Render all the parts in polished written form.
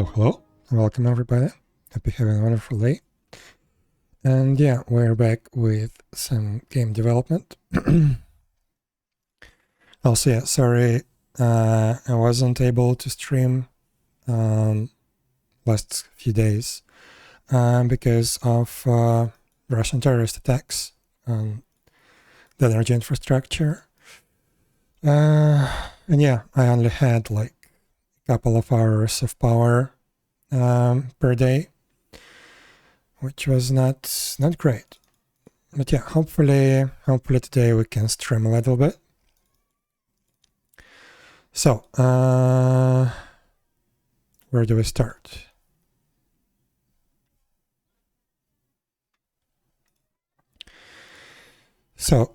Hello. Welcome everybody. Hope you're having a wonderful day. And yeah, we're back with some game development. Also, yeah, sorry, I wasn't able to stream last few days because of Russian terrorist attacks on the energy infrastructure. And yeah, I only had like a couple of hours of power per day, which was not great. But yeah, hopefully today we can stream a little bit. So, where do we start? So,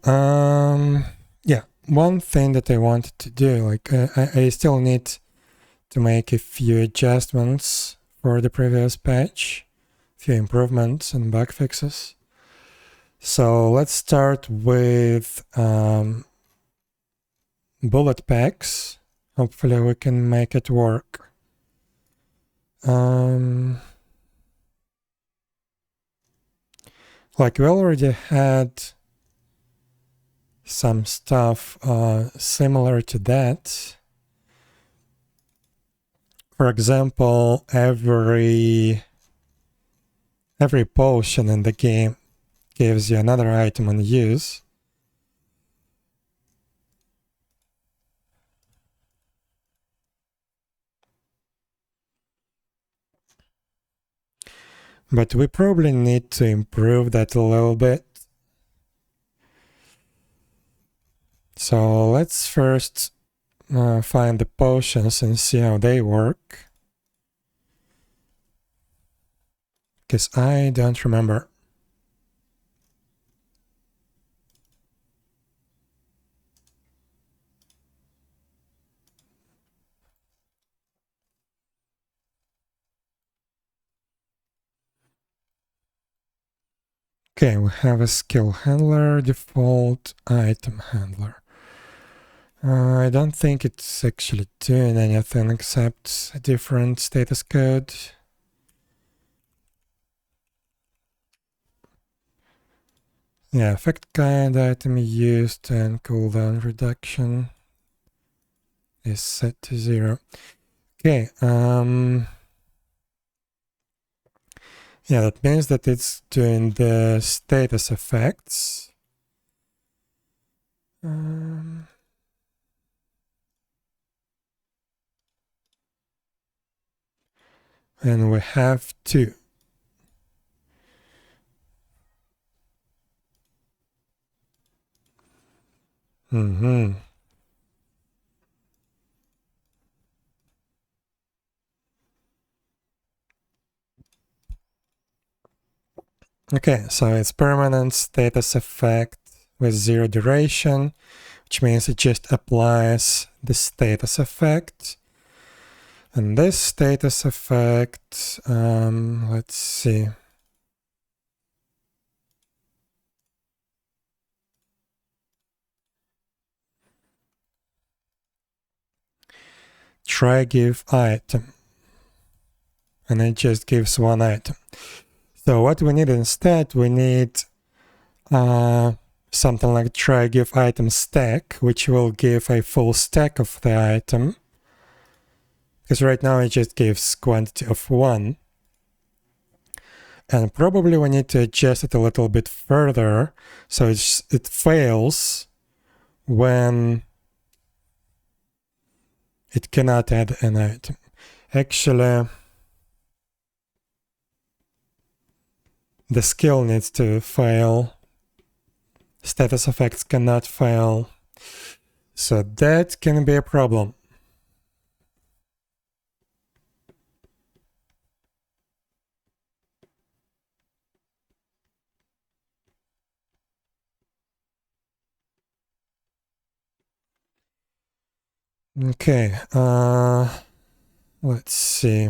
yeah, one thing that I wanted to do, like I still need to make a few adjustments for the previous patch, a few improvements and bug fixes. So let's start with bullet packs. Hopefully we can make it work. Like we already had some stuff similar to that. For example, every potion in the game gives you another item on use. But we probably need to improve that a little bit. So let's first find the potions and see how they work. Because I don't remember. Okay, we have a skill handler, default item handler. I don't think it's actually doing anything except a different status code. Yeah, effect kind, item used, and cooldown reduction is set to 0. Okay, yeah, that means that it's doing the status effects. And we have 2. Okay, so it's permanent status effect with 0 duration, which means it just applies the status effect. And this status effect, let's see. Try give item. And it just gives 1 item. So what we need instead, we need something like try give item stack, which will give a full stack of the item. Because right now it just gives quantity of 1. And probably we need to adjust it a little bit further so it fails when it cannot add an item. Actually, the skill needs to fail. Status effects cannot fail. So that can be a problem. Okay, let's see.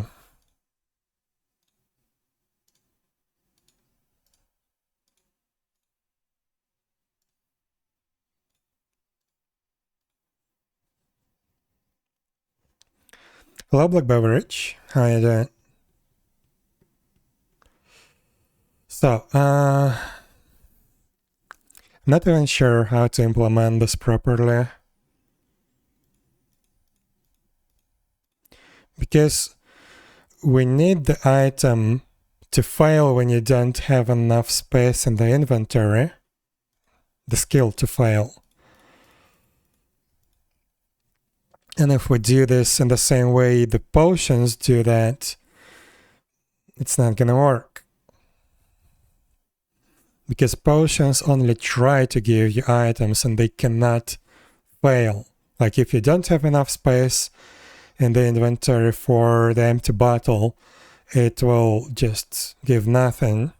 Hello, Black Beverage. How you doing? So, I'm not even sure how to implement this properly. Because we need the item to fail when you don't have enough space in the inventory. The skill to fail. And if we do this in the same way the potions do that, it's not gonna work. Because potions only try to give you items and they cannot fail. Like if you don't have enough space in the inventory for the empty bottle, it will just give nothing.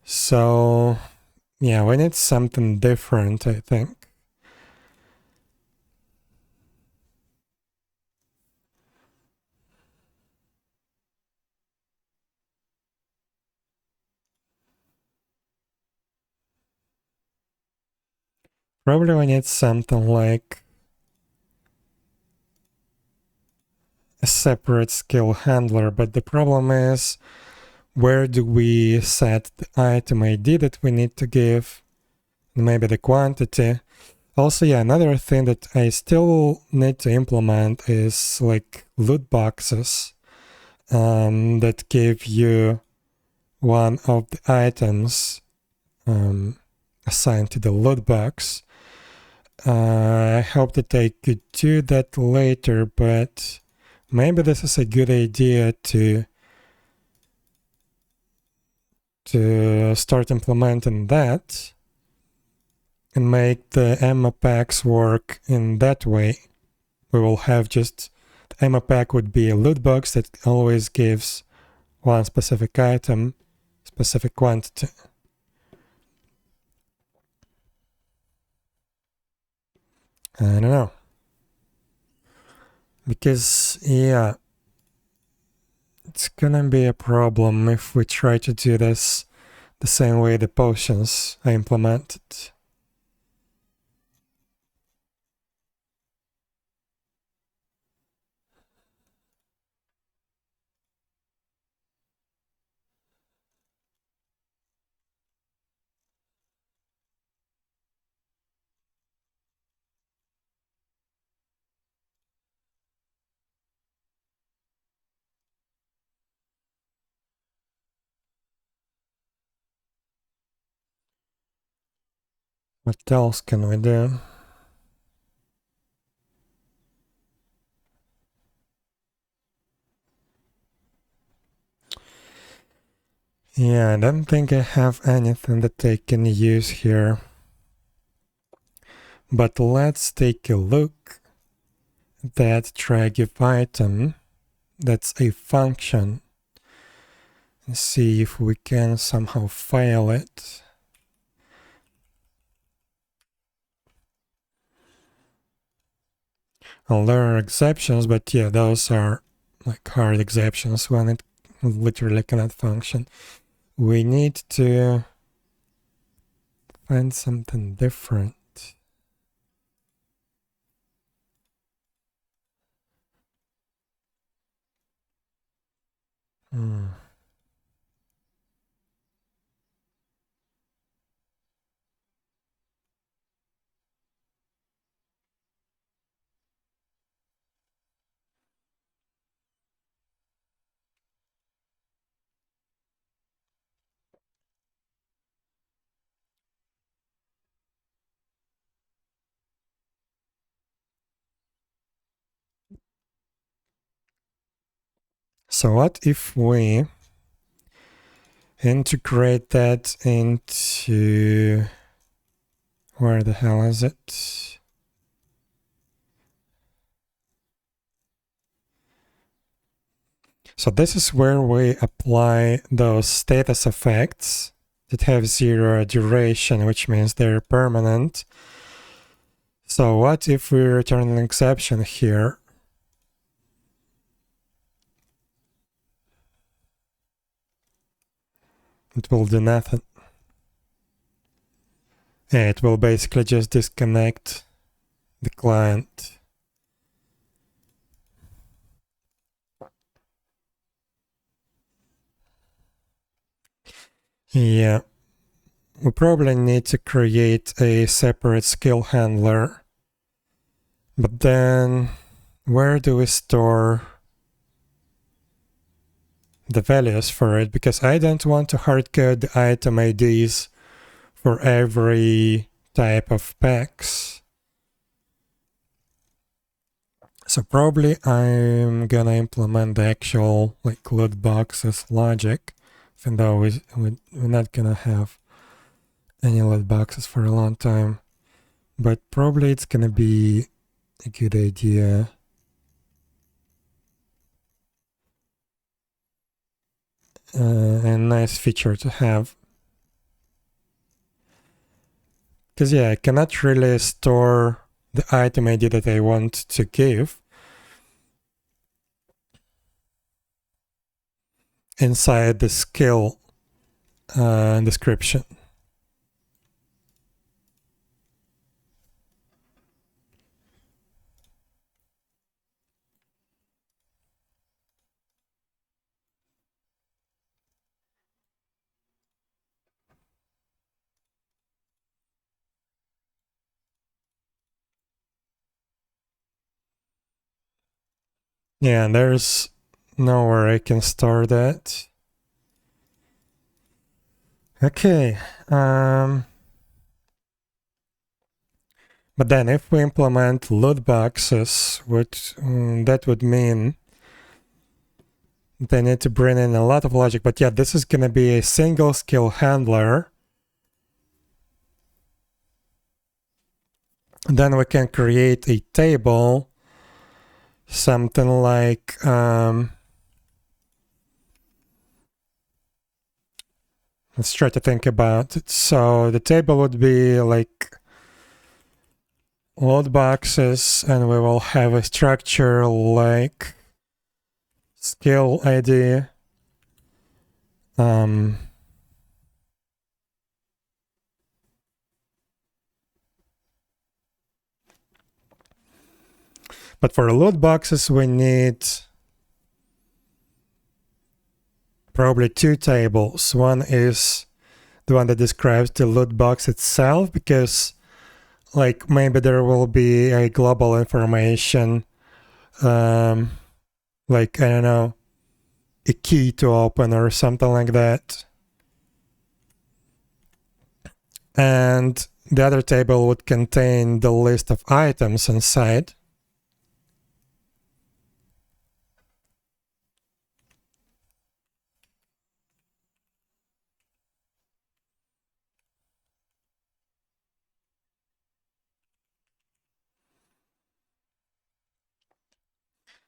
So yeah, we need something different, I think. Probably we need something like a separate skill handler, but the problem is, where do we set the item ID that we need to give? Maybe the quantity. Also, yeah, another thing that I still need to implement is like loot boxes that give you one of the items assigned to the loot box. I hope that I could do that later, but maybe this is a good idea to start implementing that and make the ammo packs work in that way. We will have just the ammo pack would be a loot box that always gives one specific item, specific quantity. I don't know. Because, yeah, it's gonna be a problem if we try to do this the same way the potions are implemented. What else can we do? Yeah, I don't think I have anything that I can use here. But let's take a look at that try give item. That's a function. And see if we can somehow fail it. Well, there are exceptions, but yeah, those are like hard exceptions when it literally cannot function. We need to find something different. So what if we integrate that into, where the hell is it? So this is where we apply those status effects that have 0 duration, which means they're permanent. So what if we return an exception here? It will do nothing. Yeah, it will basically just disconnect the client. Yeah, we probably need to create a separate skill handler. But then, where do we store the values for it? Because I don't want to hardcode the item IDs for every type of packs. So probably I'm gonna implement the actual like loot boxes logic, even though we're not gonna have any loot boxes for a long time. But probably it's gonna be a good idea. And nice feature to have. Because yeah, I cannot really store the item ID that I want to give inside the skill description. Yeah, there's nowhere I can store that. Okay. But then if we implement loot boxes, that would mean they need to bring in a lot of logic. But yeah, this is going to be a single skill handler. And then we can create a table, something like let's try to think about it. So the table would be like load boxes, and we will have a structure like skill ID. But for load boxes, we need probably two tables. One is the one that describes the loot box itself, because like maybe there will be a global information, like, I don't know, a key to open or something like that. And the other table would contain the list of items inside.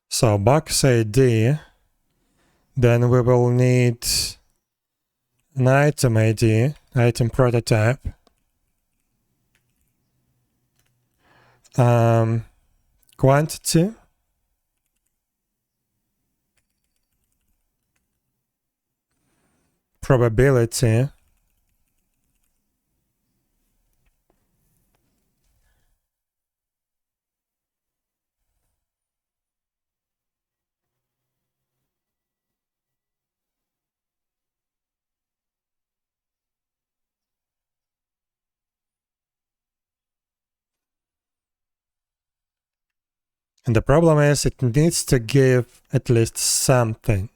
So box ID, then we will need an item ID, item prototype, quantity, probability, and the problem is it needs to give at least something.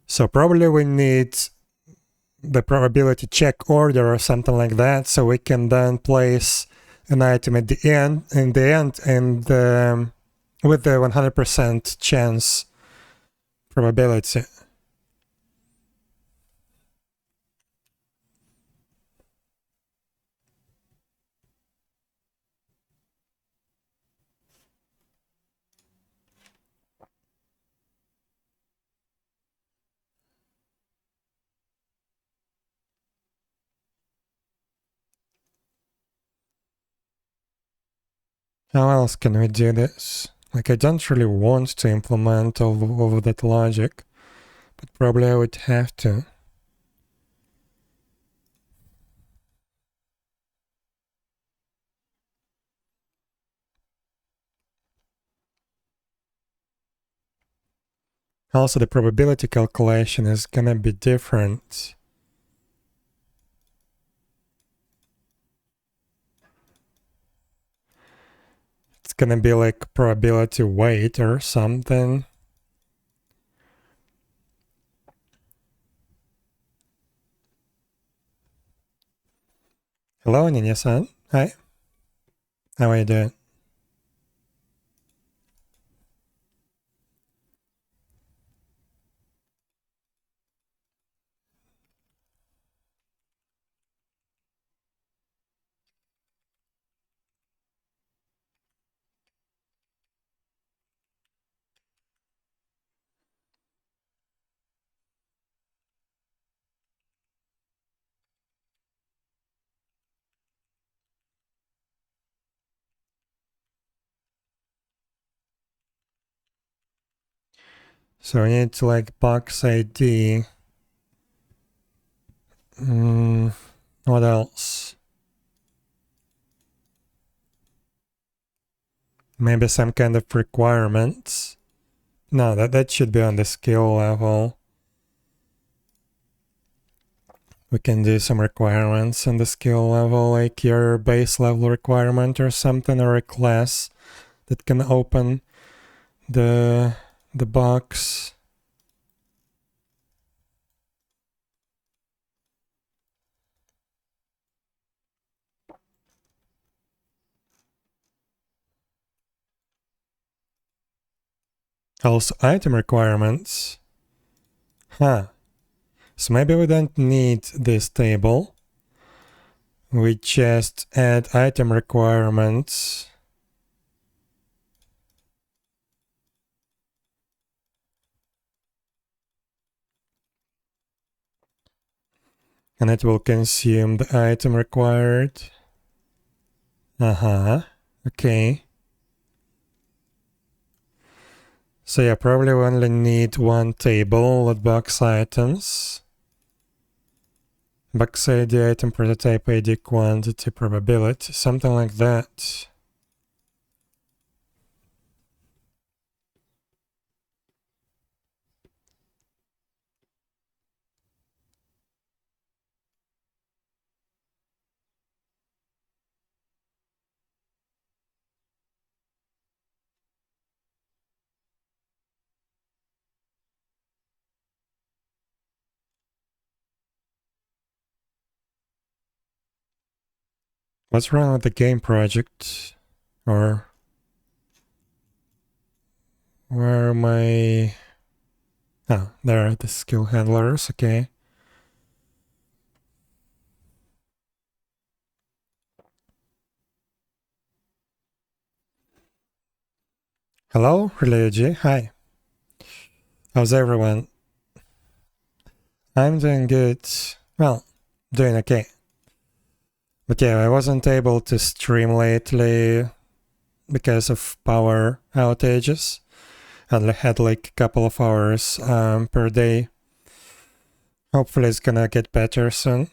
So probably we need the probability check order or something like that, so we can then place an item at the end, and with the 100% chance probability. How else can we do this? Like, I don't really want to implement all of that logic, but probably I would have to. Also, the probability calculation is gonna be different gonna be like probability weight or something. Hello, Ninya-san. Hi. How are you doing? So we need to like box ID. What else? Maybe some kind of requirements. No, that should be on the skill level. We can do some requirements on the skill level, like your base level requirement or something, or a class that can open the box. Also, item requirements. Huh. So maybe we don't need this table. We just add item requirements. And it will consume the item required. Okay. So yeah, probably we only need one table with box items. Box ID, item prototype ID, quantity, probability, something like that. What's wrong with the game project? Or where are my... Oh, there are the skill handlers, okay. Hello, Ryuji, hi. How's everyone? I'm doing good. Well, doing okay. But yeah, I wasn't able to stream lately because of power outages. I had like a couple of hours per day. Hopefully it's gonna get better soon.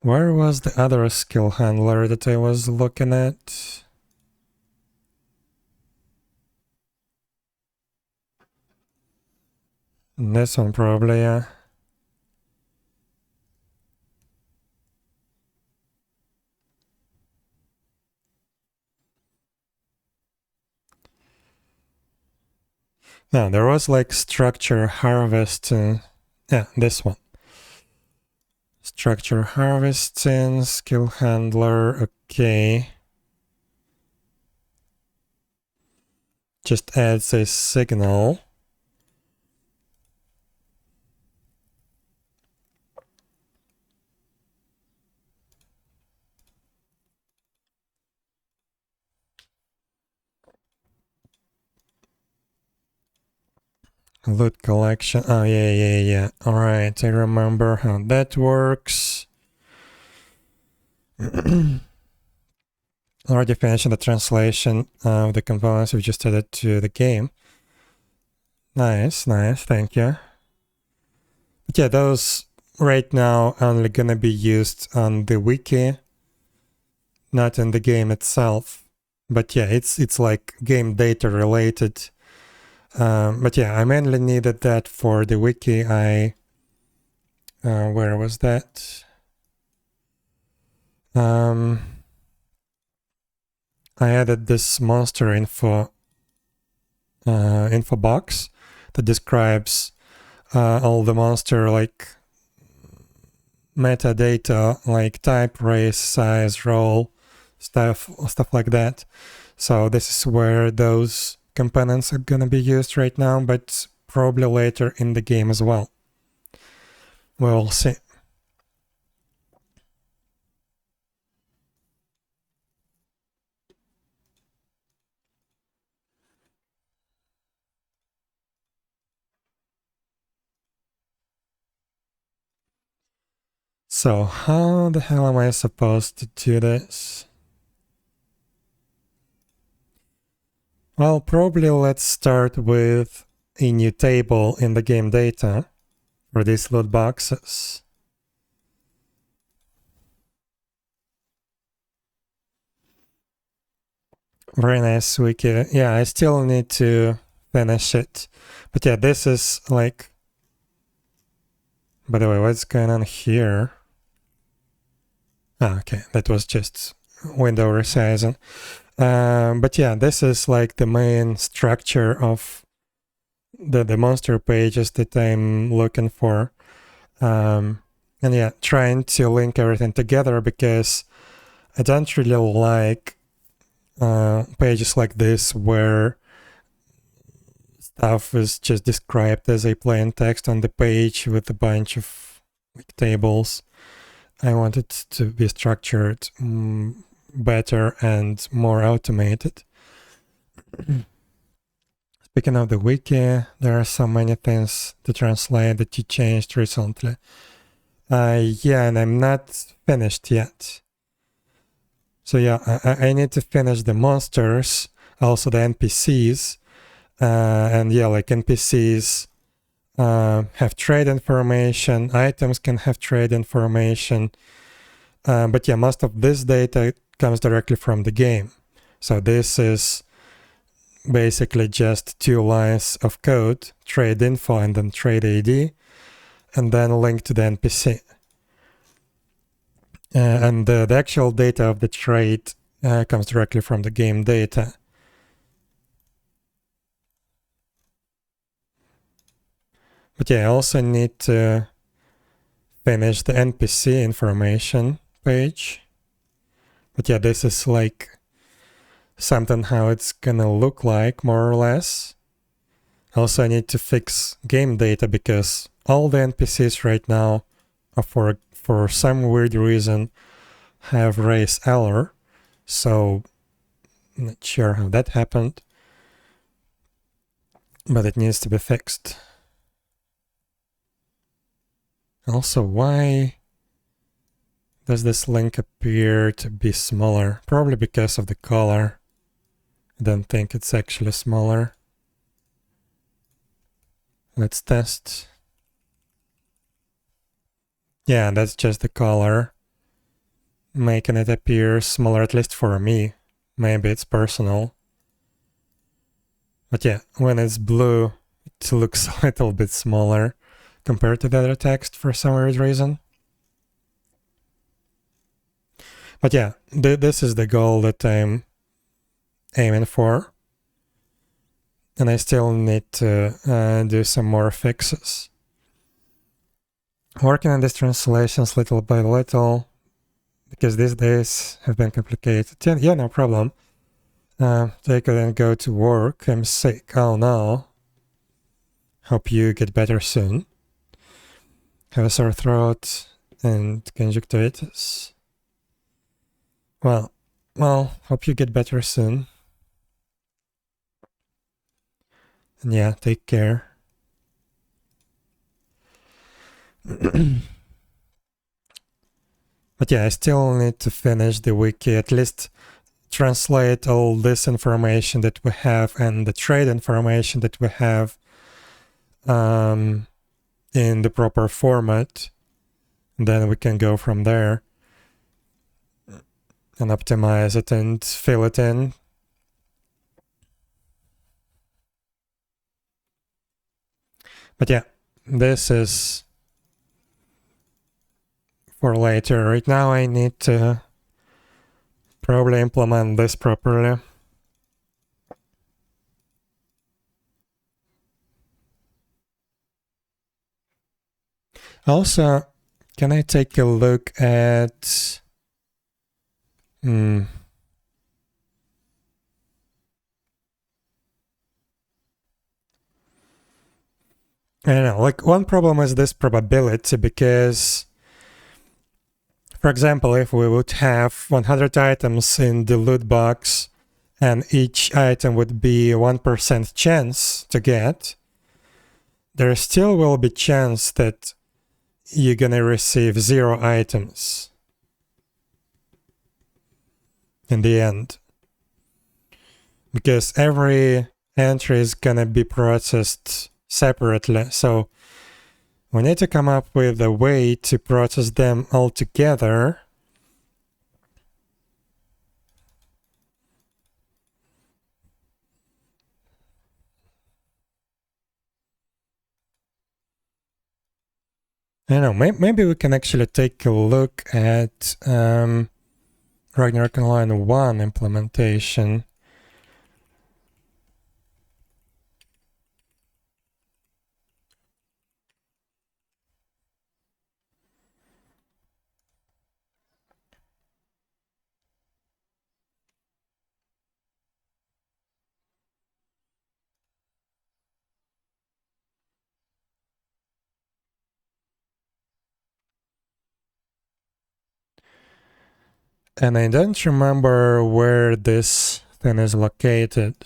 Where was the other skill handler that I was looking at? This one probably, yeah. No, there was like structure harvesting. Yeah, this one. Structure harvesting, skill handler, okay. Just adds a signal. Loot collection. Oh, yeah. Alright, I remember how that works. Already finished the translation of the components we just added to the game. Nice, thank you. But yeah, those right now only gonna be used on the wiki, not in the game itself. But yeah, it's like game data related. But yeah, I mainly needed that for the wiki. Where was that? I added this monster info box that describes all the monster like metadata, like type, race, size, role, stuff like that. So this is where those components are gonna be used right now, but probably later in the game as well. We'll see. So how the hell am I supposed to do this? Well, probably let's start with a new table in the game data for these loot boxes. Very nice wiki. Yeah, I still need to finish it. But yeah, this is like... By the way, what's going on here? Okay, that was just window resizing. But yeah, this is like the main structure of the monster pages that I'm looking for. And yeah, trying to link everything together because I don't really like pages like this where stuff is just described as a plain text on the page with a bunch of like tables. I want it to be structured better and more automated. Speaking of the wiki, there are so many things to translate that you changed recently. Yeah, and I'm not finished yet. So yeah, I need to finish the monsters, also the NPCs. And yeah, like NPCs have trade information, items can have trade information. But yeah, most of this data comes directly from the game. So this is basically just 2 lines of code, trade info and then trade ID, and then link to the NPC. And the actual data of the trade comes directly from the game data. But yeah, I also need to finish the NPC information page. But yeah, this is like something how it's gonna look like, more or less. Also, I need to fix game data because all the NPCs right now are for some weird reason have race error. So I'm not sure how that happened, but it needs to be fixed. Also, why does this link appear to be smaller? Probably because of the color. I don't think it's actually smaller. Let's test. Yeah, that's just the color, making it appear smaller, at least for me. Maybe it's personal. But yeah, when it's blue, it looks a little bit smaller compared to the other text for some weird reason. But yeah, this is the goal that I'm aiming for. And I still need to do some more fixes. Working on these translations little by little, because these days have been complicated. Yeah, no problem. They couldn't go to work. I'm sick. Oh no. Hope you get better soon. Have a sore throat and conjunctivitis. Well, hope you get better soon. And yeah, take care. But yeah, I still need to finish the wiki, at least translate all this information that we have and the trade information that we have in the proper format. And then we can go from there and optimize it and fill it in. But yeah, this is for later. Right now I need to probably implement this properly. Also, can I take a look at... I don't know, like one problem is this probability, because, for example, if we would have 100 items in the loot box and each item would be 1% chance to get, there still will be chance that you're gonna receive 0 items in the end. Because every entry is gonna be processed separately. So we need to come up with a way to process them all together. I don't know, maybe we can actually take a look at Ragnarok Online 1 implementation. And I don't remember where this thing is located.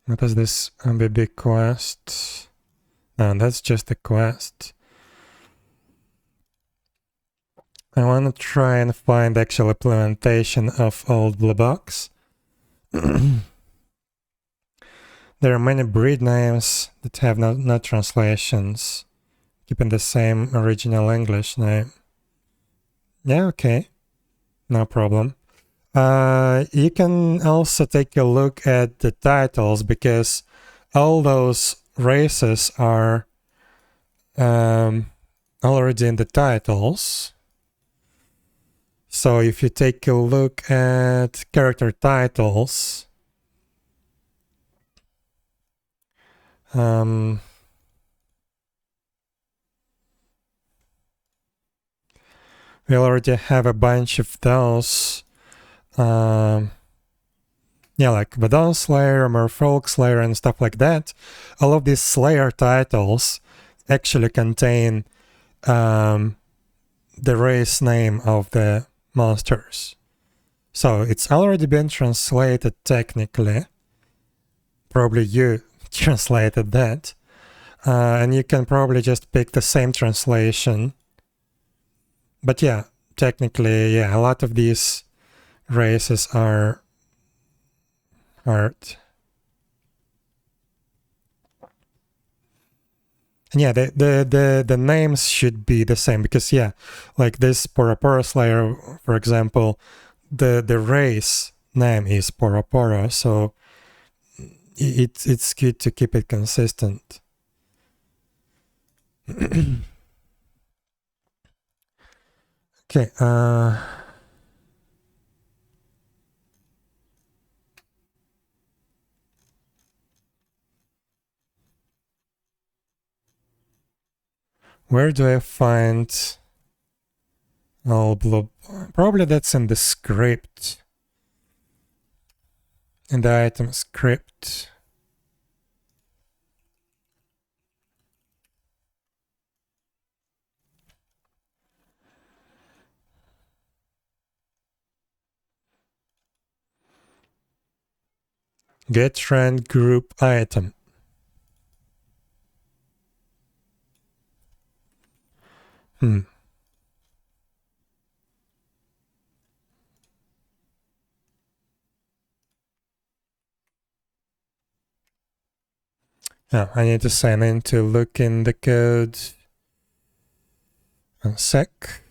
What is this MBB quest? No, that's just a quest. I want to try and find actual implementation of old blue box. There are many breed names that have no translations, keeping the same original English name. Yeah, okay, no problem. You can also take a look at the titles, because all those races are already in the titles. So if you take a look at character titles, we already have a bunch of those. Yeah, like Vadon Slayer, Merfolk Slayer, and stuff like that. All of these Slayer titles actually contain the race name of the monsters. So it's already been translated technically. Probably you translated that. And you can probably just pick the same translation. But yeah, technically, yeah, a lot of these races are art. And yeah, the names should be the same, because yeah, like this Porapora Slayer, for example, the race name is Porapora, so it's good to keep it consistent. Okay, where do I find all blue? Probably that's in the script, in the item script. Get friend group item. Yeah, I need to sign in to look in the code. 1 sec.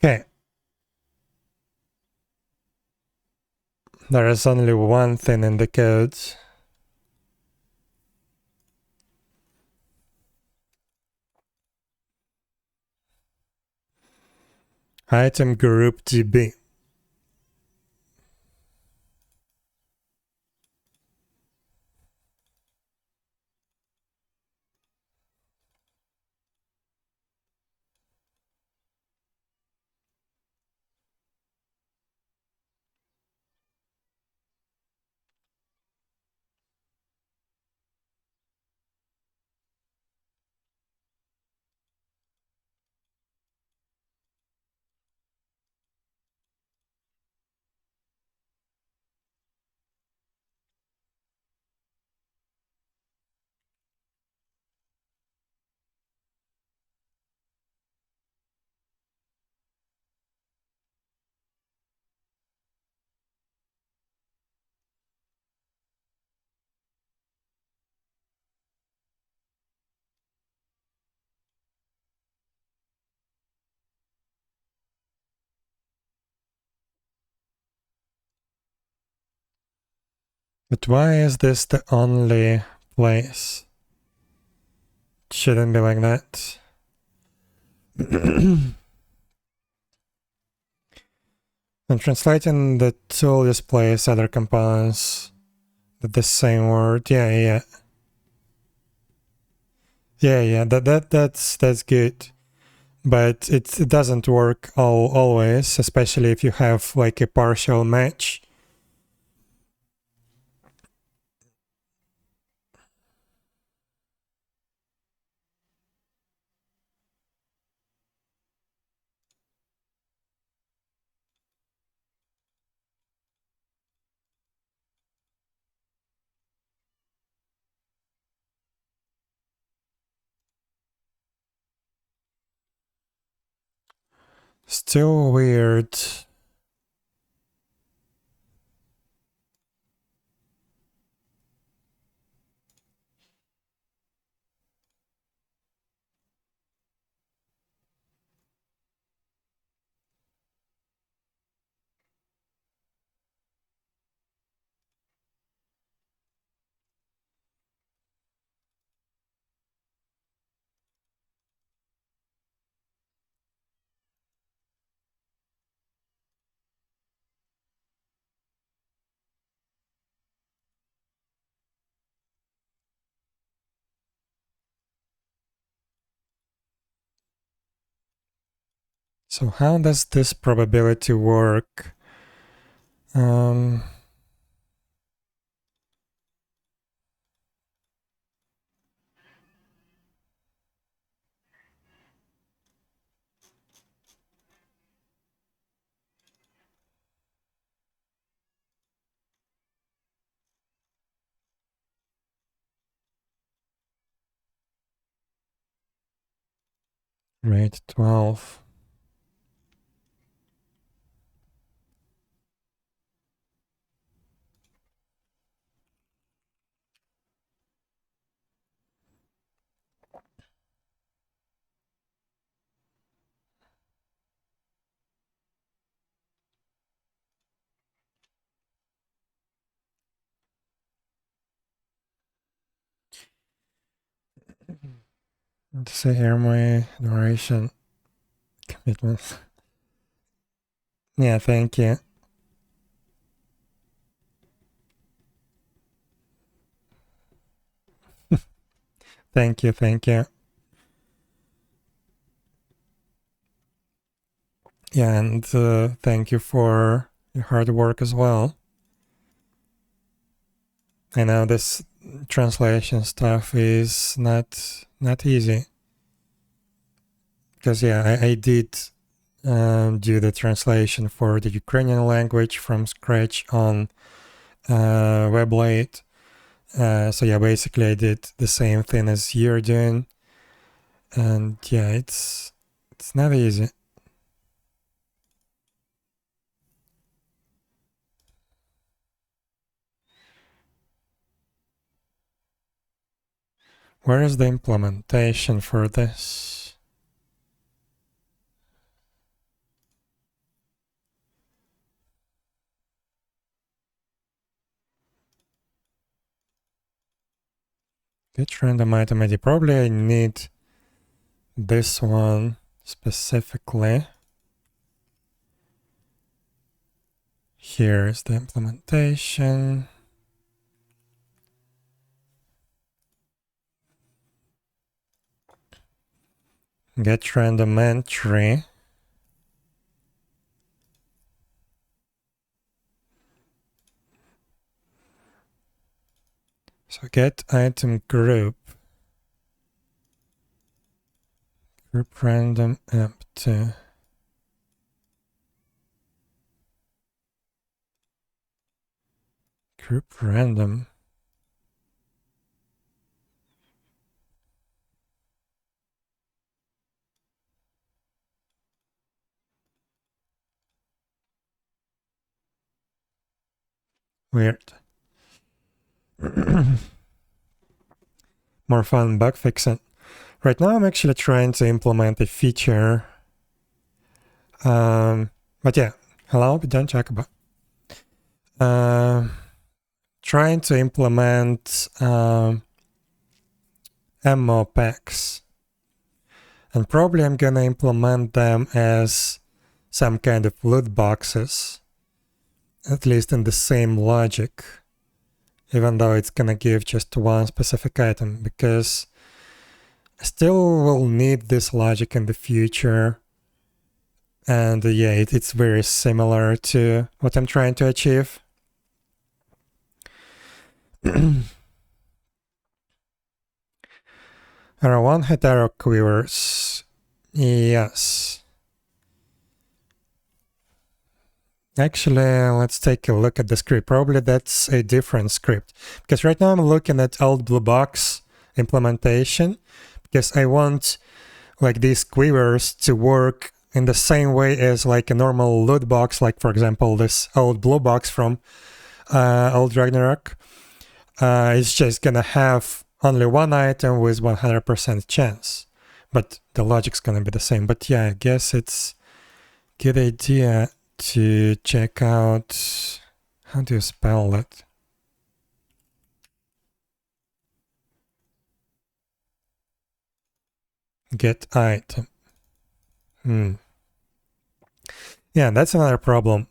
Okay. There is only one thing in the code. Item group DB. But why is this the only place? It shouldn't be like that. I'm translating the tool displays other components with the same word. Yeah. That's good. But it doesn't work always, especially if you have like a partial match. Still weird. So how does this probability work? Rate 12. To see here my duration commitments. Yeah, thank you. Thank you, thank you. Yeah, and thank you for your hard work as well. I know this translation stuff is not easy. Because yeah, I did do the translation for the Ukrainian language from scratch on Weblate. So yeah, basically I did the same thing as you're doing. And yeah, it's not easy. Where is the implementation for this? Which random item ID? Probably I need this one specifically. Here is the implementation. Get random entry. So get item group random empty. Group random. Weird. More fun bug fixing. Right now I'm actually trying to implement a feature. But yeah, hello, we don't talk about. Trying to implement ammo packs. And probably I'm gonna implement them as some kind of loot boxes. At least in the same logic. Even though it's gonna give just one specific item. Because I still will need this logic in the future. And yeah, it's very similar to what I'm trying to achieve. R1 hetero quivers. Yes. Actually, let's take a look at the script. Probably that's a different script. Because right now I'm looking at old blue box implementation. Because I want like these quivers to work in the same way as like a normal loot box. Like for example, this old blue box from old Ragnarok. It's just gonna have only one item with 100% chance. But the logic's gonna be the same. But yeah, I guess it's a good idea to check out, how do you spell that? Get item. Yeah, that's another problem.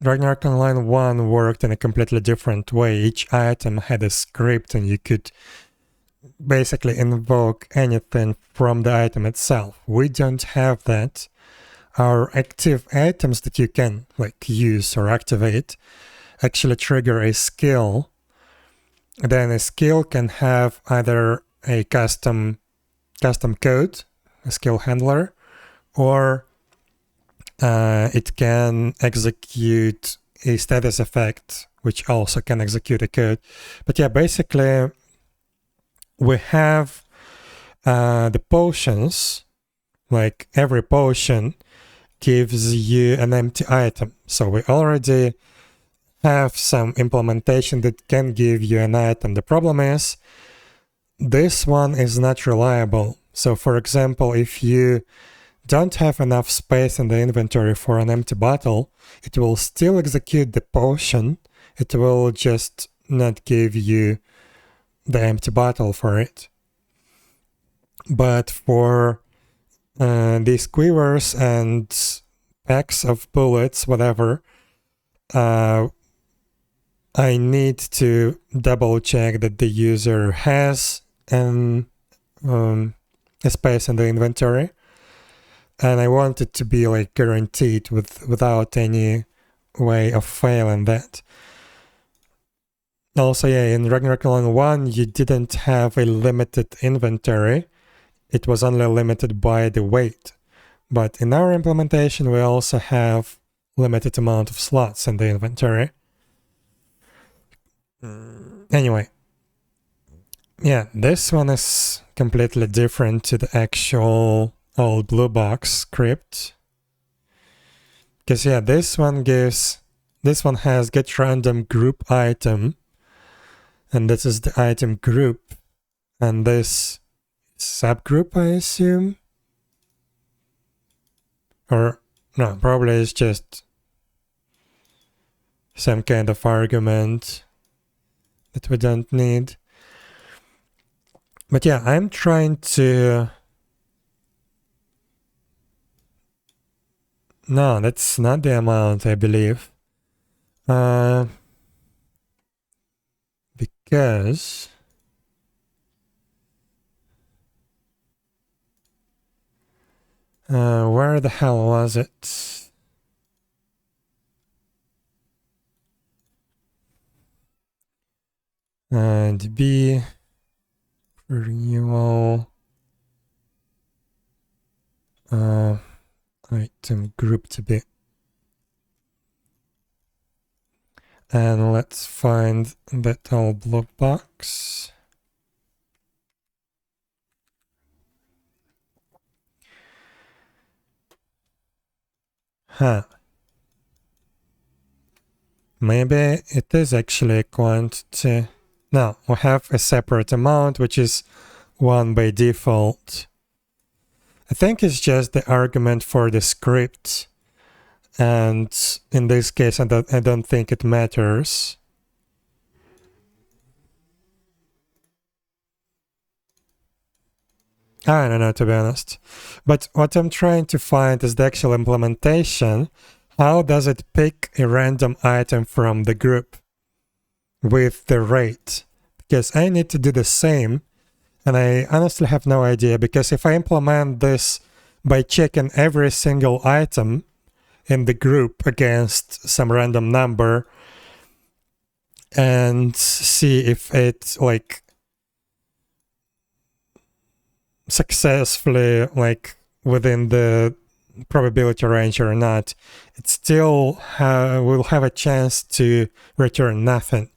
Ragnarok Online 1 worked in a completely different way. Each item had a script and you could basically invoke anything from the item itself. We don't have that. Our active items that you can like use or activate actually trigger a skill. Then a skill can have either a custom code, a skill handler, or it can execute a status effect, which also can execute a code. But yeah, basically we have the potions, like every potion gives you an empty item. So we already have some implementation that can give you an item. The problem is this one is not reliable. So for example, if you don't have enough space in the inventory for an empty bottle, it will still execute the potion. It will just not give you the empty bottle for it. But for these quivers and packs of bullets, whatever, I need to double check that the user has a space in the inventory, and I want it to be like guaranteed without any way of failing that. Also, yeah, in Ragnarok Long 1, you didn't have a limited inventory. It was only limited by the weight. But in our implementation, we also have limited amount of slots in the inventory. Anyway, yeah, this one is completely different to the actual old blue box script. Because yeah, this one has get random group item, and this is the item group, and this subgroup, I assume, or no, probably it's just some kind of argument that we don't need. But yeah, I'm trying to... No, that's not the amount, I believe. Because... where the hell was it? And B... renewal... item group to be. And let's find that old blue box. Huh. Maybe it is actually a quantity. No, we have a separate amount, which is 1 by default. I think it's just the argument for the script. And in this case, I don't think it matters. I don't know, to be honest. But what I'm trying to find is the actual implementation. How does it pick a random item from the group with the rate? Because I need to do the same, and I honestly have no idea, because if I implement this by checking every single item in the group against some random number and see if it like successfully like within the probability range or not, it still will have a chance to return nothing.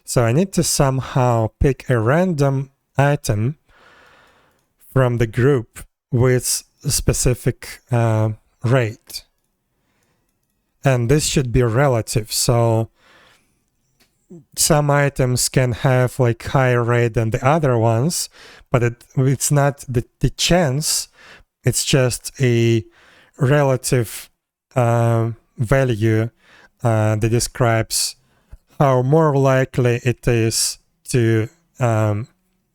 So I need to somehow pick a random item from the group with a specific rate. And this should be relative. So some items can have like higher rate than the other ones, but it's not the chance, it's just a relative value that describes how more likely it is to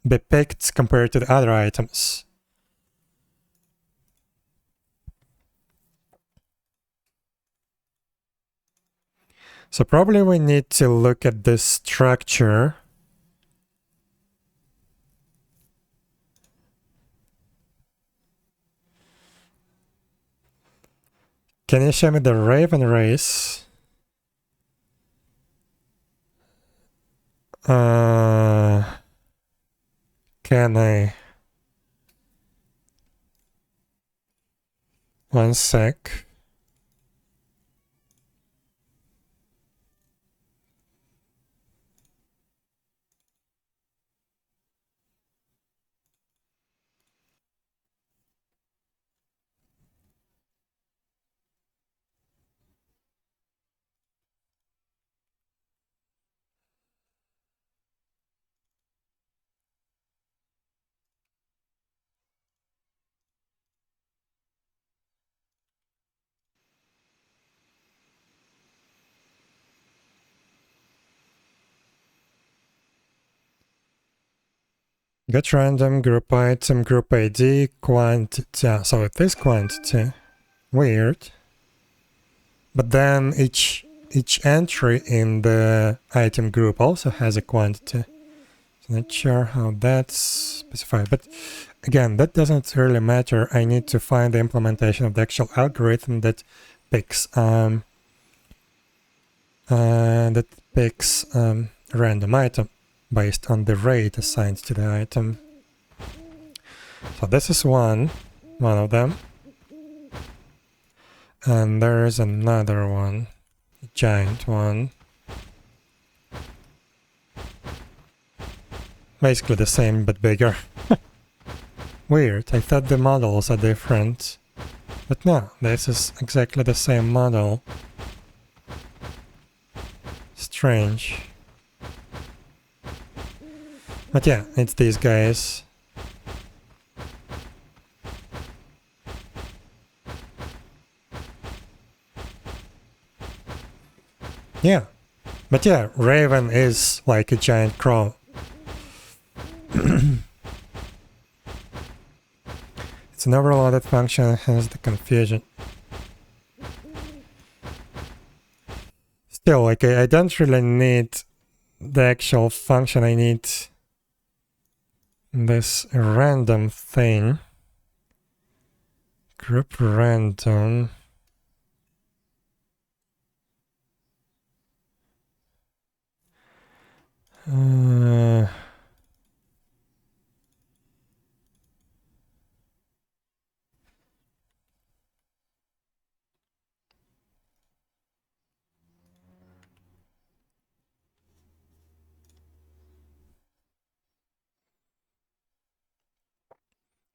be picked compared to the other items. So probably we need to look at this structure. Can you show me the Raven race? Can I? One sec. Get random, group item, group ID, quantity. So it is quantity. Weird. But then each entry in the item group also has a quantity. So not sure how that's specified. But again, that doesn't really matter. I need to find the implementation of the actual algorithm that picks random item based on the rate assigned to the item. So this is one of them. And there is another one, a giant one. Basically the same but bigger. Weird, I thought the models are different. But no, this is exactly the same model. Strange. But yeah, it's these guys. Yeah. But yeah, Raven is like a giant crow. It's an overloaded function, hence the confusion. Still, like, I don't really need the actual function. I need this random thing. Group random.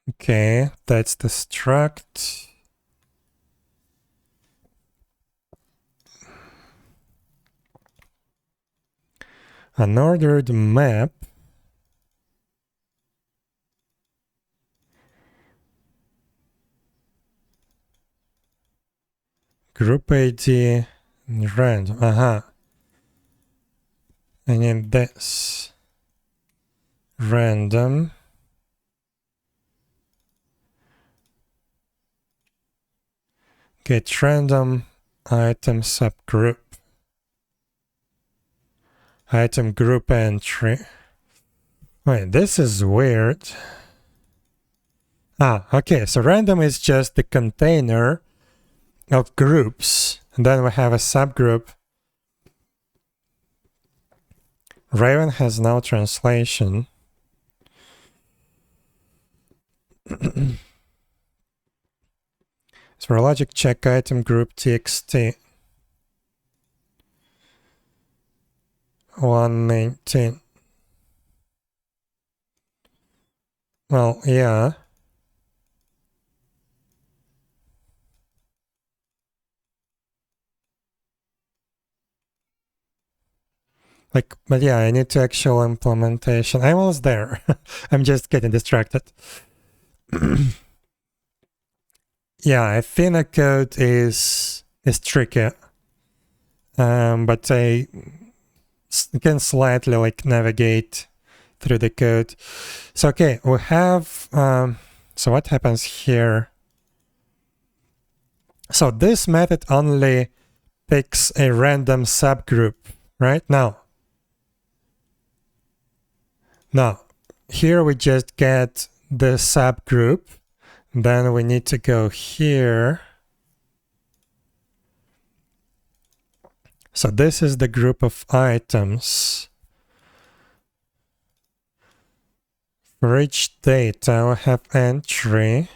Okay, that's the struct. Unordered map. Group ID random. I need this. Random. Get random item subgroup. Item group entry. Wait, this is weird. Okay, so random is just the container of groups. And then we have a subgroup. Raven has no translation. So for logic check item group txt 119. Well, yeah. Like, but yeah, I need to actual implementation. I'm almost there. I'm just getting distracted. Yeah, Athena code is tricky. But I can slightly like navigate through the code. So okay, we have so what happens here? So this method only picks a random subgroup, right? Now here we just get the subgroup. Then we need to go here. So this is the group of items. For each data, we have entry.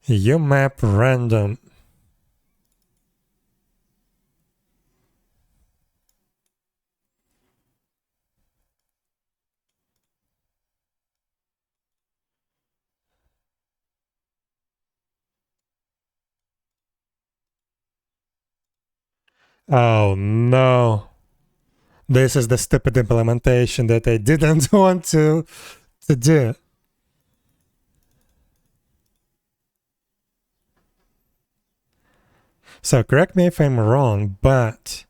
UMap random. Oh no. This is the stupid implementation that I didn't want to do. So correct me if I'm wrong, but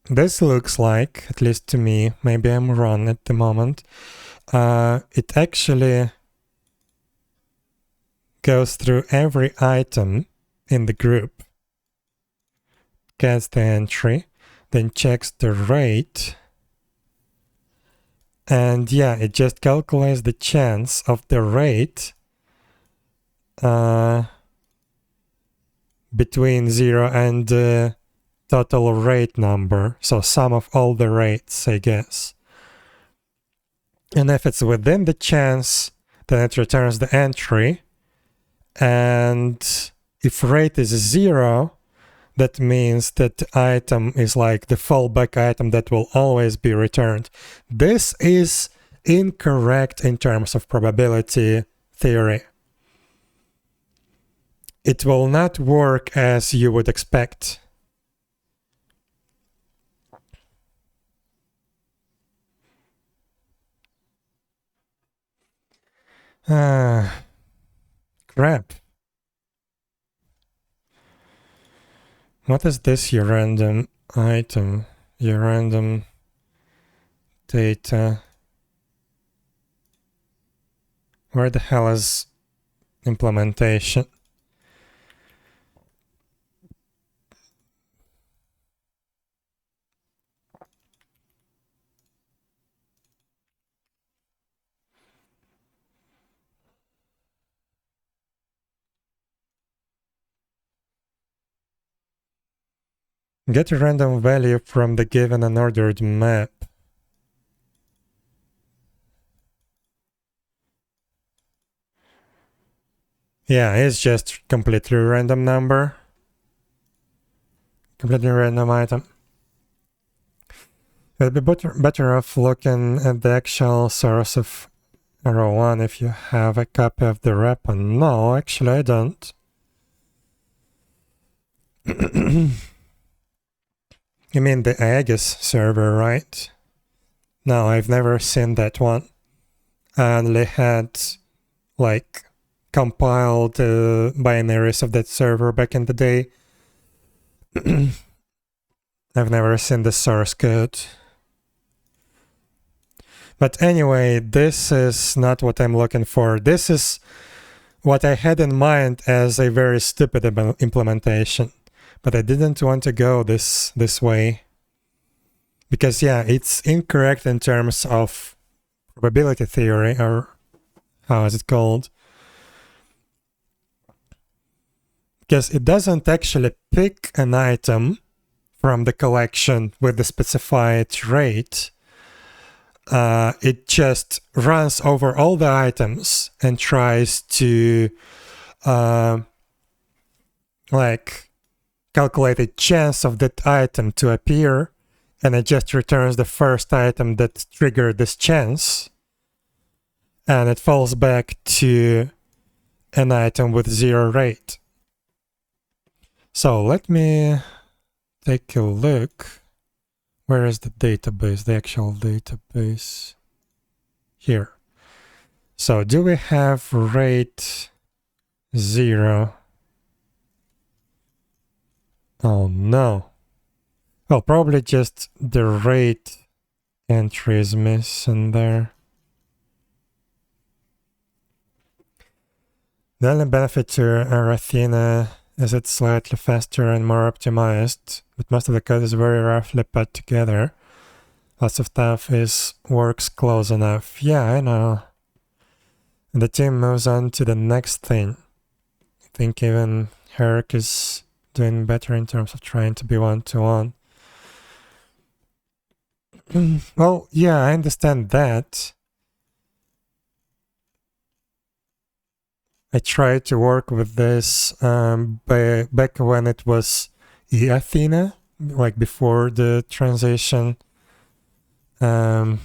this looks like, at least to me, maybe I'm wrong at the moment, it actually goes through every item in the group, gets the entry, then checks the rate, and yeah, it just calculates the chance of the rate between 0 and the total rate number, so sum of all the rates, I guess. And if it's within the chance, then it returns the entry. And if rate is 0, that means that the item is like the fallback item that will always be returned. This is incorrect in terms of probability theory. It will not work as you would expect. Crap. What is this, your random item? Your random data. Where the hell is implementation? Get a random value from the given unordered map. Yeah, it's just completely random number. Completely random item. It'd be better off looking at the actual source of arrow 1 if you have a copy of the repo. No, actually I don't. You mean the Aegis server, right? No, I've never seen that one. I only had, like, compiled binaries of that server back in the day. I've never seen the source code. But anyway, this is not what I'm looking for. This is what I had in mind as a very stupid implementation. But I didn't want to go this way. Because yeah, it's incorrect in terms of probability theory, or how is it called? Because it doesn't actually pick an item from the collection with the specified rate. It just runs over all the items and tries to like calculate a chance of that item to appear, and it just returns the first item that triggered this chance, and it falls back to an item with 0 rate. So let me take a look. Where is the database, the actual database? Here. So do we have rate 0? Oh no. Well, probably just the rate entry is missing there. The only benefit to Athena is it's slightly faster and more optimized, but most of the code is very roughly put together. Lots of stuff works close enough. Yeah, I know. And the team moves on to the next thing. I think even Herc is doing better in terms of trying to be one-to-one. Well, yeah, I understand that. I tried to work with this back when it was Athena, like before the transition. And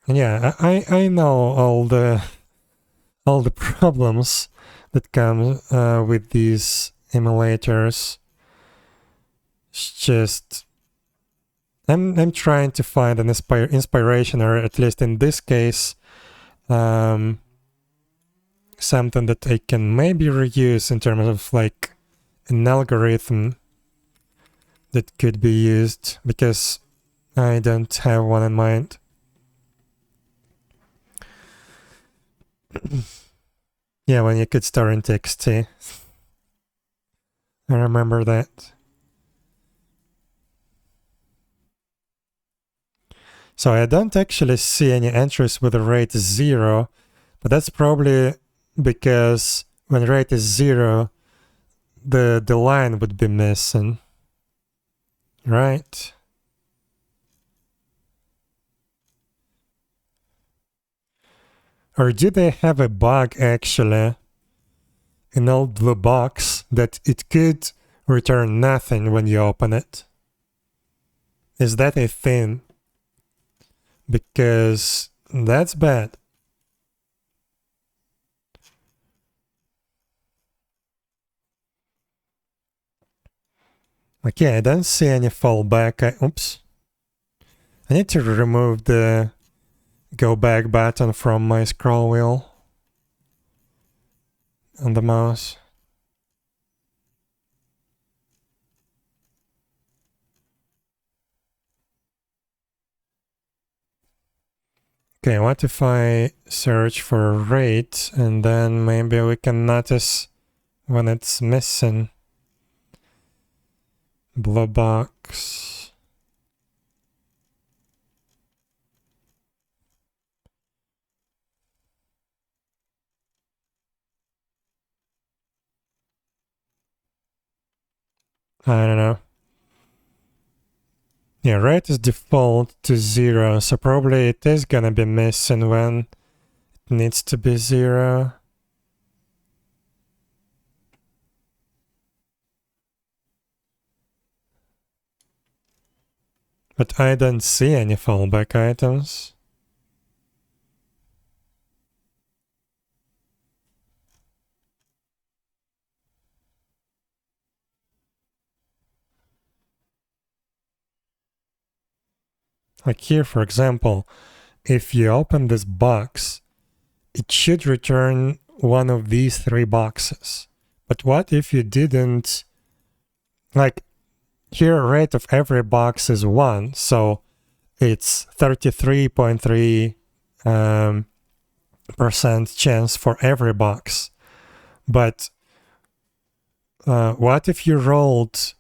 yeah, I know all the problems that come with these emulators. It's just I'm trying to find an inspiration, or at least in this case, something that I can maybe reuse in terms of like an algorithm that could be used, because I don't have one in mind. Yeah, when you could store in TXT. I remember that. So I don't actually see any entries with a rate 0, but that's probably because when rate is 0, the line would be missing, right? Or do they have a bug actually in old blue box that it could return nothing when you open it? Is that a thing? Because that's bad. Okay, I don't see any fallback. Oops. I need to remove the go back button from my scroll wheel on the mouse. Okay, what if I search for a rate and then maybe we can notice when it's missing? Blue box. I don't know. Yeah, rate is default to 0, so probably it is gonna be missing when it needs to be 0. But I don't see any fallback items. Like here, for example, if you open this box, it should return one of these 3 boxes. But what if you didn't? Like, here rate of every box is 1, so it's 33.3% chance for every box. But what if you rolled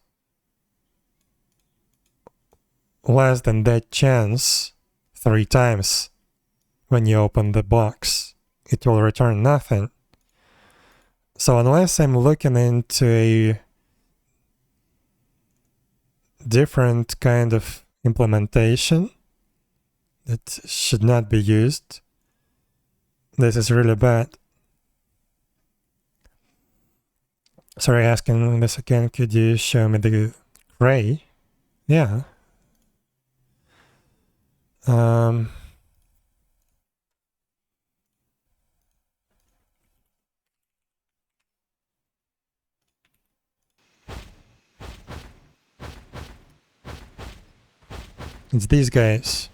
less than that chance 3 times when you open the box? It will return nothing. So unless I'm looking into a different kind of implementation that should not be used, this is really bad. Sorry, asking this again, could you show me the gray? Yeah. It's these guys.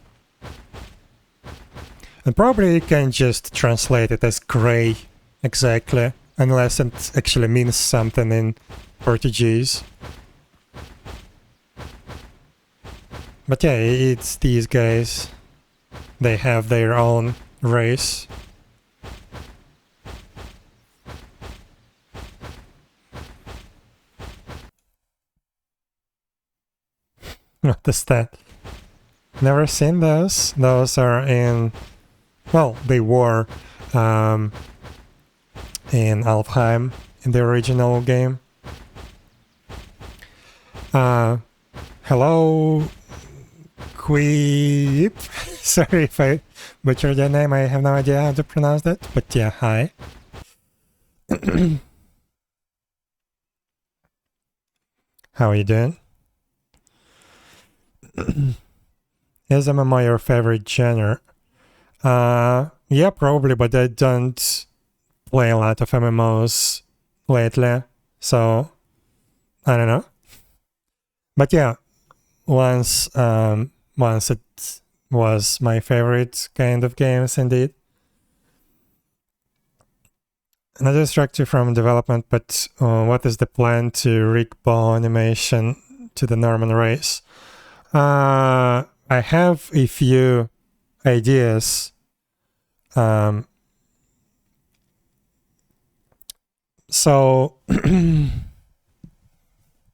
And probably you can just translate it as gray exactly, unless it actually means something in Portuguese. But yeah, it's these guys. They have their own race. What is that? Never seen those. Those are in... Well, they were in 𝙽𝙴𝚁𝙸𝚂 in the original game. Hello, 𝙽𝙴𝚁𝙸𝚂. Sorry if I butchered your name. I have no idea how to pronounce that. But yeah, hi. How are you doing? Is MMO your favorite genre? Yeah, probably, but I don't play a lot of MMOs lately, so I don't know. But yeah, once it was my favorite kind of games indeed. Another structure from development, but what is the plan to rig bow animation to the Norman race. I have a few ideas. So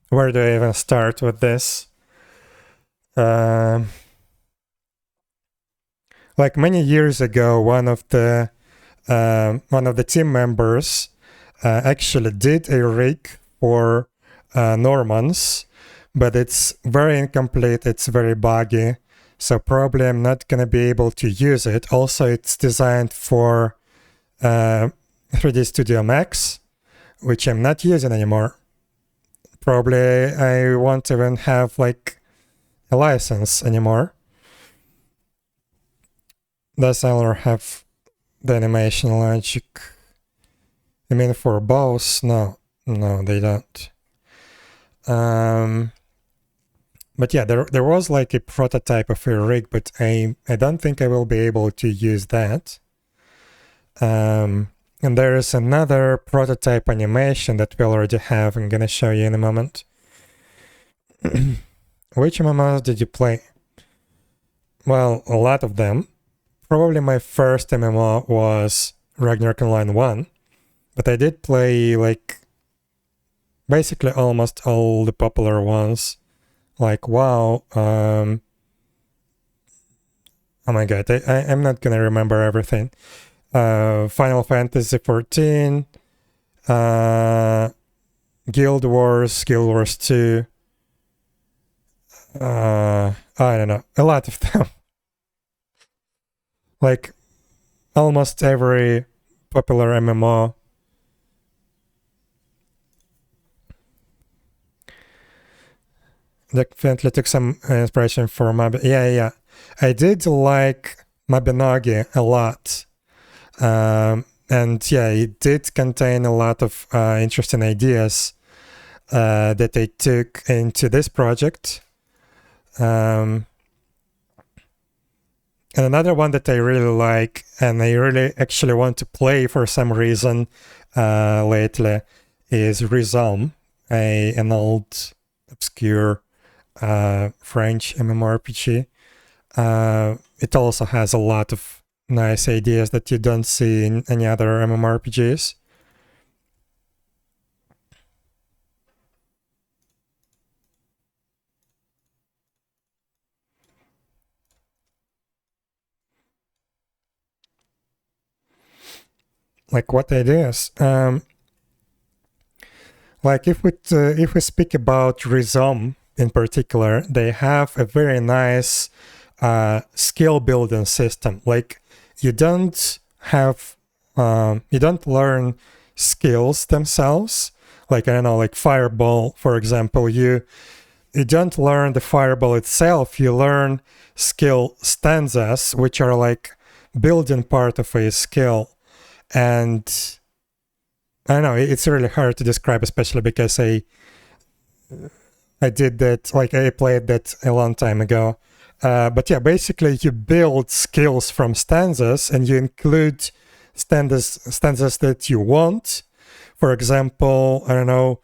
where do I even start with this? Like many years ago, one of the team members actually did a rig for Normans, but it's very incomplete, it's very buggy, so probably I'm not going to be able to use it. Also, it's designed for 3D Studio Max, which I'm not using anymore. Probably I won't even have like a license anymore. Does Eller have the animation logic? I mean, for both? No, they don't. But yeah, there was like a prototype of a rig, but I don't think I will be able to use that. And there is another prototype animation that we already have. I'm gonna show you in a moment. Which MMOs did you play? Well, a lot of them. Probably my first MMO was Ragnarok Online 1, but I did play like basically almost all the popular ones, like WoW. Oh my god, I'm not gonna remember everything. Final Fantasy 14, Guild Wars 2. I don't know, a lot of them. Like almost every popular MMO. Definitely took some inspiration for Mab. Yeah. I did like Mabinogi a lot. And yeah, it did contain a lot of interesting ideas that they took into this project. And another one that I really like, and I really actually want to play for some reason lately, is Rizom, an old, obscure French MMORPG. It also has a lot of nice ideas that you don't see in any other MMORPGs. Like what ideas? Like if we speak about Rizom in particular, they have a very nice skill building system. Like you don't learn skills themselves. Like I don't know, like Fireball, for example, you don't learn the Fireball itself. You learn skill stanzas, which are like building part of a skill. And I don't know, it's really hard to describe, especially because I did that, like I played that a long time ago. But yeah, basically you build skills from stanzas and you include stanzas that you want. For example, I don't know,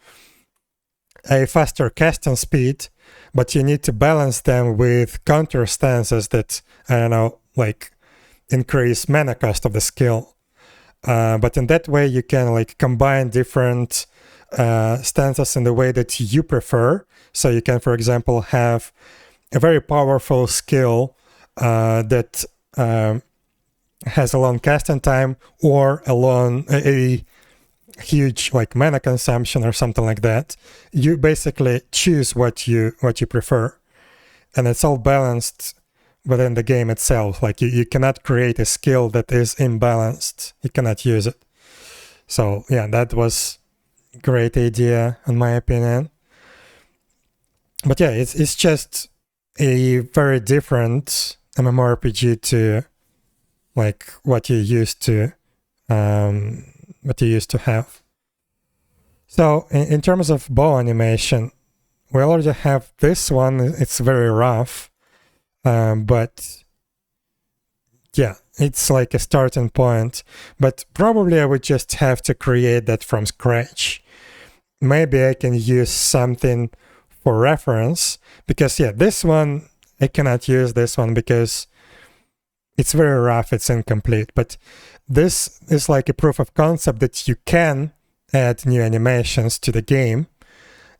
a faster casting speed, but you need to balance them with counter stanzas that, I don't know, like increase mana cost of the skill. But in that way, you can like combine different stanzas in the way that you prefer. So you can, for example, have a very powerful skill that has a long casting time, or a huge like mana consumption or something like that. You basically choose what you prefer, and it's all balanced within the game itself. Like you cannot create a skill that is imbalanced. You cannot use it. So yeah, that was a great idea in my opinion. But yeah, it's just a very different MMORPG to like what you used to have. So in terms of bow animation, we already have this one. It's very rough. But yeah, it's like a starting point. But probably I would just have to create that from scratch. Maybe I can use something for reference, because yeah, this one, I cannot use this one because it's very rough, it's incomplete, but this is like a proof of concept that you can add new animations to the game.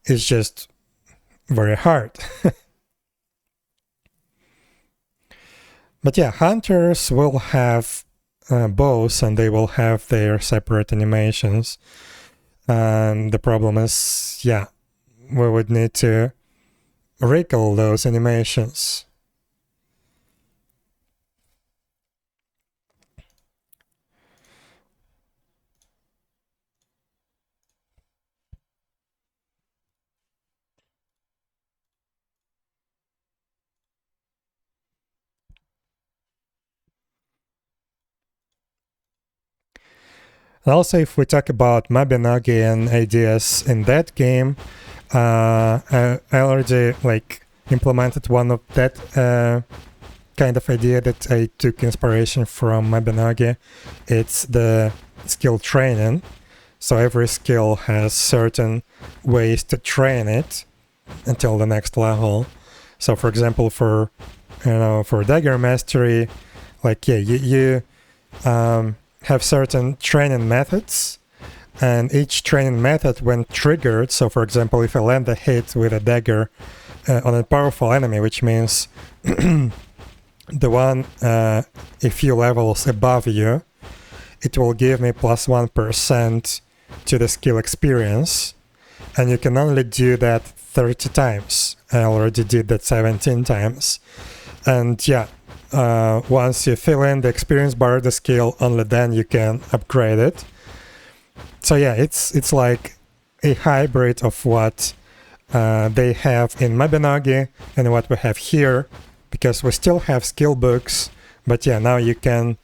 It's just very hard. But yeah, hunters will have bows and they will have their separate animations. The problem is, yeah, we would need to recall those animations. Also, if we talk about Mabinogi and ideas in that game, I already like implemented one of that kind of idea that I took inspiration from Mabinogi. It's the skill training. So every skill has certain ways to train it until the next level. So for example, for dagger mastery, like yeah, you have certain training methods, and each training method, when triggered, so for example, if I land a hit with a dagger on a powerful enemy, which means the one a few levels above you, it will give me plus 1% to the skill experience, and you can only do that 30 times. I already did that 17 times. And yeah, once you fill in the experience bar of the skill, only then you can upgrade it. So yeah, it's like a hybrid of what they have in Mabinogi and what we have here, because we still have skill books, but yeah, now you can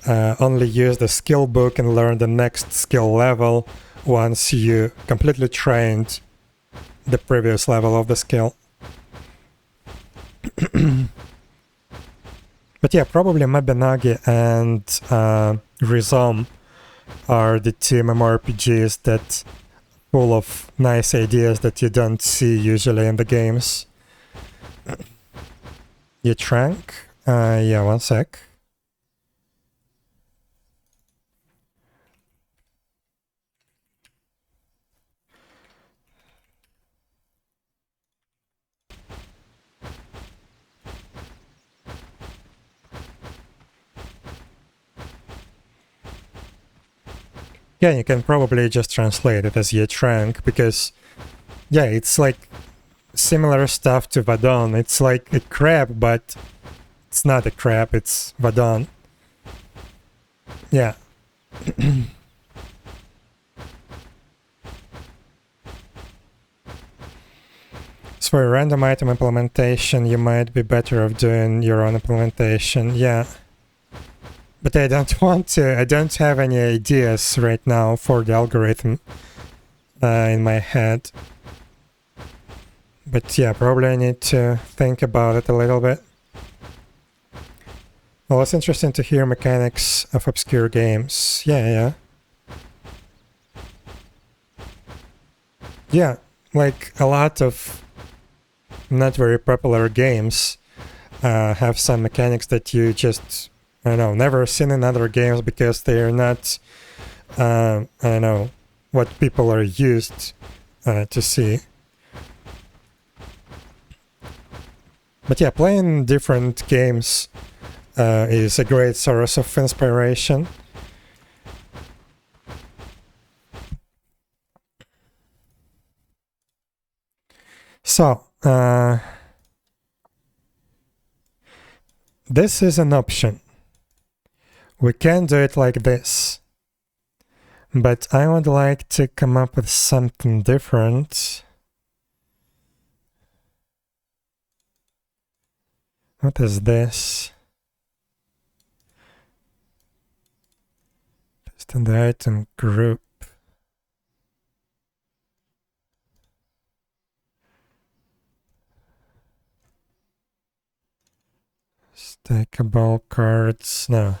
only use the skill book and learn the next skill level once you completely trained the previous level of the skill. But yeah, probably Mabinogi and Rhizome are the two MMORPGs that full of nice ideas that you don't see usually in the games. You drank? Yeah, one sec. Yeah, you can probably just translate it as Ymirheim, because yeah, it's like similar stuff to Vadon. It's like a crab, but it's not a crab, it's Vadon. Yeah. So for a random item implementation, you might be better off doing your own implementation. Yeah. But I don't want to. I don't have any ideas right now for the algorithm in my head. But yeah, probably I need to think about it a little bit. Well, it's interesting to hear mechanics of obscure games. Yeah. Yeah, like a lot of not very popular games have some mechanics that you just, I don't know, never seen in other games because they are not, I don't know, what people are used to see. But yeah, playing different games is a great source of inspiration. So, this is an option. We can do it like this. But I would like to come up with something different. What is this? Just in the item group. Stackable cards. No.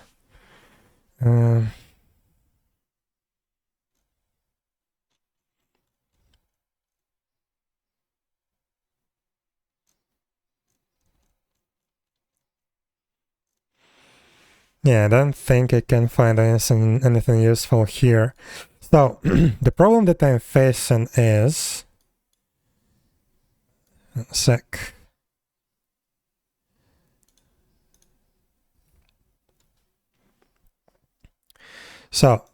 Yeah, I don't think I can find anything useful here. So the problem that I'm facing is, a sec. So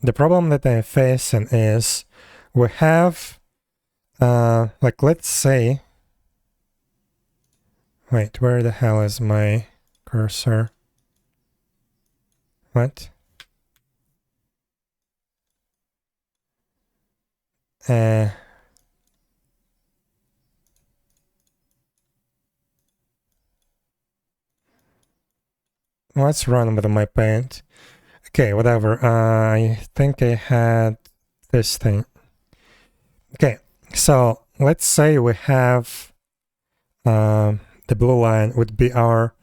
the problem that I'm facing is we have, like, let's say, wait, where the hell is my cursor? What? What's wrong with my paint? Okay, whatever. I think I had this thing. Okay, so let's say we have the blue line would be our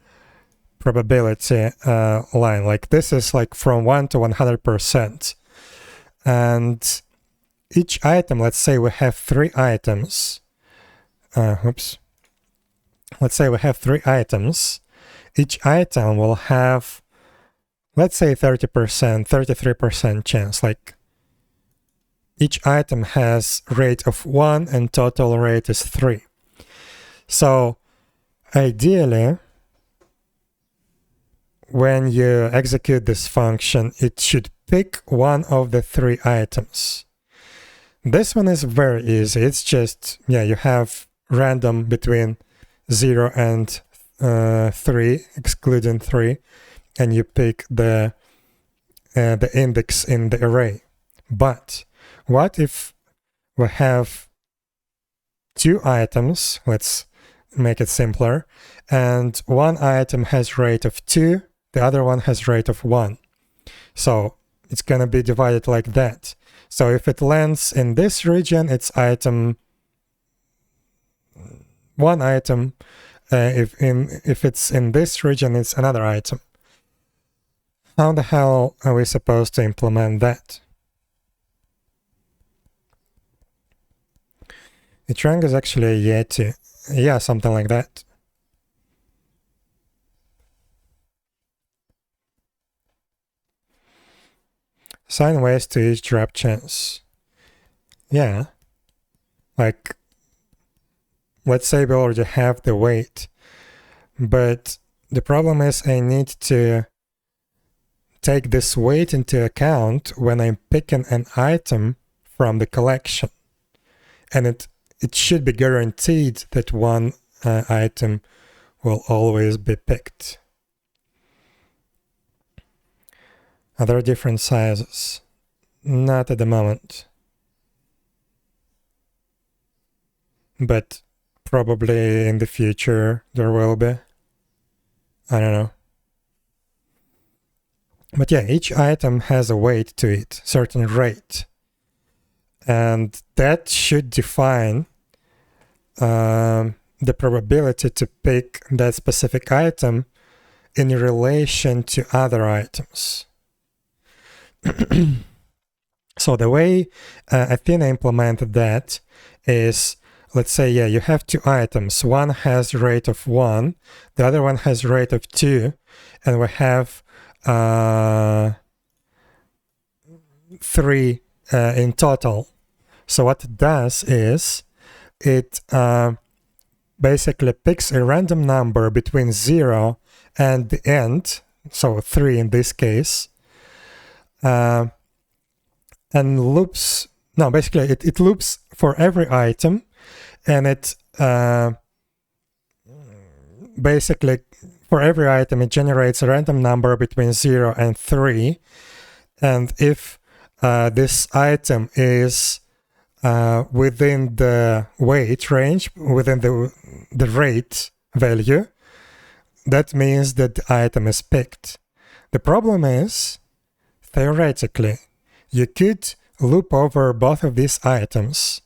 probability line. Like this is like from 1 to 100%. And each item, let's say we have 3 items. Oops. Let's say we have 3 items. Each item will have, let's say 30%, 33% chance. Like each item has rate of 1 and total rate is 3. So ideally, when you execute this function, it should pick one of the 3 items. This one is very easy. It's just, yeah, you have random between 0 and 3, excluding 3, and you pick the index in the array. But what if we have 2 items? Let's make it simpler. And one item has rate of 2, the other one has rate of 1. So it's going to be divided like that. So if it lands in this region, it's item 1 item. If it's in this region, it's another item. How the hell are we supposed to implement that? 𝙽𝙴𝚁𝙸 is actually a 𝙽𝙴𝚁𝚂. Yeah, something like that. Assign ways to each drop chance. Yeah. Like, let's say we already have the weight, but the problem is I need to take this weight into account when I'm picking an item from the collection. And it should be guaranteed that one item will always be picked. Are there different sizes? Not at the moment. But probably in the future there will be. I don't know. But yeah, each item has a weight to it, certain rate. And that should define the probability to pick that specific item in relation to other items. So the way Athena implemented that is, let's say, yeah, you have 2 items. One has rate of 1, the other one has rate of 2, and we have 3 in total. So what it does is it basically picks a random number between 0 and the end, so 3 in this case, and loops, no, basically it loops for every item, and it basically for every item it generates a random number between 0 and 3, and if this item is within the weight range, within the rate value, that means that the item is picked. The problem is, theoretically, you could loop over both of these items,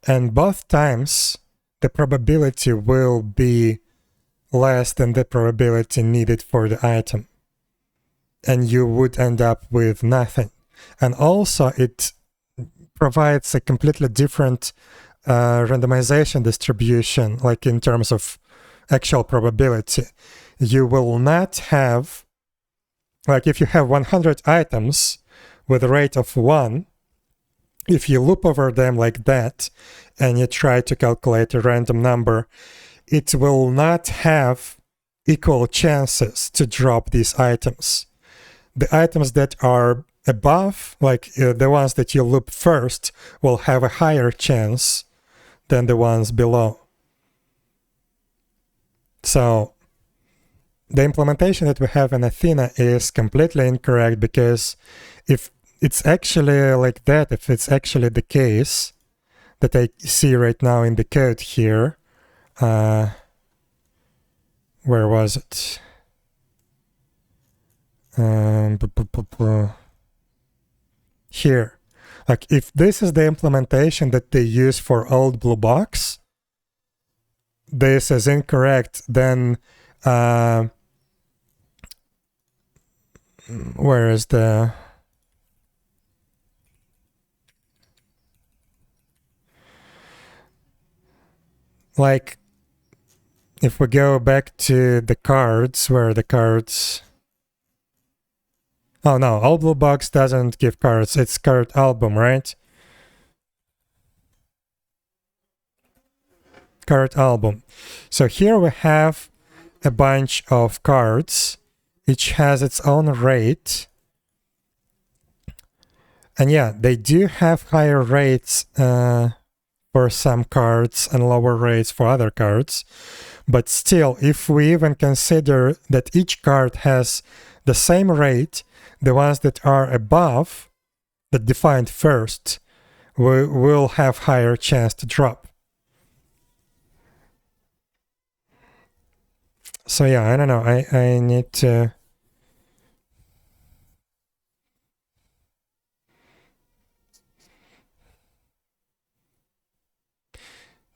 and both times the probability will be less than the probability needed for the item, and you would end up with nothing. And also it provides a completely different randomization distribution, like in terms of actual probability. you will not have, like if you have 100 items with a rate of 1, if you loop over them like that and you try to calculate a random number, it will not have equal chances to drop these items. The items that are above, like the ones that you loop first, will have a higher chance than the ones below. So the implementation that we have in Athena is completely incorrect, because if it's actually like that, if it's actually the case that I see right now in the code here, where was it? Here. Like if this is the implementation that they use for old blue box, this is incorrect, then where is the... Like, if we go back to the cards, where are the cards? Oh no, old blue box doesn't give cards, it's card album, right? Card album. So here we have a bunch of cards, each has its own rate. And yeah, they do have higher rates for some cards and lower rates for other cards. But still, if we even consider that each card has the same rate, the ones that are above, that defined first, will have higher chance to drop. So yeah, I don't know, I need to...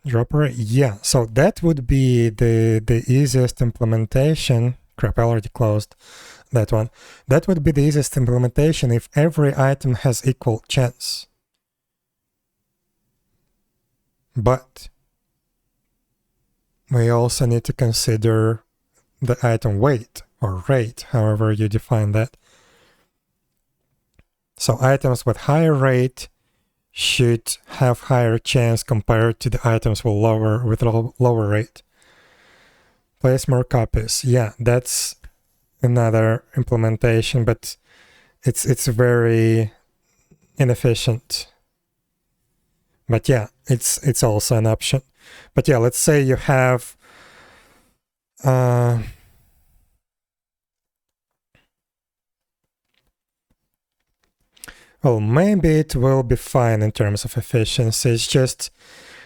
Drop rate, yeah, so that would be the easiest implementation. Crap, I already closed that one. That would be the easiest implementation if every item has equal chance. But we also need to consider the item weight or rate, however you define that. So items with higher rate should have higher chance compared to the items with lower rate. Place more copies. Yeah, that's another implementation, but it's very inefficient. But yeah, it's also an option. But yeah, let's say you have well, maybe it will be fine in terms of efficiency. It's just,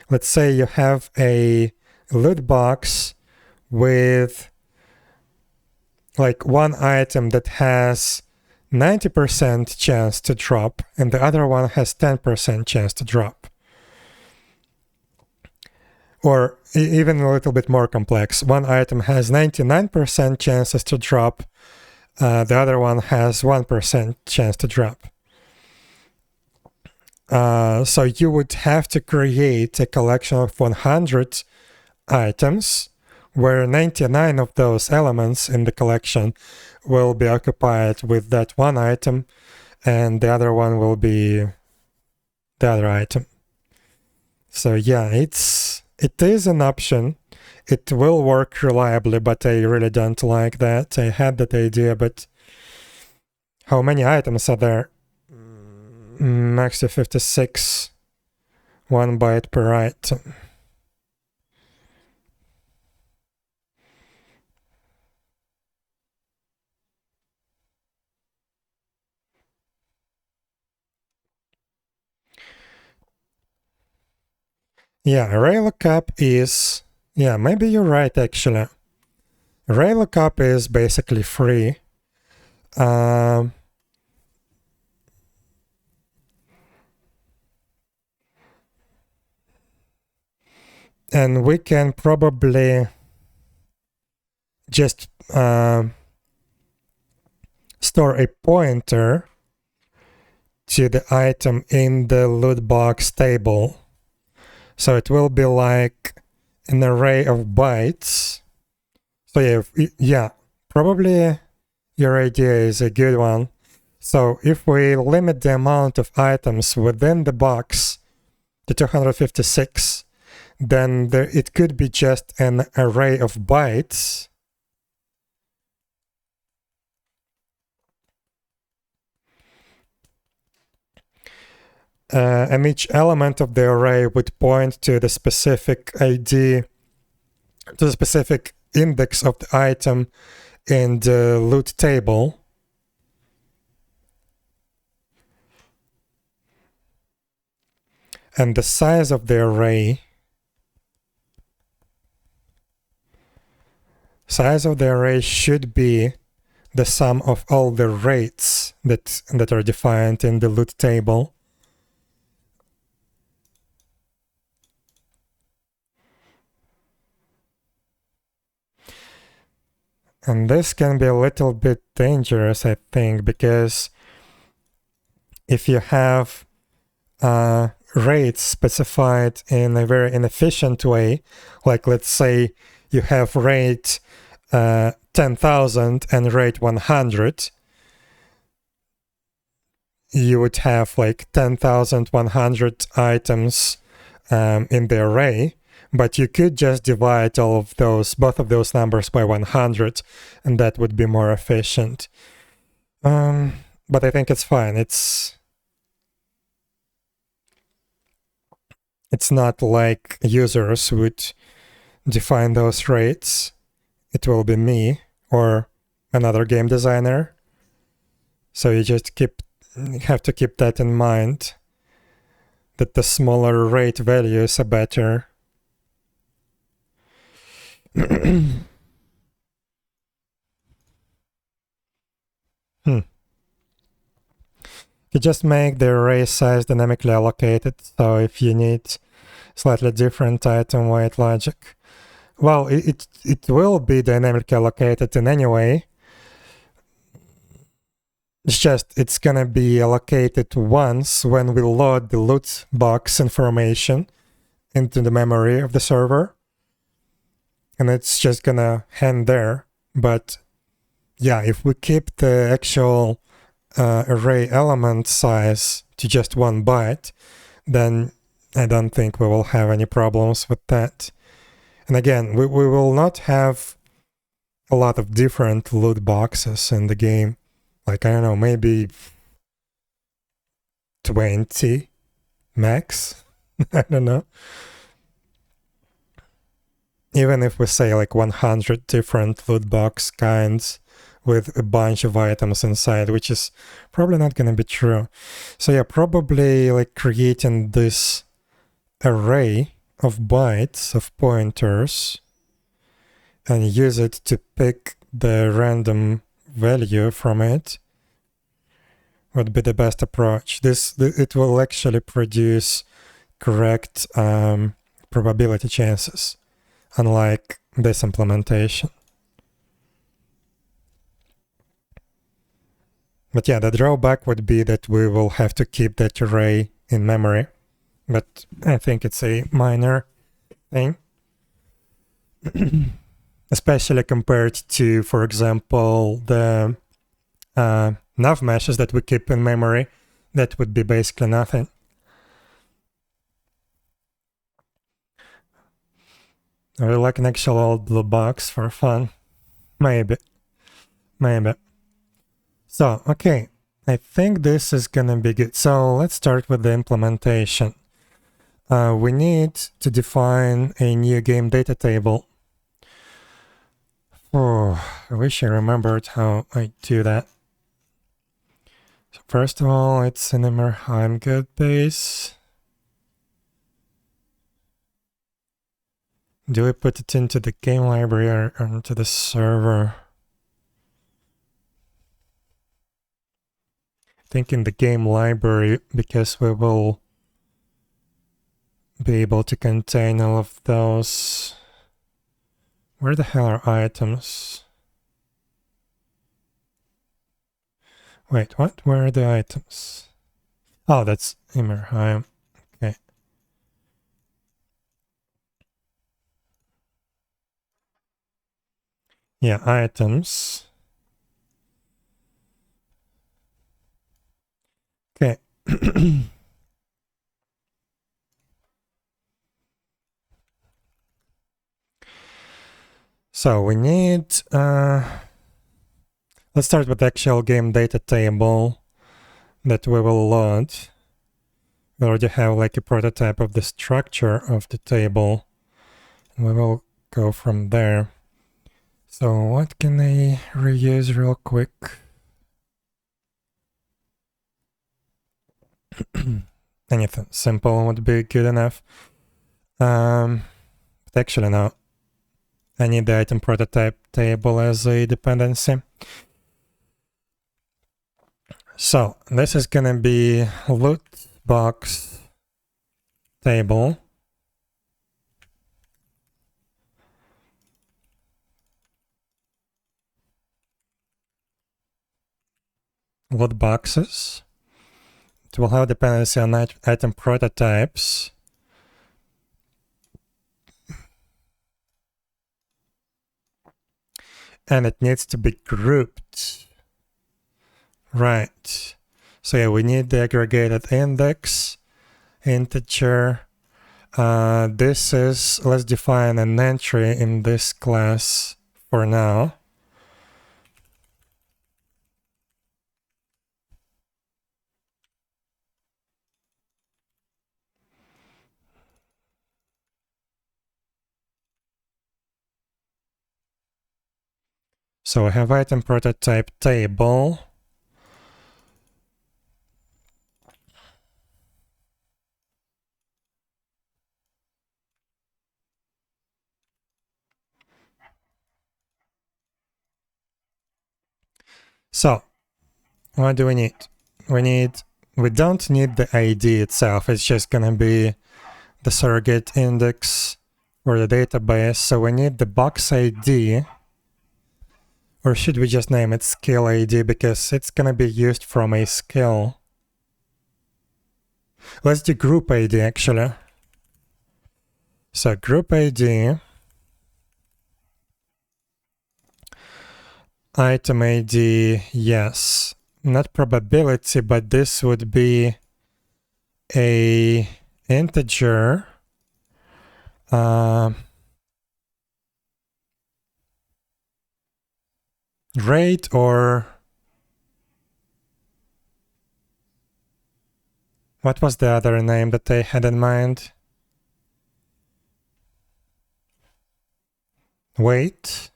let's say you have a loot box with like one item that has 90% chance to drop and the other one has 10% chance to drop. Or even a little bit more complex. One item has 99% chances to drop, the other one has 1% chance to drop. So you would have to create a collection of 100 items where 99 of those elements in the collection will be occupied with that one item and the other one will be the other item. So yeah, it is an option. It will work reliably, but I really don't like that. I had that idea, but how many items are there? Max to 56, 1 byte per item. Yeah, array lookup is, yeah, maybe you're right actually. Array lookup is basically free. And we can probably just store a pointer to the item in the loot box table. So it will be like an array of bytes. So yeah, probably your idea is a good one. So if we limit the amount of items within the box to 256, then it could be just an array of bytes. And each element of the array would point to the specific ID, to the specific index of the item in the loot table. And the size of the array should be the sum of all the rates that are defined in the loot table. And this can be a little bit dangerous, I think, because if you have rates specified in a very inefficient way, like let's say you have rate 10,000 and rate 100, you would have like 10,100 items in the array, but you could just divide both of those numbers by 100, and that would be more efficient. But I think it's fine. It's not like users would define those rates. It will be me or another game designer. So you just have to keep that in mind, that the smaller rate values are better. You just make the array size dynamically allocated, so if you need slightly different item weight logic, well, it will be dynamically allocated in any way. It's just it's gonna be allocated once when we load the loot box information into the memory of the server, and it's just gonna hang there. But yeah, if we keep the actual array element size to just 1 byte, then I don't think we will have any problems with that. And again, we will not have a lot of different loot boxes in the game. Like, I don't know, maybe 20 max? I don't know. Even if we say like 100 different loot box kinds with a bunch of items inside, which is probably not going to be true. So yeah, probably like creating this array of bytes, of pointers, and use it to pick the random value from it would be the best approach. It will actually produce correct probability chances, unlike this implementation. But yeah, the drawback would be that we will have to keep that array in memory. But I think it's a minor thing. Especially compared to, for example, the nav meshes that we keep in memory. That would be basically nothing. Or like an actual old blue box for fun. Maybe. So, okay, I think this is gonna be good. So let's start with the implementation. We need to define a new game data table. Oh, I wish I remembered how I do that. So first of all, it's an Ymirheim code base. Do we put it into the game library or into the server? I think in the game library, because we will be able to contain all of those. Where the hell are items? Wait, what? Where are the items? Oh, that's Ymirheim. Okay. Yeah, items. Okay. So we need, let's start with the actual game data table that we will load. We already have like a prototype of the structure of the table. We will go from there. So what can I reuse real quick? Anything simple would be good enough. But actually no. I need the item prototype table as a dependency. So this is gonna be loot box table. Loot boxes. It will have dependency on item prototypes. And it needs to be grouped. Right. So yeah, we need the aggregated index, integer. This is, let's define an entry in this class for now. So we have item prototype table. So what do we need? We don't need the ID itself. It's just gonna be the surrogate index or the database. So we need the box ID, or should we just name it skill ID because it's gonna be used from a skill. Let's do group ID actually. So group ID, item ID, yes. Not probability, but this would be a integer. Rate or what was the other name that they had in mind? Weight.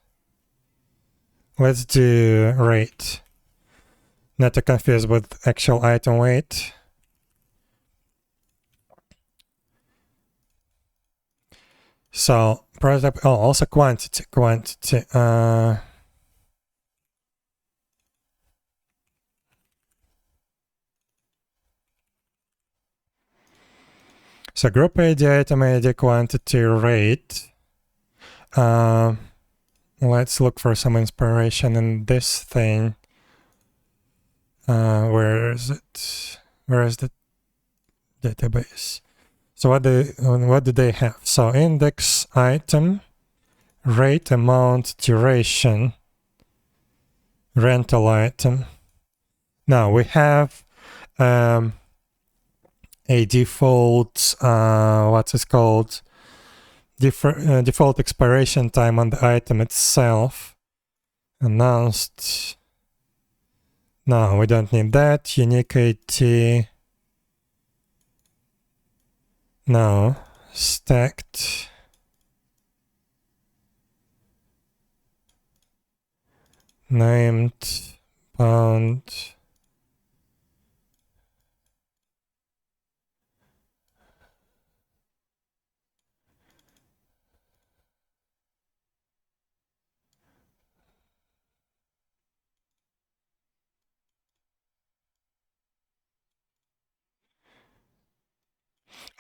Let's do rate. Not to confuse with actual item weight. So prototype, oh, also quantity. So group ID, item ID, quantity, rate. Let's look for some inspiration in this thing. Where is it? Where is the database? So what do they have? So index, item, rate, amount, duration, rental item. Now we have a default, what's it called? Default expiration time on the item itself. Announced. No, we don't need that. Unique ID. No. Stacked. Named. Bound.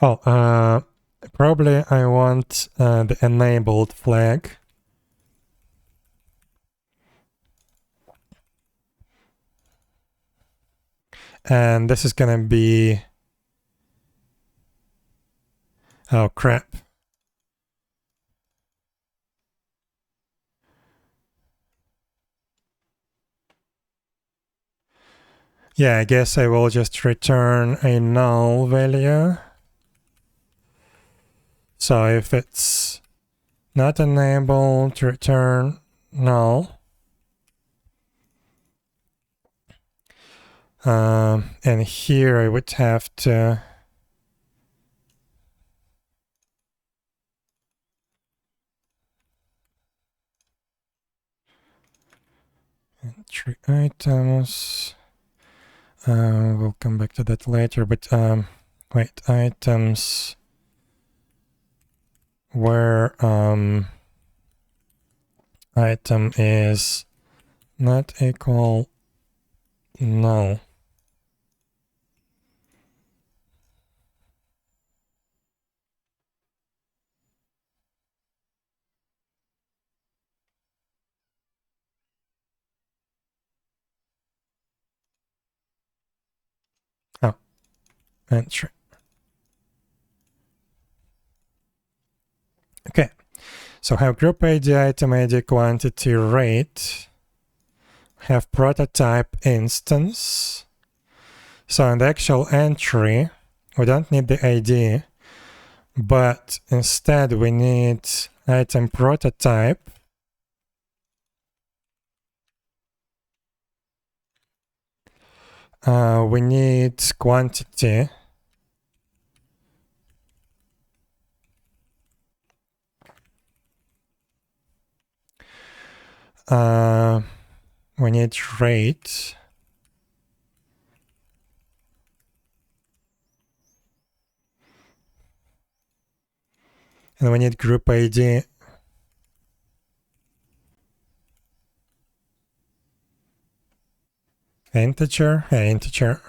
Oh, probably I want the enabled flag. And this is gonna be, oh crap. Yeah, I guess I will just return a null value. So if it's not enabled, return null. And here I would have to entry items. We'll come back to that later, but wait, items where item is not equal null. Oh, entry. Okay, so have group ID, item ID, quantity, rate, have prototype instance. So in the actual entry, we don't need the ID, but instead we need item prototype. We need quantity. We need rate. And we need group ID. Integer, integer.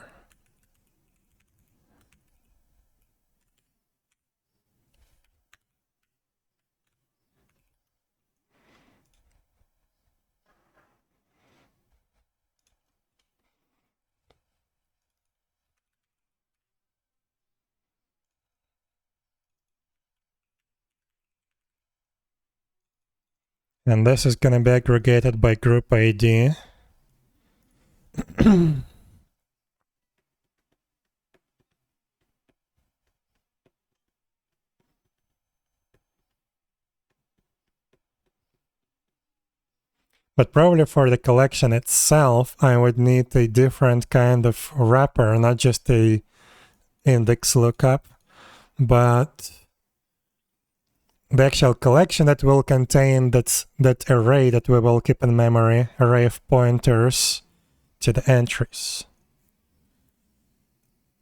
And this is going to be aggregated by group ID. But probably for the collection itself, I would need a different kind of wrapper, not just a index lookup, but the actual collection that will contain that array that we will keep in memory, array of pointers to the entries.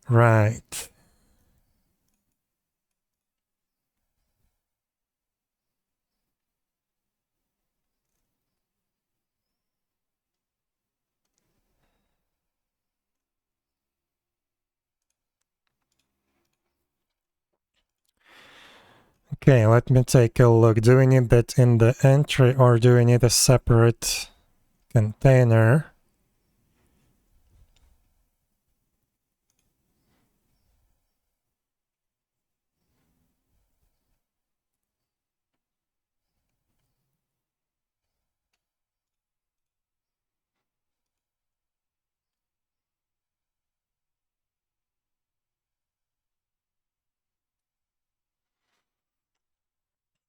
Right. Okay, let me take a look. Do we need that in the entry or do we need a separate container?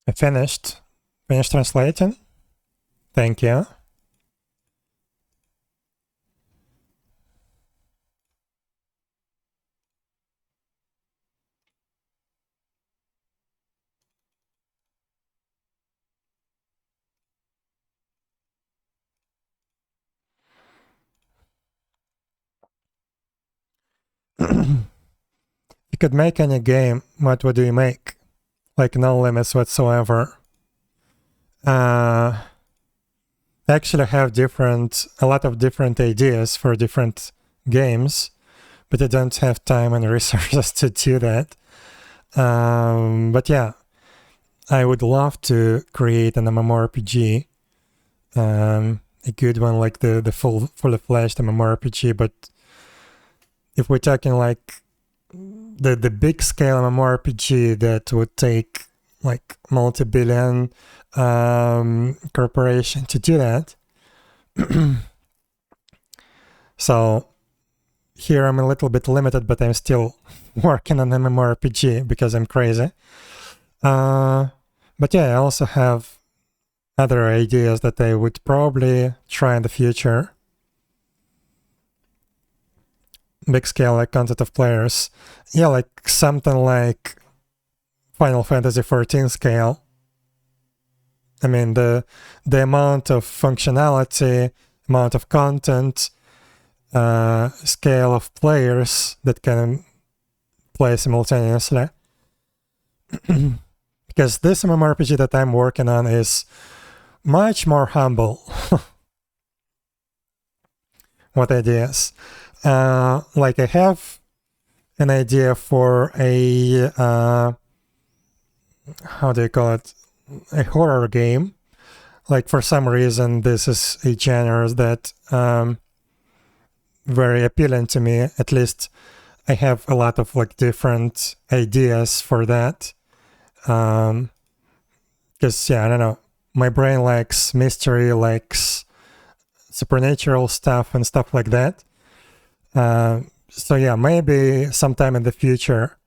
I finished. Finished translating. Thank you. You could make any game, what would you make? Like no limits whatsoever. I actually have a lot of different ideas for different games, but I don't have time and resources to do that. But yeah, I would love to create an MMORPG, a good one like the fully fledged MMORPG. But if we're talking like the big scale MMORPG that would take like multi-billion corporation to do that. So here I'm a little bit limited, but I'm still working on MMORPG because I'm crazy. But yeah, I also have other ideas that I would probably try in the future. Big scale, like content of players. Yeah, like something like Final Fantasy XIV scale. I mean, the amount of functionality, amount of content, scale of players that can play simultaneously. Because this MMORPG that I'm working on is much more humble. What ideas? Like I have an idea for a how do you call it? A horror game. Like for some reason, this is a genre that very appealing to me. At least I have a lot of like different ideas for that. Because yeah, I don't know. My brain likes mystery, likes supernatural stuff and stuff like that. So yeah, maybe sometime in the future,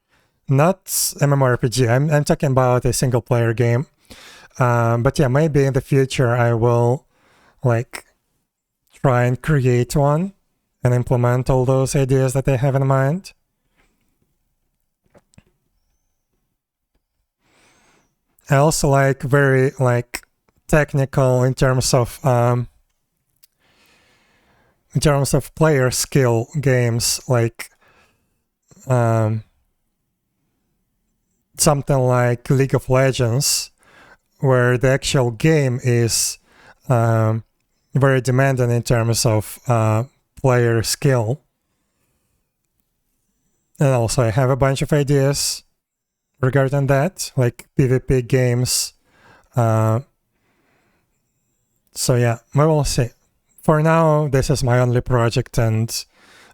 not MMORPG. I'm talking about a single player game. But yeah, maybe in the future I will like try and create one and implement all those ideas that I have in mind. I also like very like technical in terms of player skill games, like something like League of Legends, where the actual game is very demanding in terms of player skill. And also I have a bunch of ideas regarding that, like PvP games. So yeah, we will see. For now, this is my only project and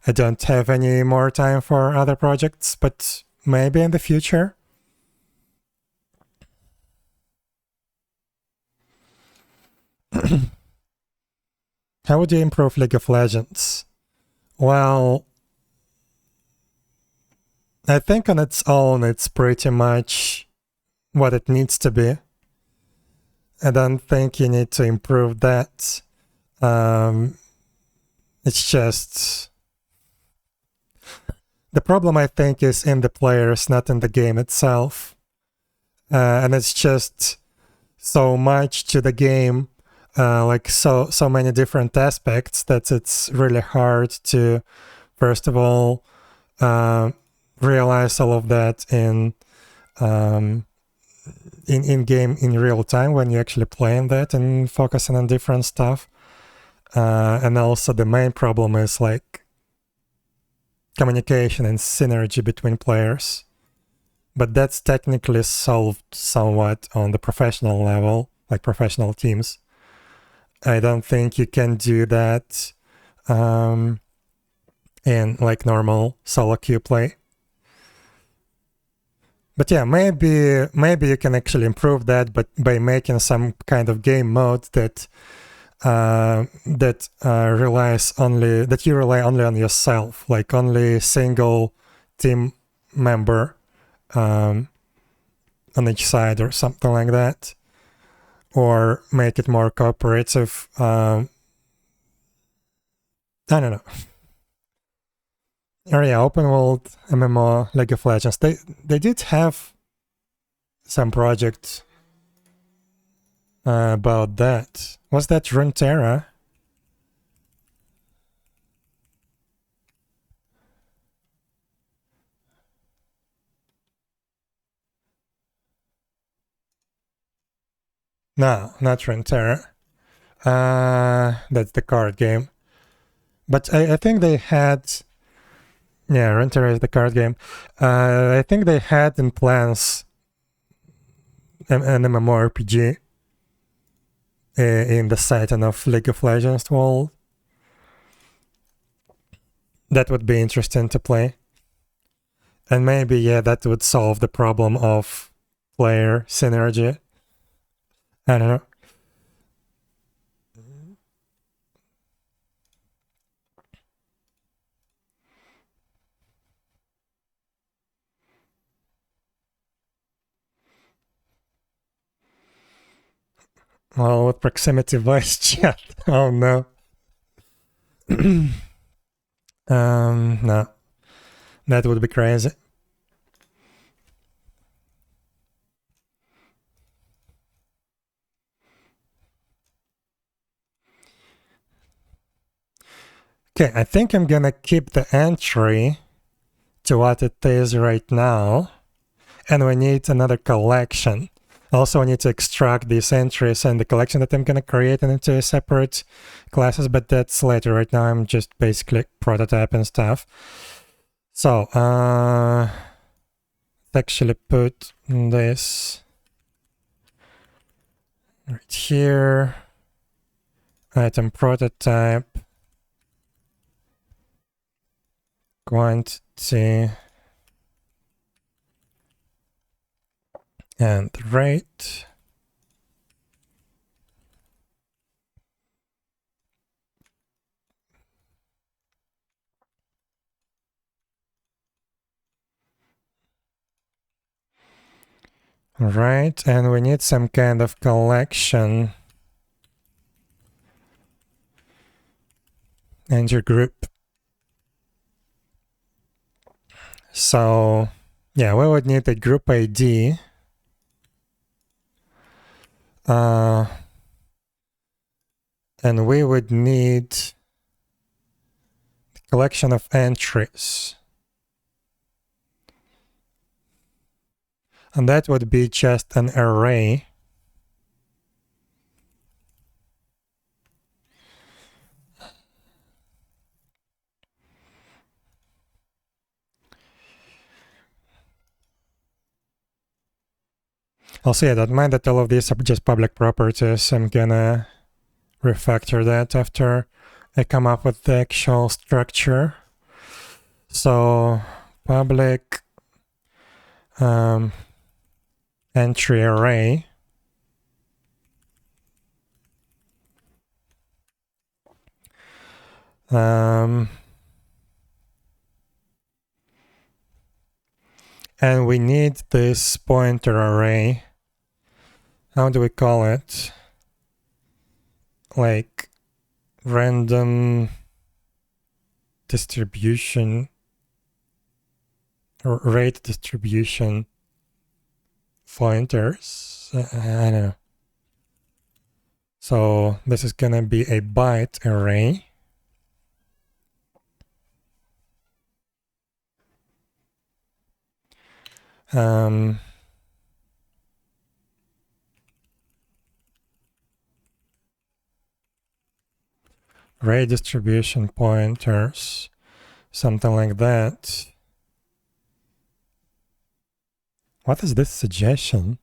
I don't have any more time for other projects, but maybe in the future. How would you improve League of Legends? Well, I think on its own, it's pretty much what it needs to be. I don't think you need to improve that. It's just... The problem, I think, is in the players, not in the game itself. And it's just so much to the game, like so many different aspects that it's really hard to, first of all, realize all of that in game in real time when you actually playing that and focusing on different stuff. And also the main problem is like communication and synergy between players. But that's technically solved somewhat on the professional level, like professional teams. I don't think you can do that in like normal solo queue play. But yeah, maybe you can actually improve that, but by making some kind of game mode that you rely only on yourself, like only single team member on each side or something like that, or make it more cooperative. I don't know. Or yeah, open world MMO League of Legends. They did have some project about that. Was that Runeterra? No, not Runeterra. That's the card game. But I think they had... Yeah, Runeterra is the card game. I think they had in plans an MMORPG in the setting of League of Legends world. That would be interesting to play. And maybe, yeah, that would solve the problem of player synergy. I don't know. Well, with proximity voice chat. Oh no. No. That would be crazy. Okay, I think I'm gonna keep the entry to what it is right now. And we need another collection. Also, I need to extract these entries and the collection that I'm gonna create into separate classes, but that's later. Right now, I'm just basically prototyping stuff. So, let's actually put this right here. Item prototype. Quantity. And rate. Right, and we need some kind of collection and your group. So, yeah, we would need a group ID. And we would need a collection of entries. And that would be just an array. Also, yeah, don't mind that all of these are just public properties. I'm gonna refactor that after I come up with the actual structure. So, public entry array. And we need this pointer array. How do we call it? Like random distribution or rate distribution pointers. I don't know. So this is gonna be a byte array. Rate distribution pointers, something like that. What is this suggestion?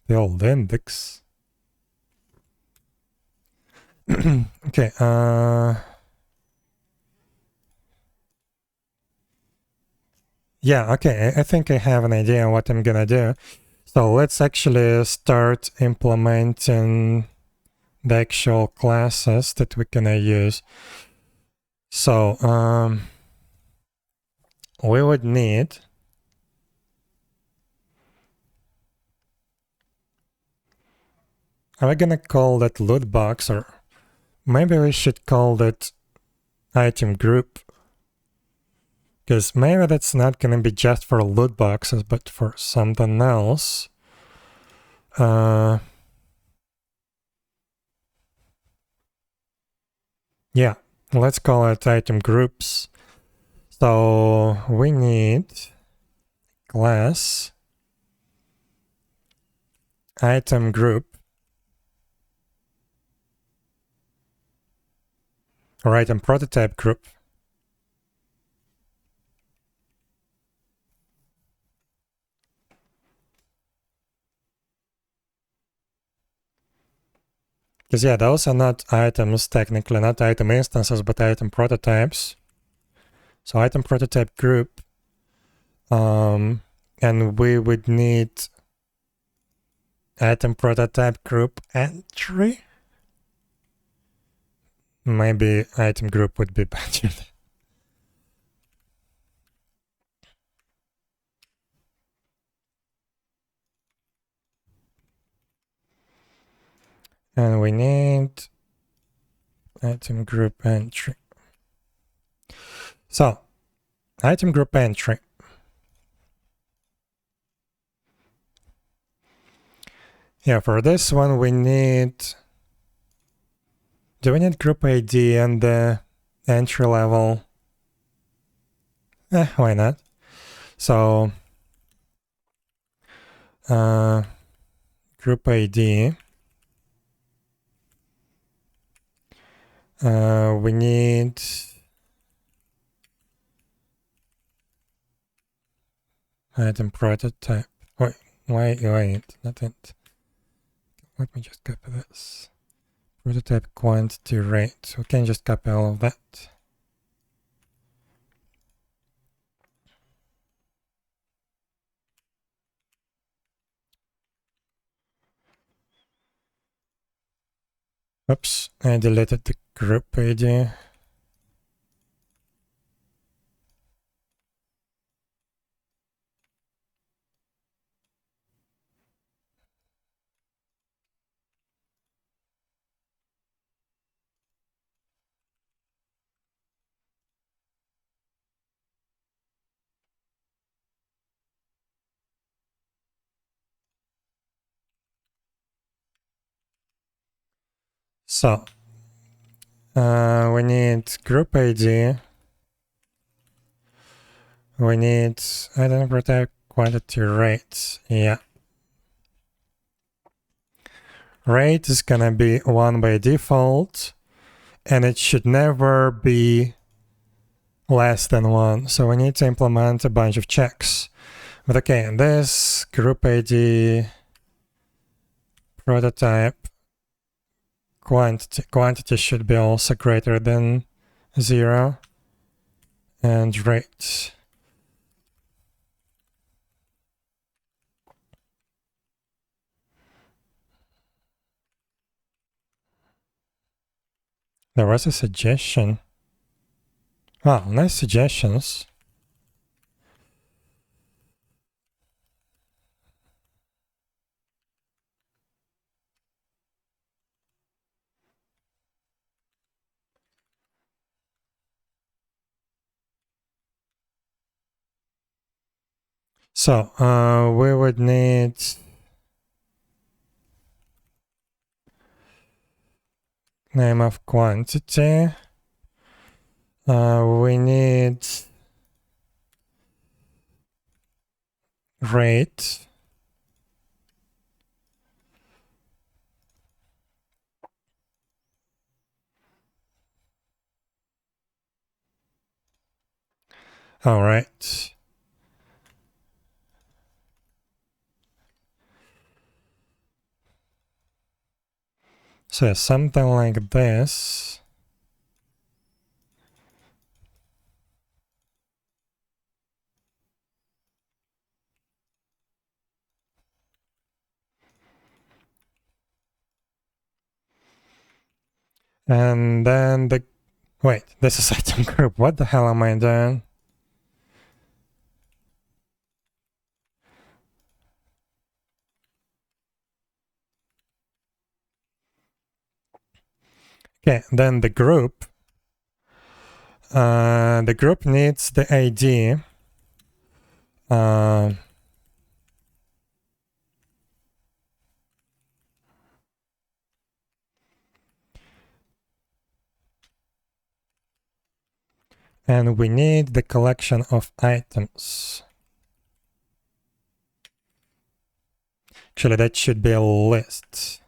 The old index. Okay, yeah, okay, I think I have an idea what I'm gonna do. So let's actually start implementing the actual classes that we're gonna use. So we would need are we gonna call that loot box, or maybe we should call that item group, because maybe that's not gonna be just for loot boxes but for something else. Yeah, let's call it item groups. So we need class item group or item prototype group. Because yeah, those are not items technically, not item instances, but item prototypes. So item prototype group, and we would need item prototype group entry. Maybe item group would be better. And we need item group entry. So, item group entry. Yeah, for this one we need... Do we need group ID and the entry level? Why not? So, group ID. We need item prototype. Wait, not it. Let me just copy this. Prototype quantity rate. We can just copy all of that. Oops, I deleted the group ID. So, we need group ID. We need item prototype quantity rate. Yeah. Rate is gonna be 1 by default, and it should never be less than 1. So we need to implement a bunch of checks. But okay, in this group ID prototype quantity should be also greater than 0, and rate. There was a suggestion. Wow, nice suggestions. So, we would need name of quantity. We need rate. All right. So something like this. And then the... Wait, this is item group. What the hell am I doing? Okay, then the group needs the ID. And we need the collection of items. Actually, that should be a list.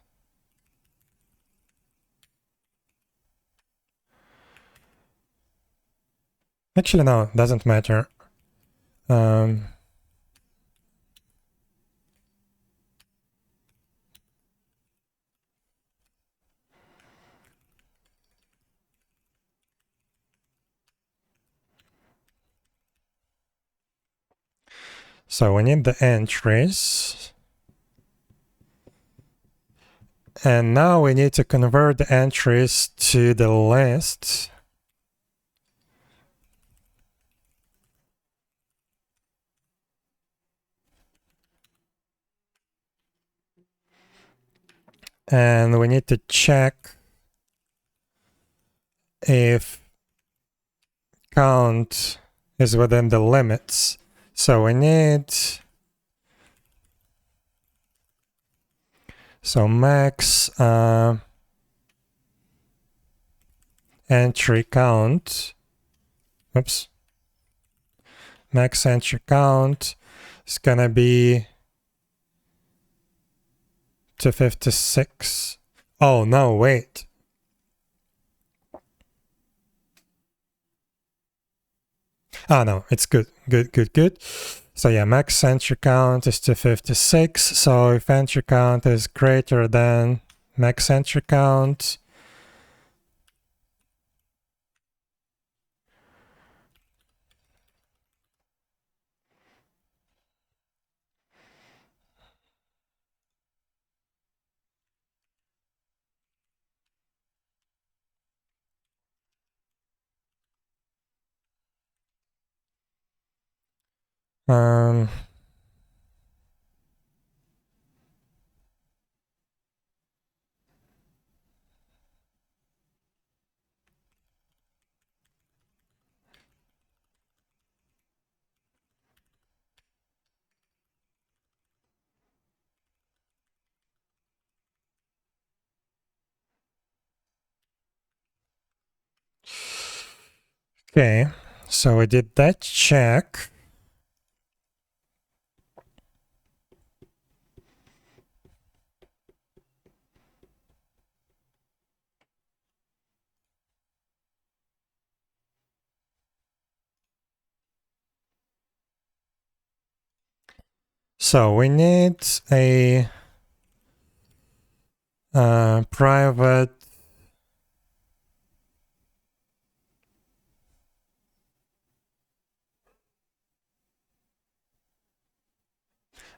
Actually, no, doesn't matter. So we need the entries. And now we need to convert the entries to the list. And we need to check if count is within the limits. So we need, so max entry count, oops, max entry count is gonna be 256. Oh no, wait. Oh no, it's good. So yeah, max entry count is 256. So if entry count is greater than max entry count, um, okay, so we did that check. So we need a private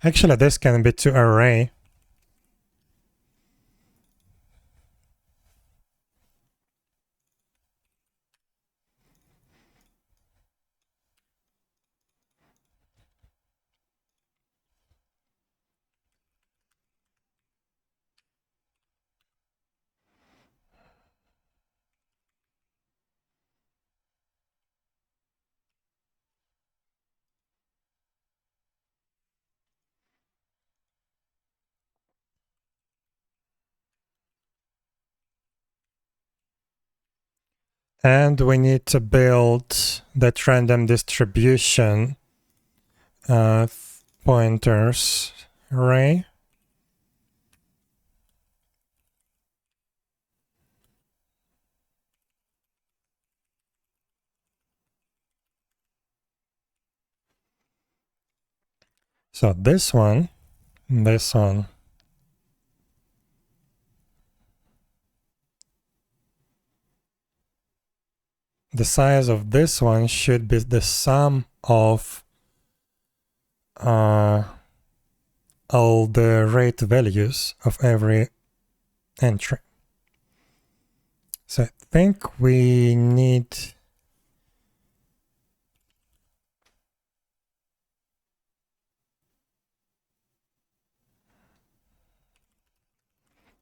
actually this can be to array. And we need to build that random distribution pointers array. So this one, the size of this one should be the sum of all the rate values of every entry. So I think we need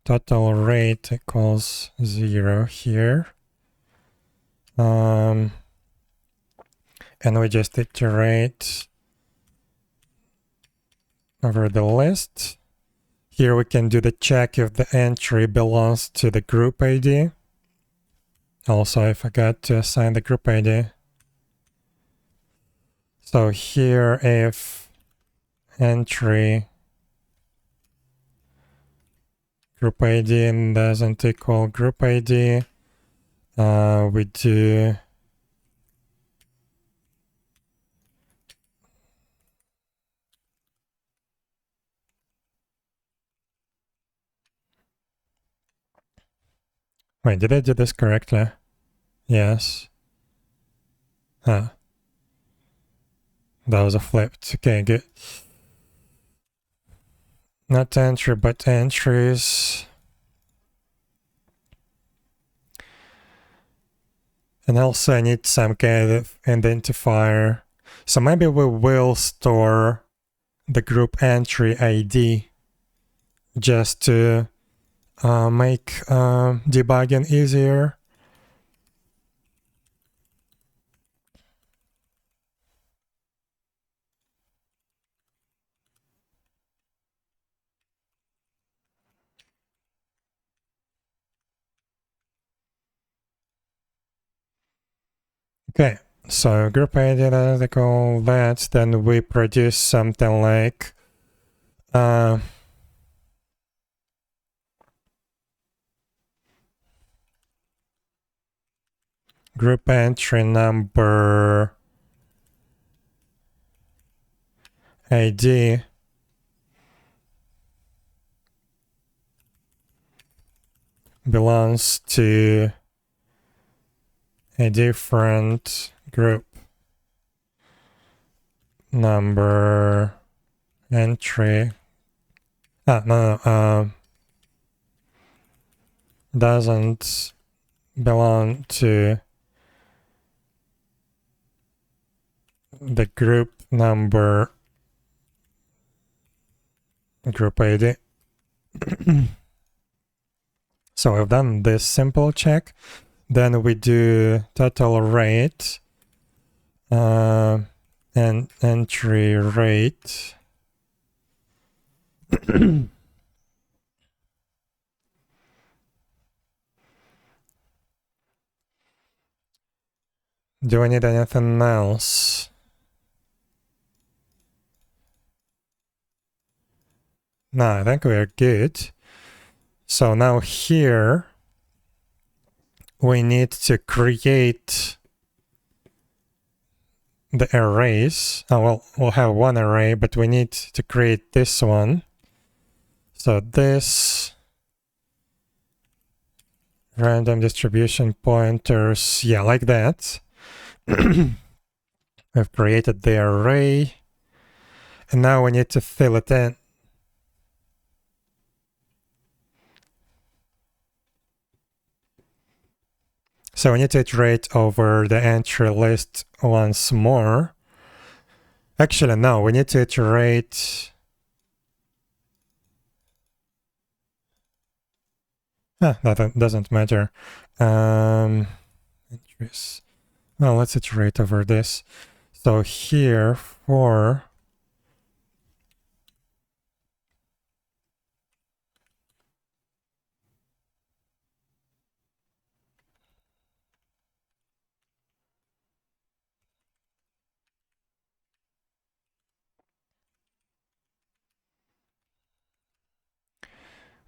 total rate equals 0 here. And we just iterate over the list. Here we can do the check if the entry belongs to the group ID. Also, I forgot to assign the group ID. So here, if entry group ID doesn't equal group ID, we do wait, did I do this correctly? Yes. That was a flip. Okay, good. Not entry, but entries. And also I need some kind of identifier. So maybe we will store the group entry ID just to make debugging easier. Okay, so group identical that, then we produce something like group entry number ID belongs to a different group number entry. Doesn't belong to the group number group ID. So we've done this simple check. Then we do total rate and entry rate. Do I need anything else? No, I think we're good. So now here we need to create the arrays. Oh, well, we'll have one array, but we need to create this one. So this random distribution pointers, yeah, like that. We've created the array, and now we need to fill it in. So we need to iterate over the entry list once more. Actually, no, we need to iterate. That doesn't matter. Entries. Well, let's iterate over this. So here for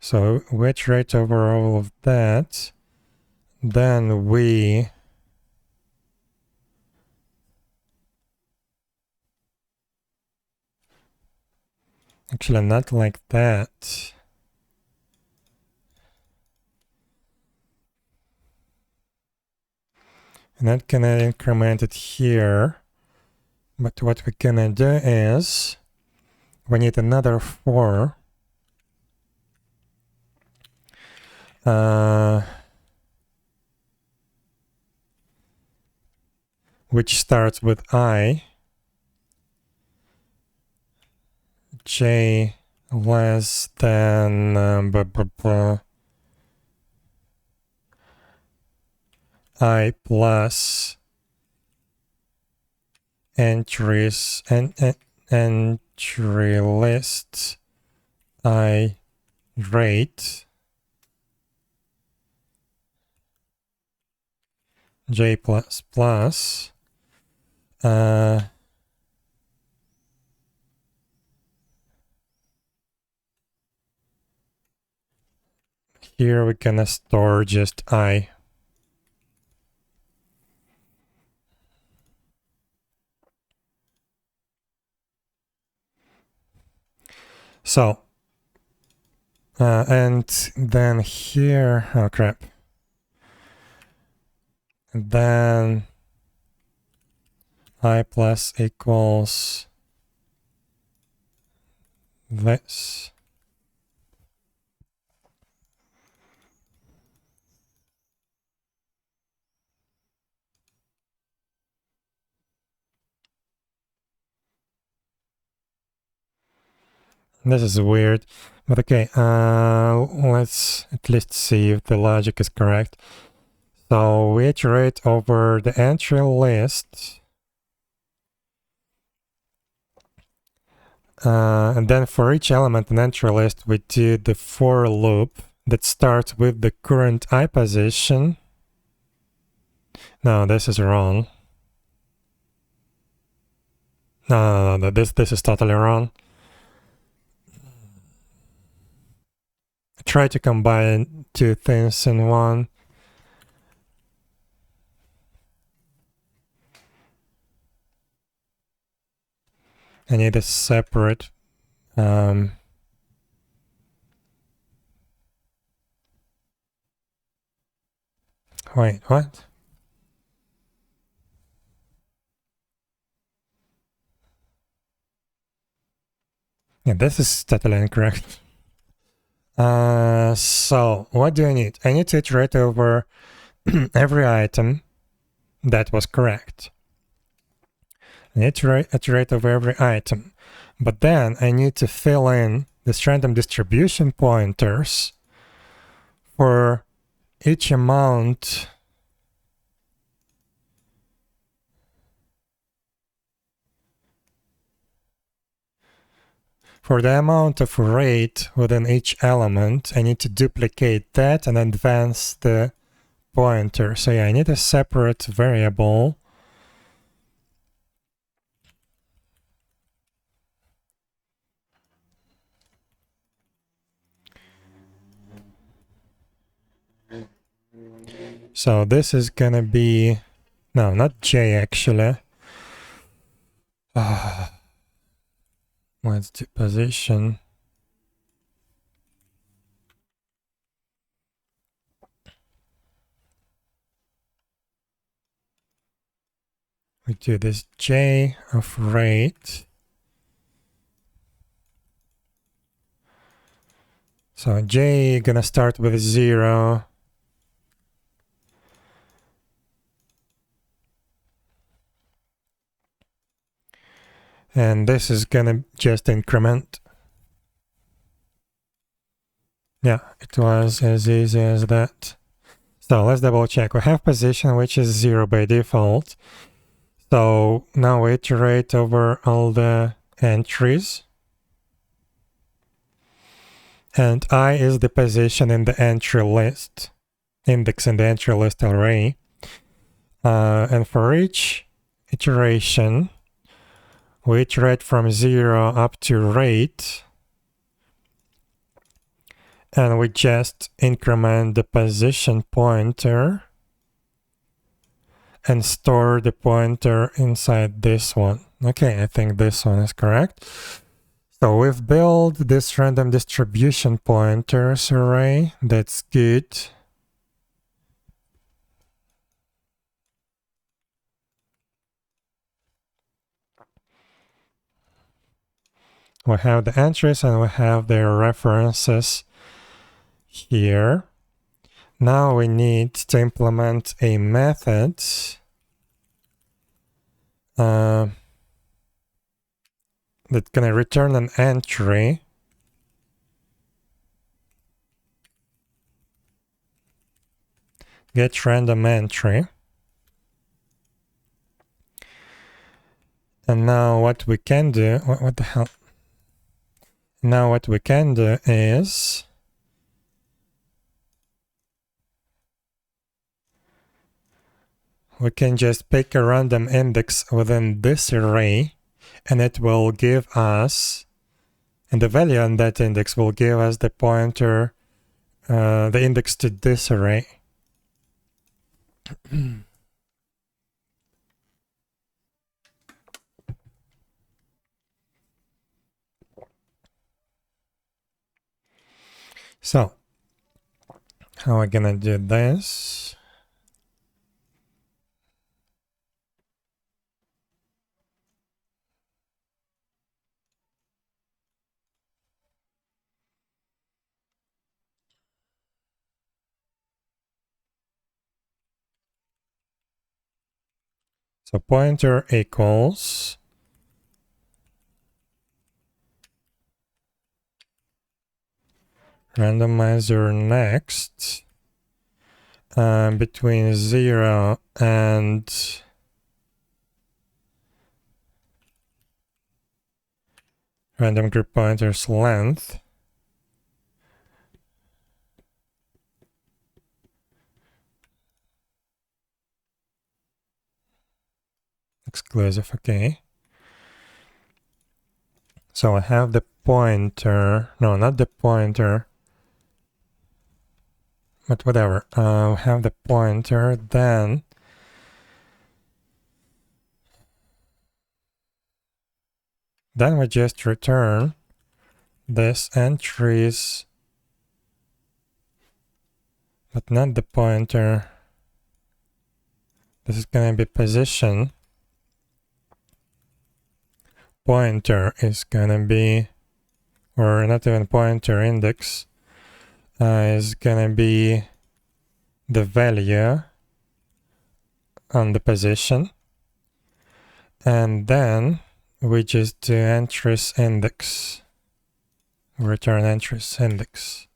so we iterate over all of that. Then we actually not like that. And not gonna increment it here. But what we're gonna do is we need another for which starts with I, j less than I plus entries and entry list I rate j plus plus here we're gonna store just I. So and then here, oh crap. And then I plus equals this. This is weird, but okay, let's at least see if the logic is correct. So we iterate over the entry list, and then for each element in entry list, we do the for loop that starts with the current I position. No, this is wrong. No, this is totally wrong. Try to combine two things in one. I need a separate wait, what? Yeah, this is totally incorrect. So what do I need? I need to iterate over every item that was correct. I need to iterate over every item. But then I need to fill in this random distribution pointers for each amount for the amount of rate within each element. I need to duplicate that and advance the pointer. So yeah, I need a separate variable. So this is gonna be, no, not J actually. Let's do position. We do this J of rate. So J gonna start with 0. And this is gonna just increment. Yeah, it was as easy as that. So let's double check. We have position, which is 0 by default. So now we iterate over all the entries. And I is the position in the entry list, index in the entry list array. And for each iteration, we iterate from 0 up to rate. And we just increment the position pointer and store the pointer inside this one. Okay, I think this one is correct. So we've built this random distribution pointers array. That's good. We have the entries and we have their references here. Now we need to implement a method that's gonna return an entry get random entry. And now what we can do, what the hell? Now what we can do is we can just pick a random index within this array and it will give us, and the value on that index will give us the pointer, the index to this array. So, how are we gonna do this? So pointer equals randomizer next between 0 and random group pointers length. Exclusive, okay. So I have the pointer, no, not the pointer, but whatever. I have the pointer, then we just return this entries, but not the pointer. This is going to be position. Pointer is going to be, or not even pointer, index is going to be the value on the position. And then we just do entries index, return entries index.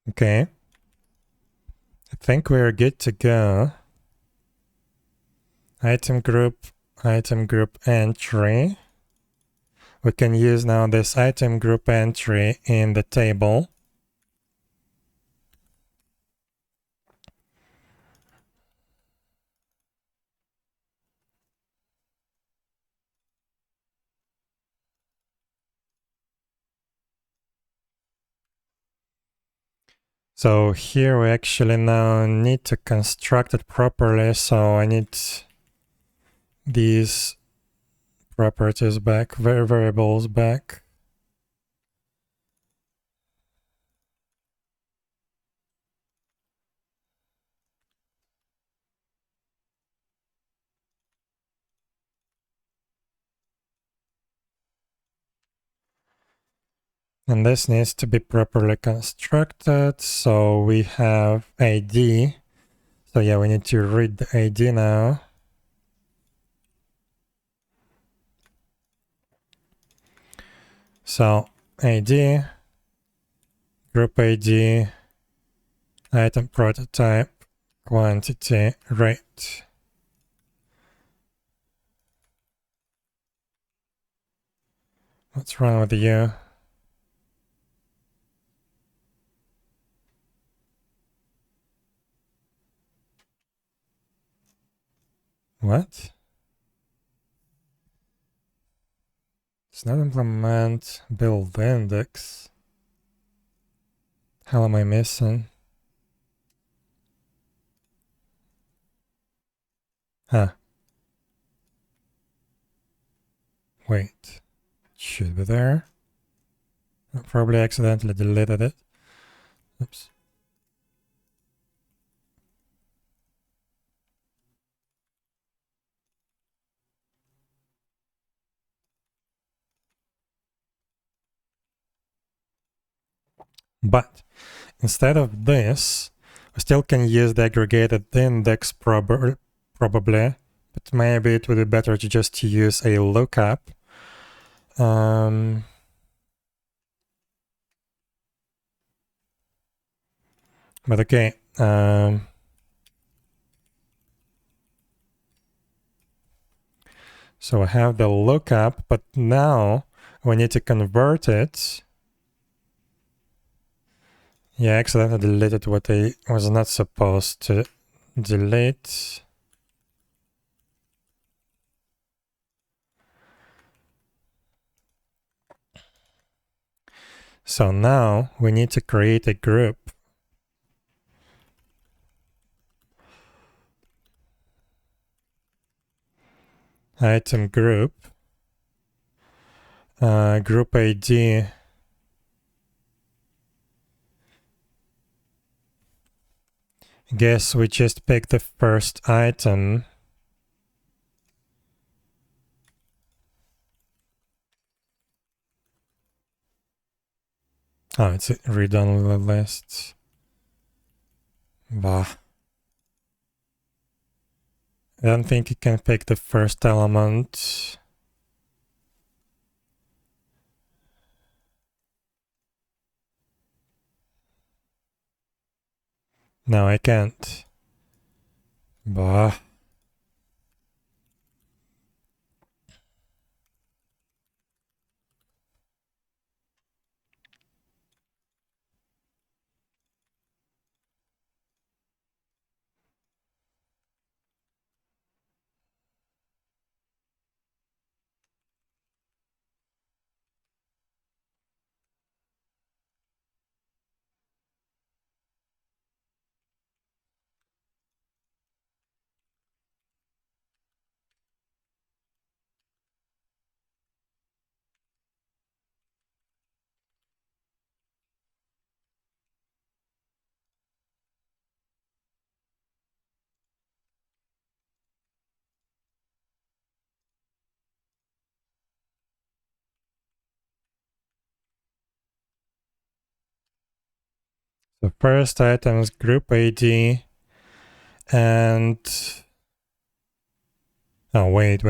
Okay. I think we're good to go. Item group entry. We can use now this item group entry in the table. So here we actually now need to construct it properly. So I need these properties back, variables back. And this needs to be properly constructed. So we have ID. So yeah, we need to read the ID now. So ID, group ID, item prototype, quantity, rate. What's wrong with you? What? It's not implement build index. How am I missing? Huh. Wait. Should be there. I probably accidentally deleted it. Oops. But instead of this, we still can use the aggregated index probably, but maybe it would be better to just use a lookup. But okay. So I have the lookup, but now we need to convert it. Yeah, I accidentally deleted what I was not supposed to delete. So now we need to create a group. Item group. Group ID. Guess we just pick the first item. Oh, it's redone with the list. Bah. I don't think you can pick the first element. No, I can't. Bah. The first item is group ID. And oh, wait.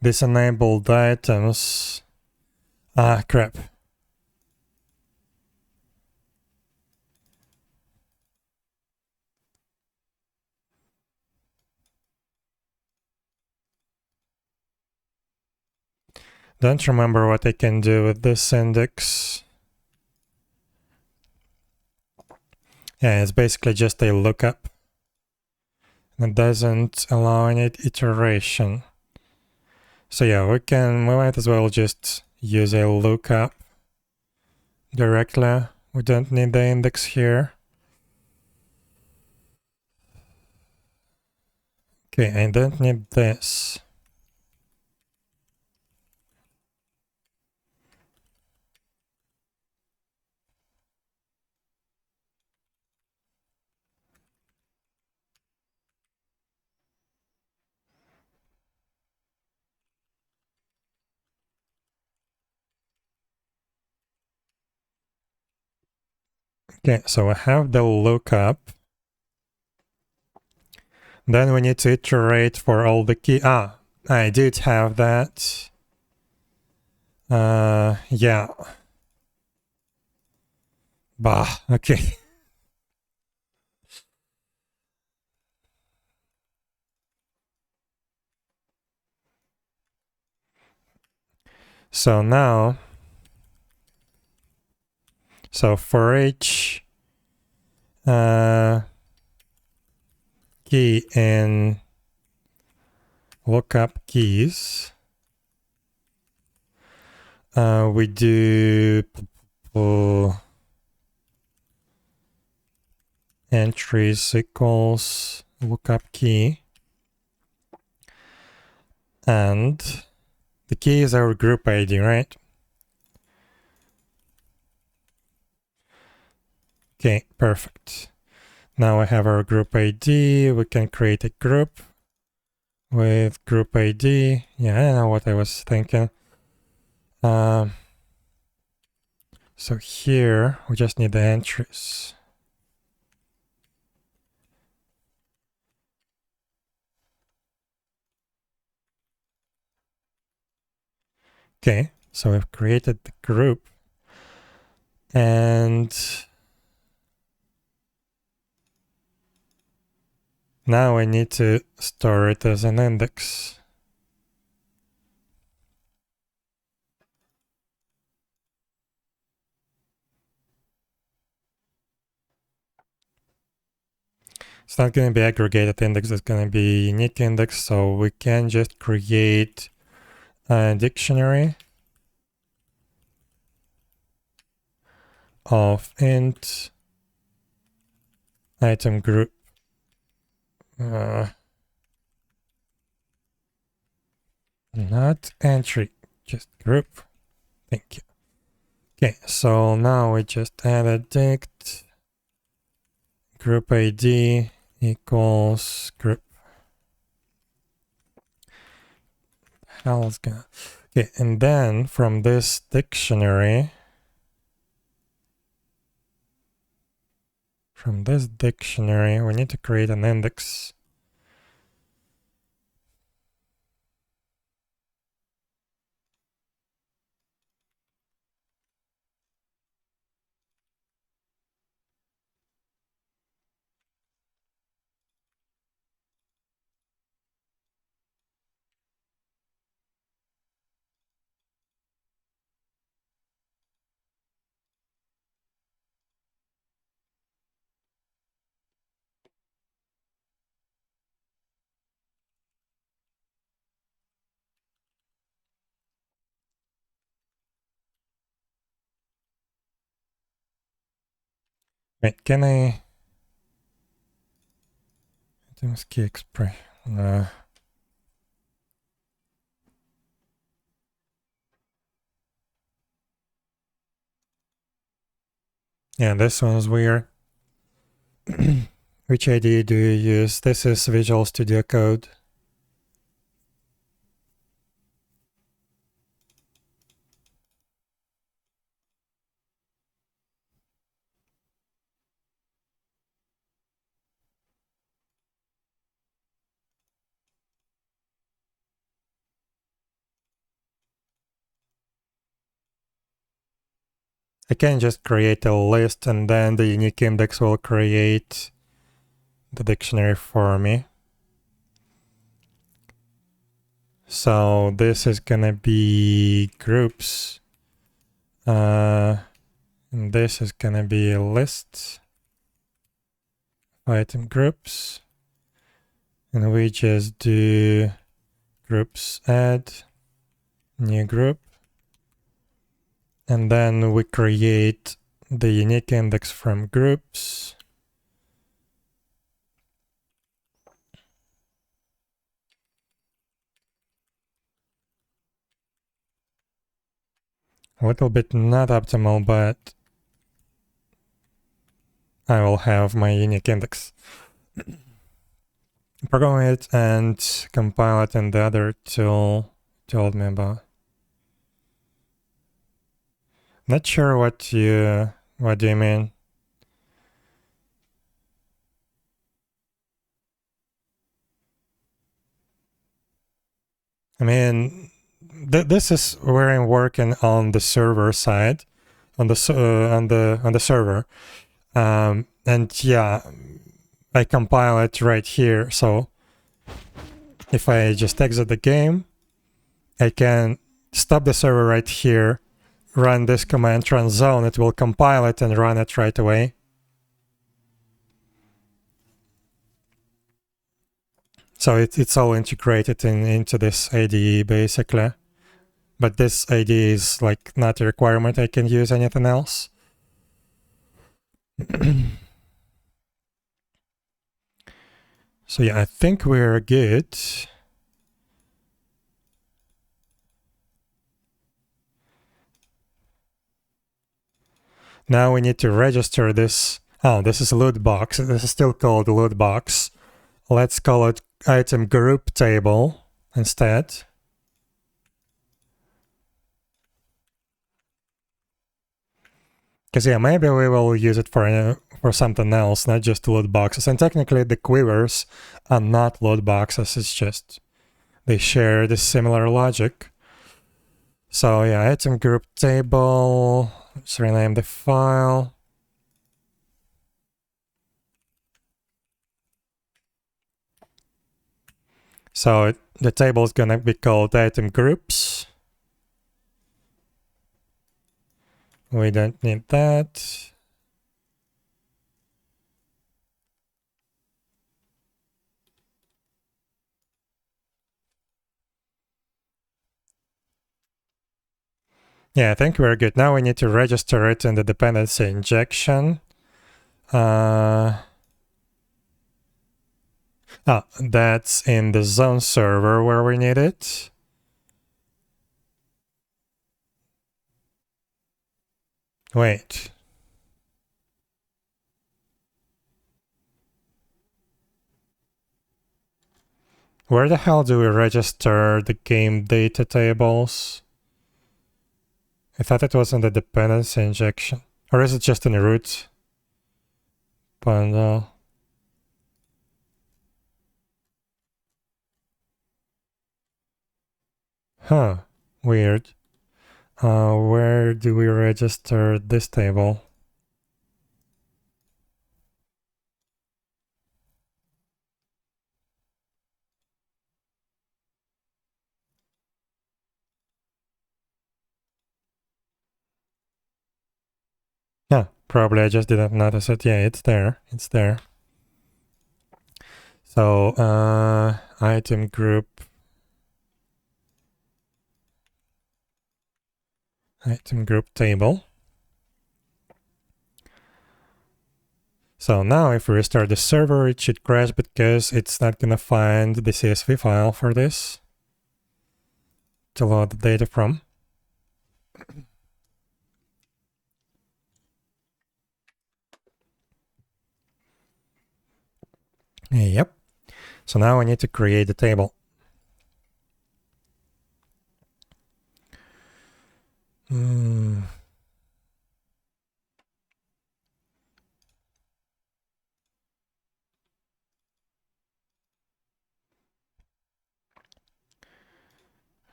Disenabled items. Ah, crap. Don't remember what I can do with this index. Yeah, it's basically just a lookup. It doesn't allow any iteration. So yeah, we might as well just use a lookup directly. We don't need the index here. Okay, I don't need this. Okay, so I have the lookup. Then we need to iterate for all the key. Ah, I did have that. Yeah. Bah, okay. So now, for each key in lookup keys, we do entries equals lookup key, and the key is our group ID, right? Okay, perfect. Now I have our group ID. We can create a group with group ID. Yeah, I know what I was thinking. So here we just need the entries. Okay, so we've created the group, and now I need to store it as an index. It's not going to be aggregated index, it's going to be unique index, so we can just create a dictionary of int item group. Not entry, just group. Thank you. Okay, so now we just add a dict group ID equals group. Hell's gonna. Okay, and then from this dictionary, from this dictionary, we need to create an index. Wait, can I... items key expression. Yeah, this one's weird. Which IDE do you use? This is Visual Studio Code. I can just create a list and then the unique index will create the dictionary for me. So this is gonna be groups. And this is gonna be a list item groups. And we just do groups add new group. And then we create the unique index from groups. A little bit not optimal, but I will have my unique index. Program it and compile it, and the other tool told me about. Not sure what do you mean. I mean, this is where I'm working on the server side, on the server, and yeah, I compile it right here. So if I just exit the game, I can stop the server right here, run this command run zone. It will compile it and run it right away. So it's all integrated into this IDE basically. But this IDE is like not a requirement. I can use anything else. So yeah, I think we're good. Now we need to register this. Oh, this is loot box. This is still called loot box. Let's call it item group table instead. Because yeah, maybe we will use it for something else, not just loot boxes. And technically the quivers are not loot boxes, it's just they share this similar logic. So yeah, item group table, let's rename the file. So the table is gonna be called item groups. We don't need that. Yeah, I think we're good. Now we need to register it in the dependency injection. That's in the zone server where we need it. Wait. Where the hell do we register the game data tables? I thought it was in the dependency injection. Or is it just in the root? bundle. Huh, weird. Where do we register this table? Yeah, probably I just didn't notice it. Yeah, it's there. It's there. So, item group. Item group table. So now if we restart the server, it should crash because it's not gonna find the CSV file for this to load the data from. Yep. So now I need to create the table.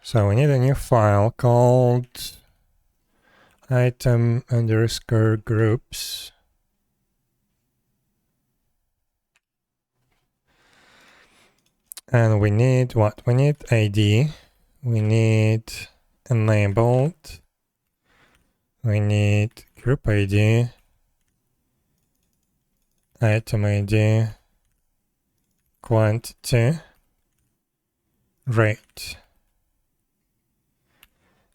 So we need a new file called item_groups. And we need what? We need ID. We need enabled. We need group ID. Item ID. Quantity. Rate.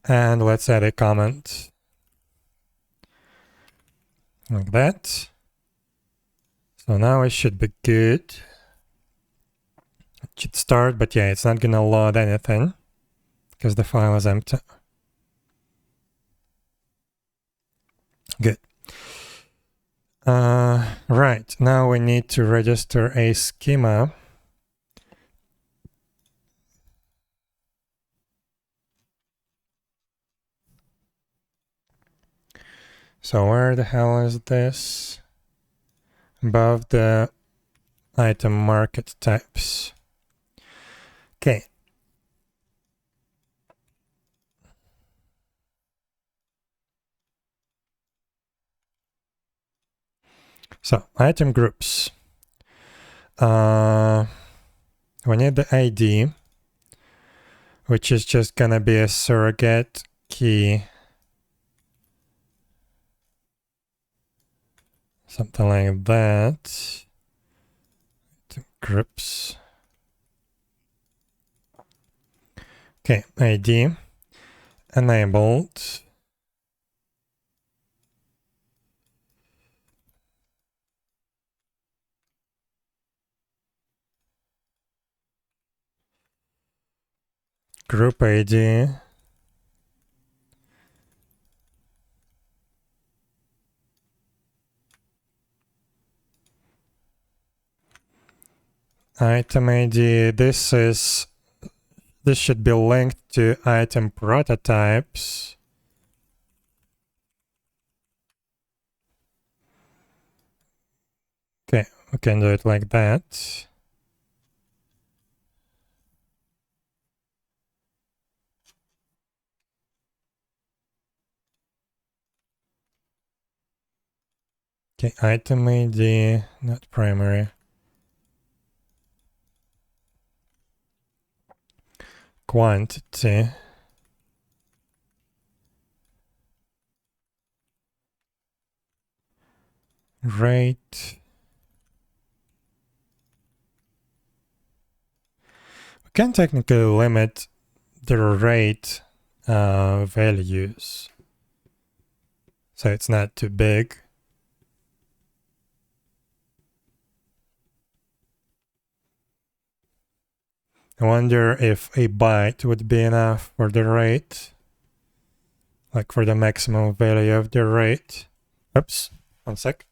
And let's add a comment. Like that. So now it should be good. It should start, but yeah, it's not gonna load anything because the file is empty. Good. Right, now we need to register a schema. So where the hell is this? Above the item market types. Okay. So item groups. We need the ID, which is just gonna be a surrogate key. Something like that. Item groups. Okay, ID. Enabled. Group ID. Item ID. This should be linked to item prototypes. Okay, we can do it like that. Okay, item ID, not primary. Quantity. Rate. We can technically limit the rate values, so it's not too big. I wonder if a byte would be enough for the rate, like for the maximum value of the rate. Oops, one sec.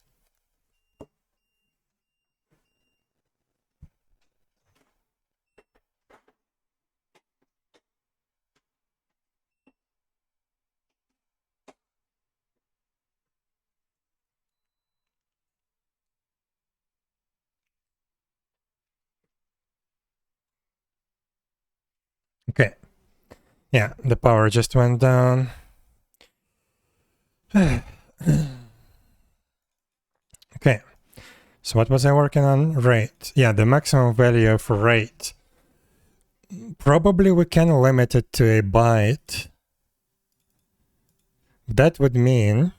Okay. Yeah, the power just went down. Okay. So what was I working on? Rate. Yeah, the maximum value for rate. Probably we can limit it to a byte. That would mean...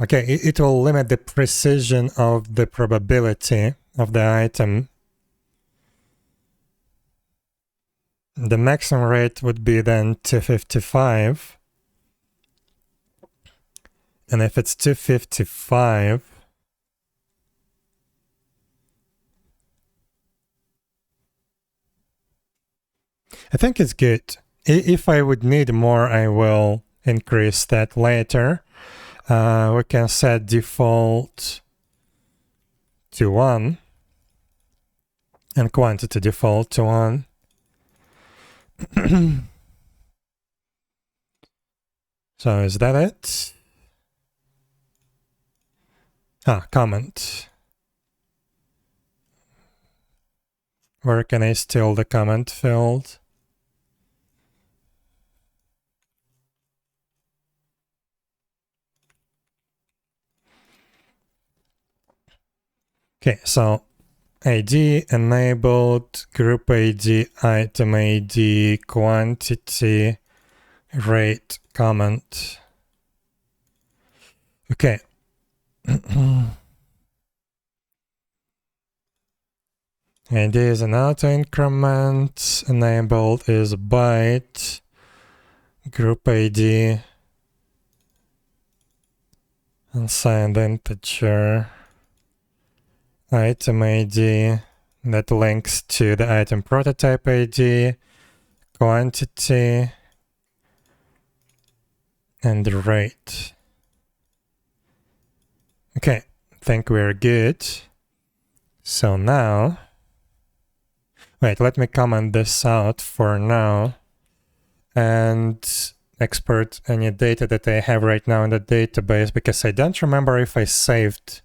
Okay, it will limit the precision of the probability of the item. The maximum rate would be then 255. And if it's 255, I think it's good. If I would need more, I will increase that later. We can set default to 1 and quantity default to 1. So is that it? Comment. Where can I steal the comment field? Okay, so ID enabled, group ID, item ID, quantity, rate, comment. Okay. ID is an auto increment, enabled is byte, group ID, unsigned integer, item ID that links to the item prototype ID, quantity, and the rate. Okay, think we're good. So now, wait, let me comment this out for now and export any data that I have right now in the database, because I don't remember if I saved.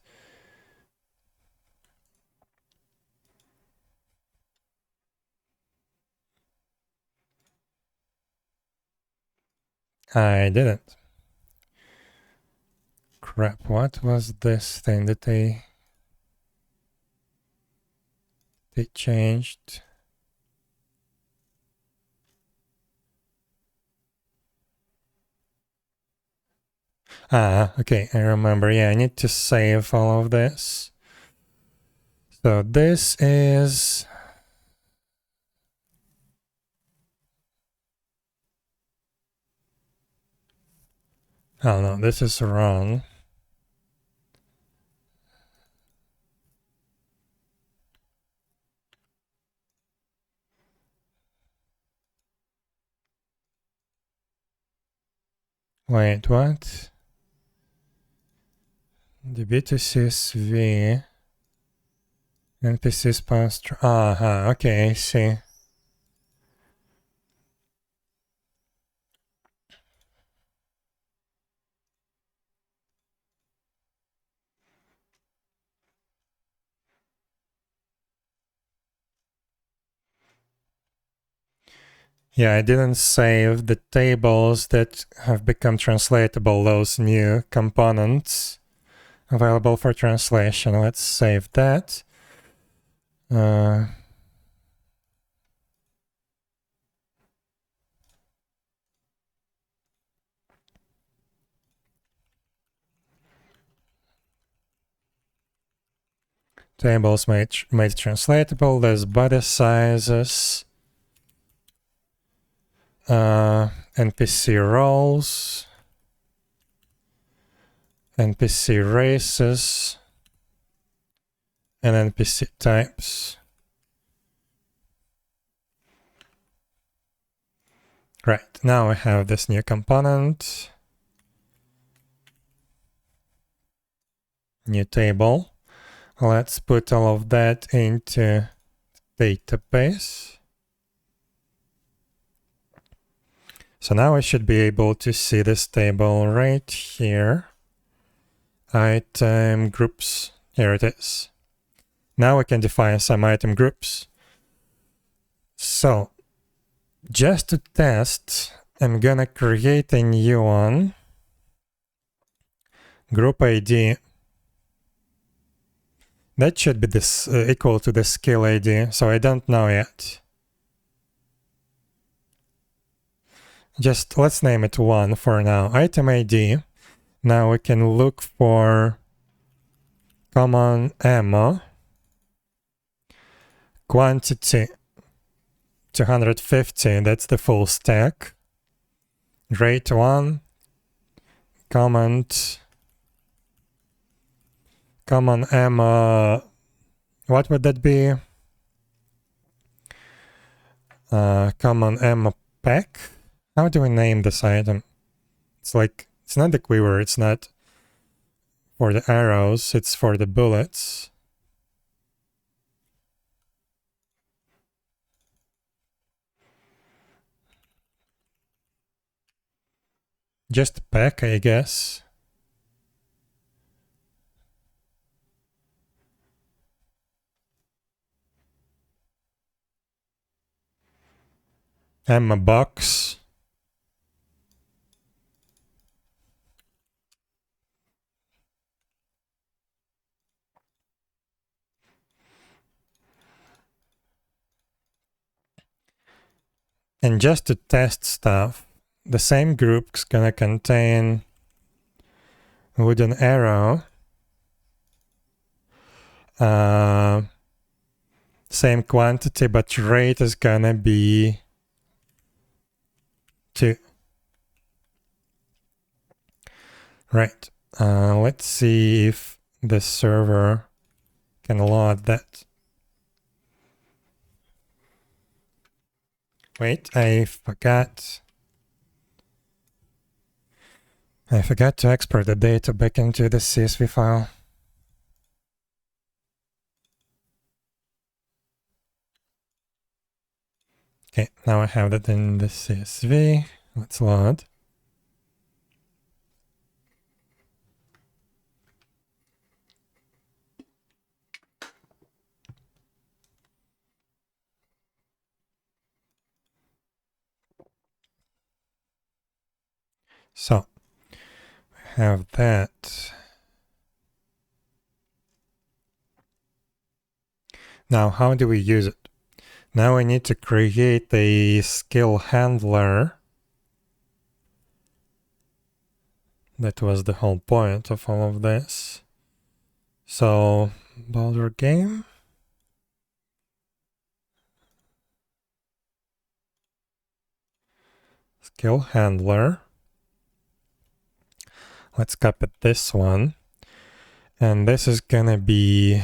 I didn't. Crap, what was this thing that they changed? Okay, I remember. Yeah, I need to save all of this. So this is... Oh no, this is wrong. Wait, what? The 𝙽𝙴𝚁𝙴 NPC sponsor. Okay, I see. Yeah, I didn't save the tables that have become translatable, those new components available for translation. Let's save that. Tables made translatable. There's body sizes. NPC roles. NPC races. And NPC types. Right, now we have this new component. New table. Let's put all of that into database. So now I should be able to see this table right here. Item groups. Here it is. Now we can define some item groups. So just to test, I'm gonna create a new one. Group ID. That should be this equal to the skill ID, so I don't know yet. Just let's name it 1 for now. Item ID. Now we can look for common ammo. Quantity 250, that's the full stack. Rate 1. Common ammo. What would that be? Common ammo pack. How do we name this item? It's like, it's not the quiver, it's not for the arrows, it's for the bullets. Just a pack, I guess. Ammo box. And just to test stuff, the same group's gonna contain wooden arrow, same quantity, but rate is gonna be 2. Right. Let's see if the server can load that. Wait, I forgot to export the data back into the CSV file. Okay, now I have that in the CSV. Let's load. So, I have that. Now, how do we use it? Now we need to create a skill handler. That was the whole point of all of this. So, Boulder game. Skill handler. Let's copy this one. And this is gonna be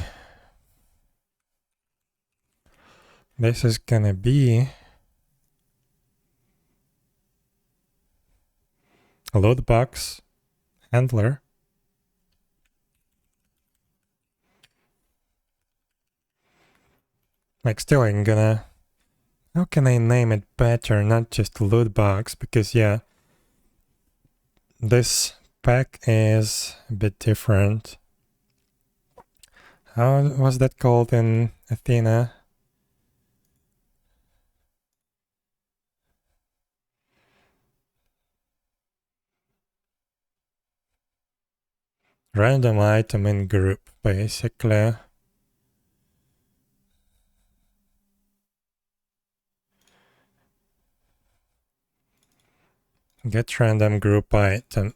a load box handler. Like still I'm gonna, how can I name it better? Not just loot box, because yeah, this pack is a bit different. How was that called in Athena? Random item in group, basically. Get random group item.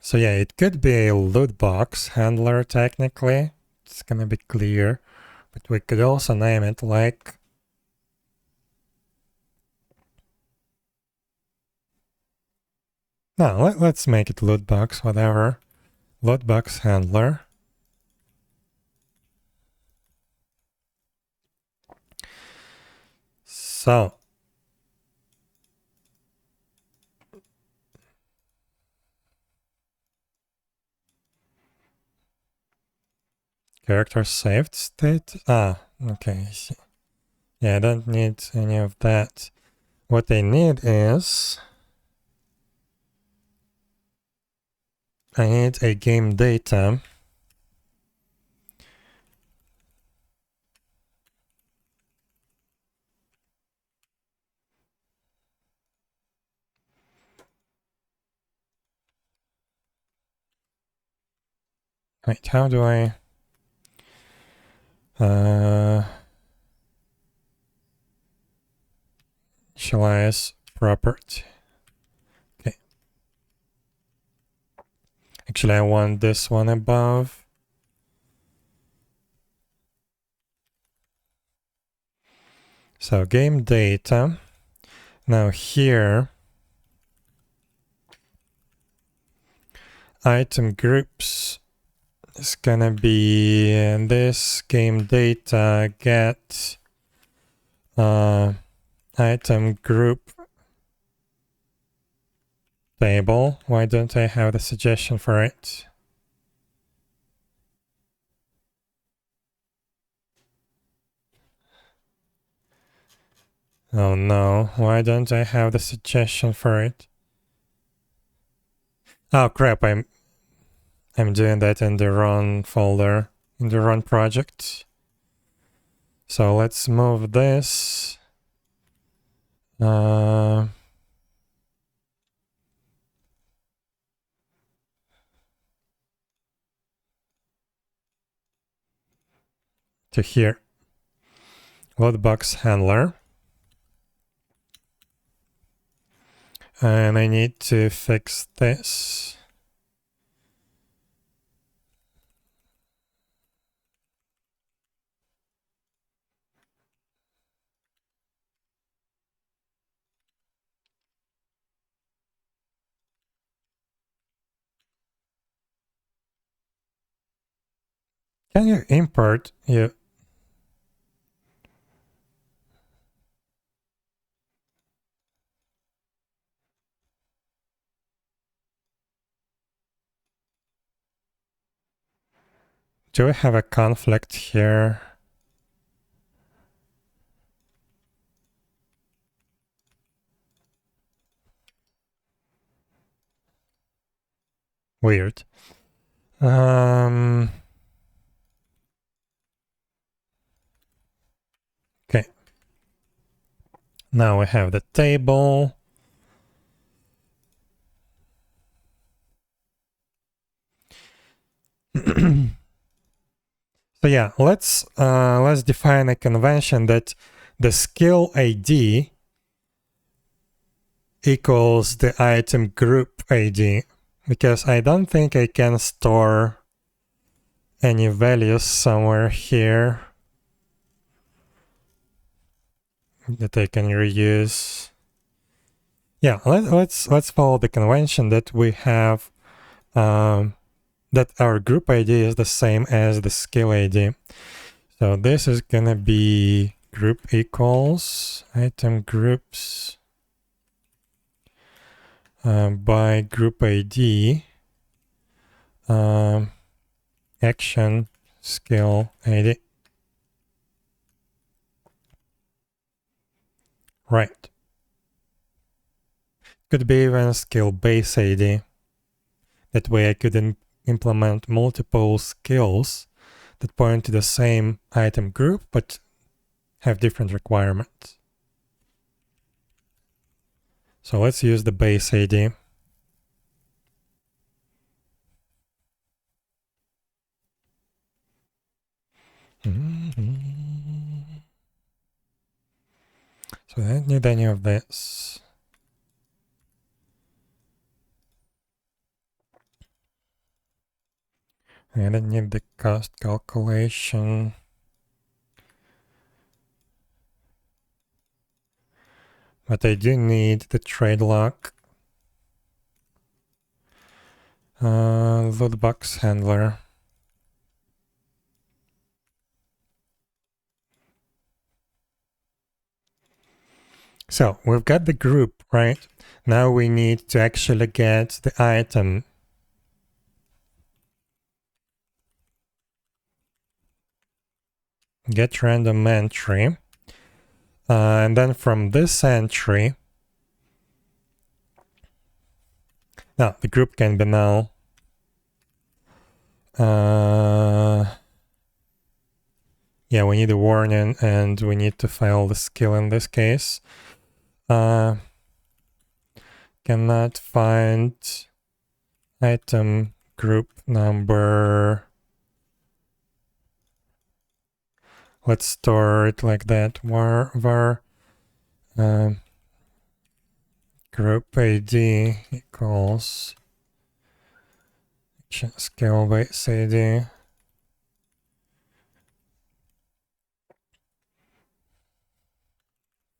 So yeah, it could be a loot box handler technically. It's gonna be clear. But we could also name it like no, let's make it loot box, whatever. Loot box handler. So character saved state. Ah, okay. Yeah, I don't need any of that. What I need is I need a game data. Wait, how do I initialize property? Okay. Actually, I want this one above. So game data. Now here, item groups is gonna be this game data get item group table. Why don't I have the suggestion for it? Oh no, why don't I have the suggestion for it? Oh crap, I'm doing that in the wrong folder, in the wrong project. So let's move this. To here. Loadbox handler. And I need to fix this. Can you import? Yeah. Do we have a conflict here? Weird. Okay. Now we have the table. So yeah, let's define a convention that the skill ID equals the item group ID, because I don't think I can store any values somewhere here that I can reuse. Yeah, let's follow the convention that we have that our group ID is the same as the skill ID. So this is gonna be group equals item groups by group ID action skill ID. Right. Could be even skill base ID. That way I could implement multiple skills that point to the same item group but have different requirements. So let's use the base ID. So I don't need any of this. I don't need the cost calculation. But I do need the trade lock. Loadbox handler. So we've got the group, right? Now we need to actually get the item. Get random entry. And then from this entry, now the group can be null. Yeah, we need a warning and we need to file the skill in this case. Cannot find item group number. Let's store it like that. var group ID equals skill base ID.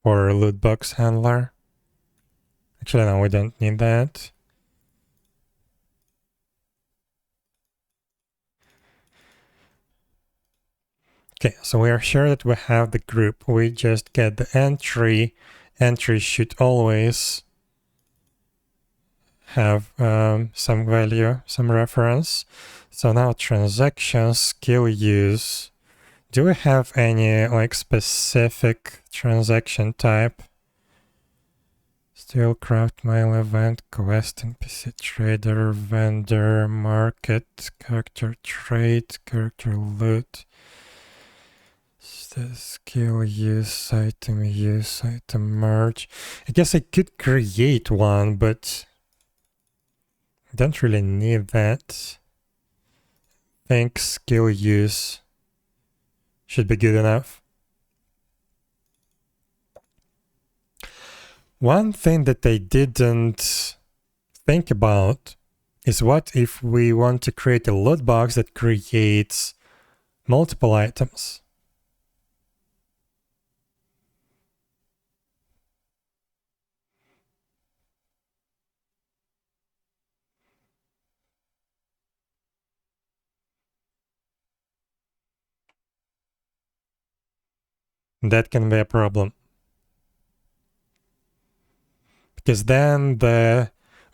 For loot box handler. Actually, no, we don't need that. Okay, so we are sure that we have the group. We just get the entry. Entry should always have some value, some reference. So now transactions, skill use. Do we have any like specific transaction type? Still craft mail event, quest, NPC trader, vendor, market, character trade, character loot. Skill use, item merge. I guess I could create one, but I don't really need that. I think skill use should be good enough. One thing that I didn't think about is what if we want to create a loot box that creates multiple items? That can be a problem. Because then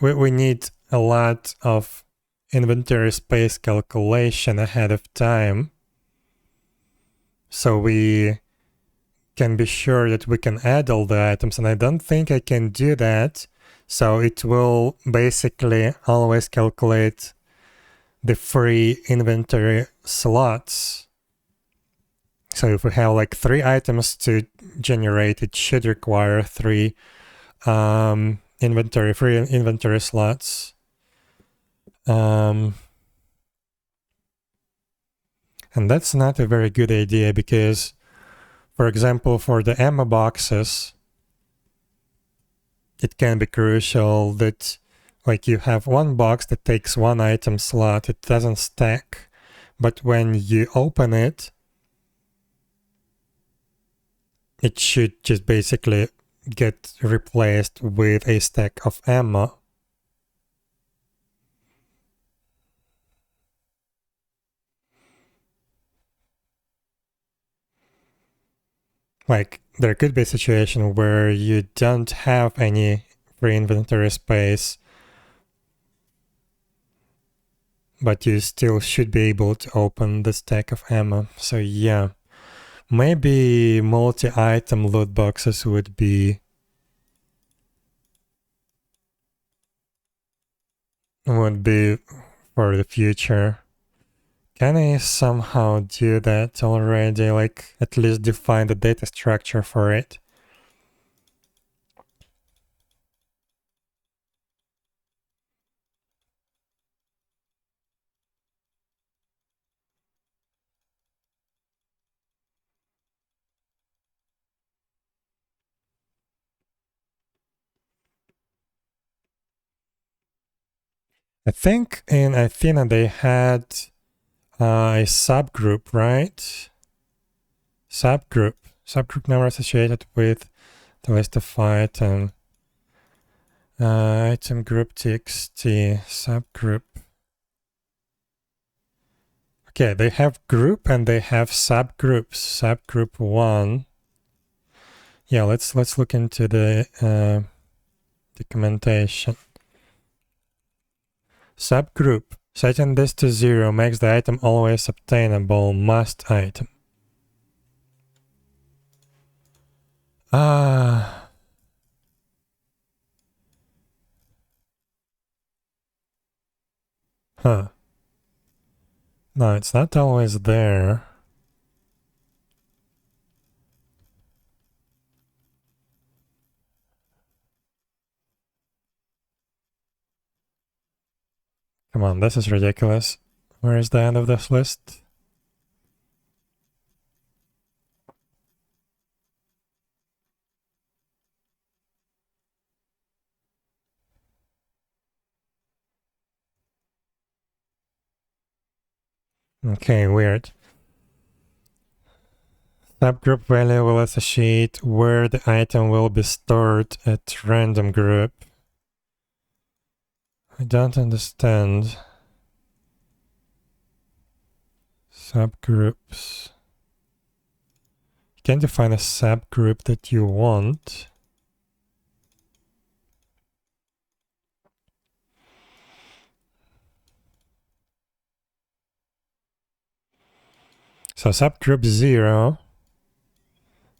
we need a lot of inventory space calculation ahead of time. So we can be sure that we can add all the items, and I don't think I can do that. So it will basically always calculate the free inventory slots. So if we have like 3 items to generate, it should require 3 free inventory slots. And that's not a very good idea because, for example, for the ammo boxes, it can be crucial that like you have one box that takes 1 item slot, it doesn't stack, but when you open it, it should just basically get replaced with a stack of ammo. Like, there could be a situation where you don't have any free inventory space, but you still should be able to open the stack of ammo. So yeah, maybe multi-item loot boxes would be for the future. Can I somehow do that already? Like, at least define the data structure for it? I think in Athena they had a subgroup, right? Subgroup number associated with the list of item. Item group txt subgroup. Okay, they have group and they have subgroups. Subgroup 1. Yeah, let's look into the documentation. Subgroup. Setting this to 0 makes the item always obtainable. Must item. Huh. No, it's not always there. Come on, this is ridiculous. Where is the end of this list? Okay, weird. Subgroup value will associate where the item will be stored at random group. I don't understand. Subgroups. You can define a subgroup that you want. So subgroup 0,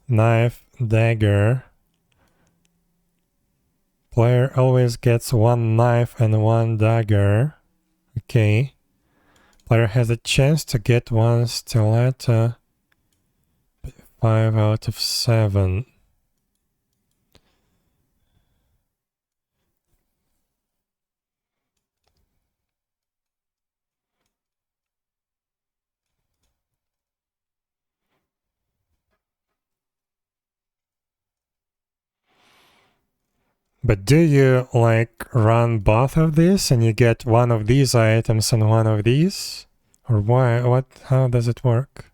knife, dagger. Player always gets one knife and one dagger. Okay. Player has a chance to get one stiletto. 5 out of 7. But do you like run both of these and you get one of these items and one of these? Or why? What? How does it work?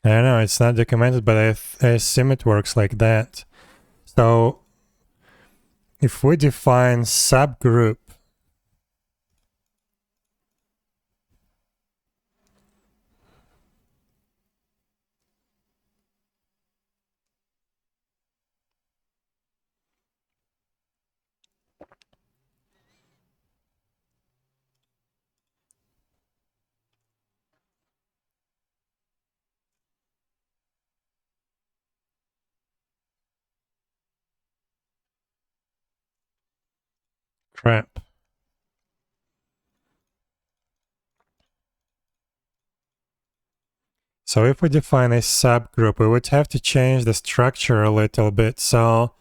I don't know, it's not documented, but I assume it works like that. So if we define subgroup, crap. So if we define a subgroup, we would have to change the structure a little bit. So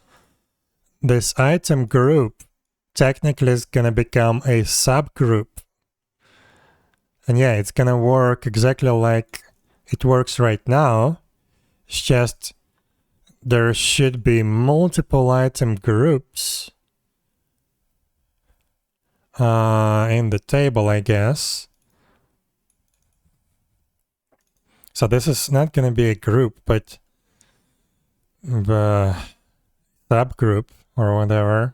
this item group technically is going to become a subgroup. And yeah, it's going to work exactly like it works right now. It's just there should be multiple item groups in the table, I guess. So this is not going to be a group, but the subgroup or whatever.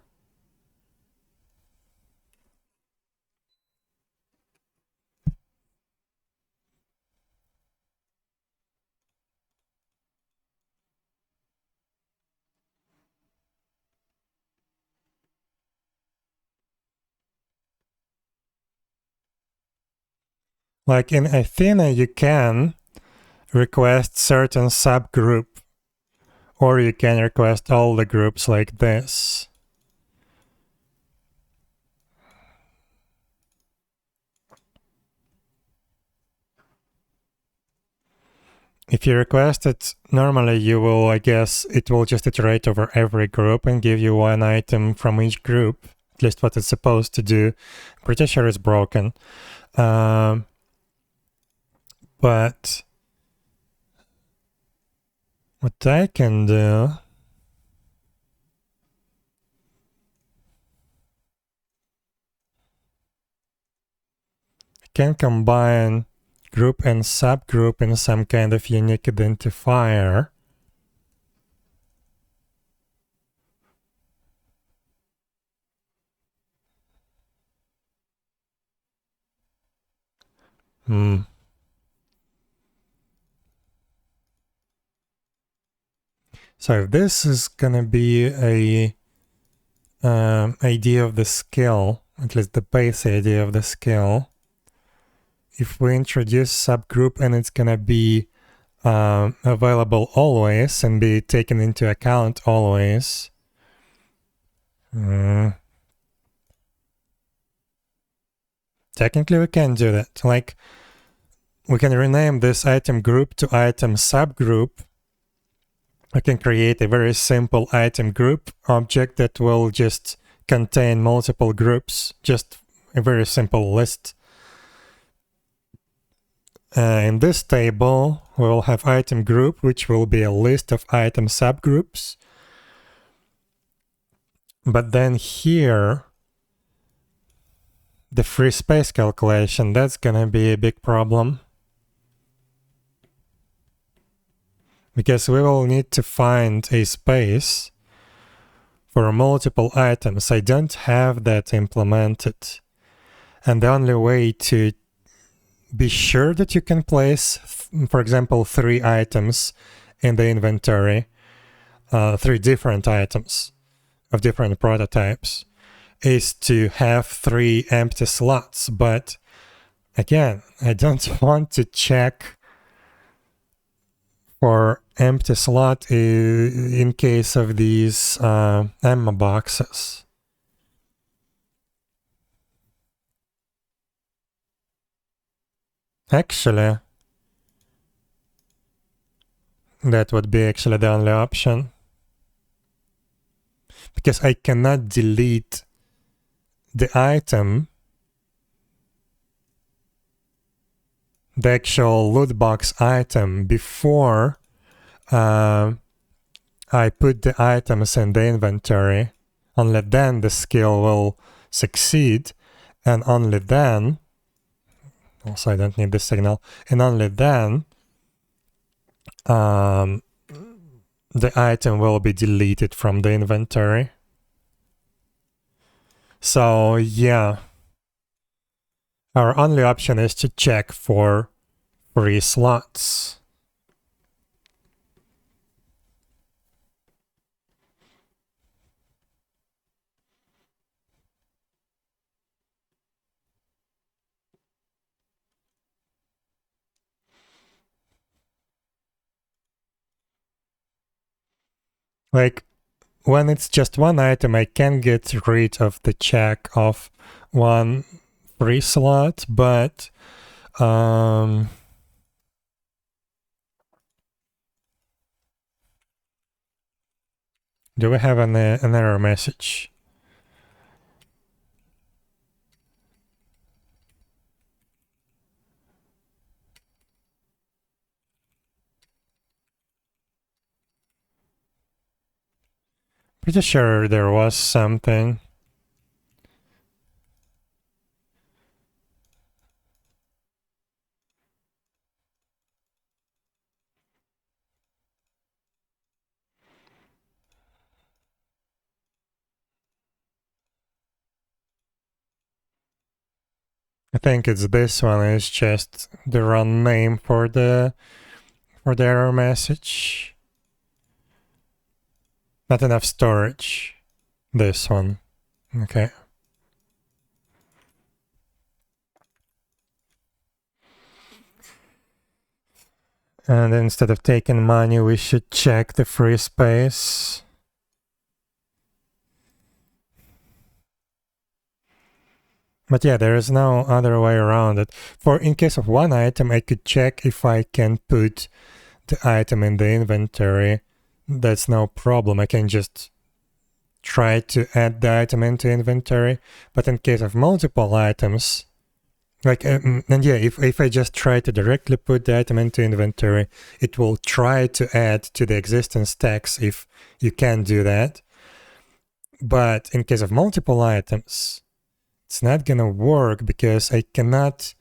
Like in Athena, you can request certain subgroup Or you can request all the groups like this. If you request it, normally you will, I guess, it will just iterate over every group and give you one item from each group, at least what it's supposed to do. Pretty sure it's broken. But what I can do, I can combine group and subgroup in some kind of unique identifier. So if this is gonna be a idea of the skill, at least the base idea of the skill, if we introduce subgroup and it's gonna be available always and be taken into account always, technically we can do that. Like, we can rename this item group to item subgroup. I can create a very simple item group object that will just contain multiple groups, just a very simple list. In this table, we will have item group, which will be a list of item subgroups. But then here, the free space calculation, that's gonna be a big problem. Because we will need to find a space for multiple items. I don't have that implemented. And the only way to be sure that you can place, for example, 3 items in the inventory, 3 different items of different prototypes, is to have 3 empty slots. But again, I don't want to check for empty slot in case of these Emma boxes. Actually, that would be actually the only option. Because I cannot delete the item, the actual loot box item, before I put the items in the inventory. Only then the skill will succeed, and only then, also I don't need the signal, and only then the item will be deleted from the inventory. So yeah, our only option is to check for free slots. Like, when it's just one item, I can get rid of the check of one free slot, but do we have an error message? Pretty sure there was something. I think it's this one. It's just the wrong name for the error message. Not enough storage. This one. Okay. And instead of taking money, we should check the free space. But yeah, there is no other way around it. For in case of one item, I could check if I can put the item in the inventory. That's no problem. I can just try to add the item into inventory. But in case of multiple items, like, and yeah, if I just try to directly put the item into inventory, it will try to add to the existing stacks if you can do that. But in case of multiple items, it's not gonna work because I cannot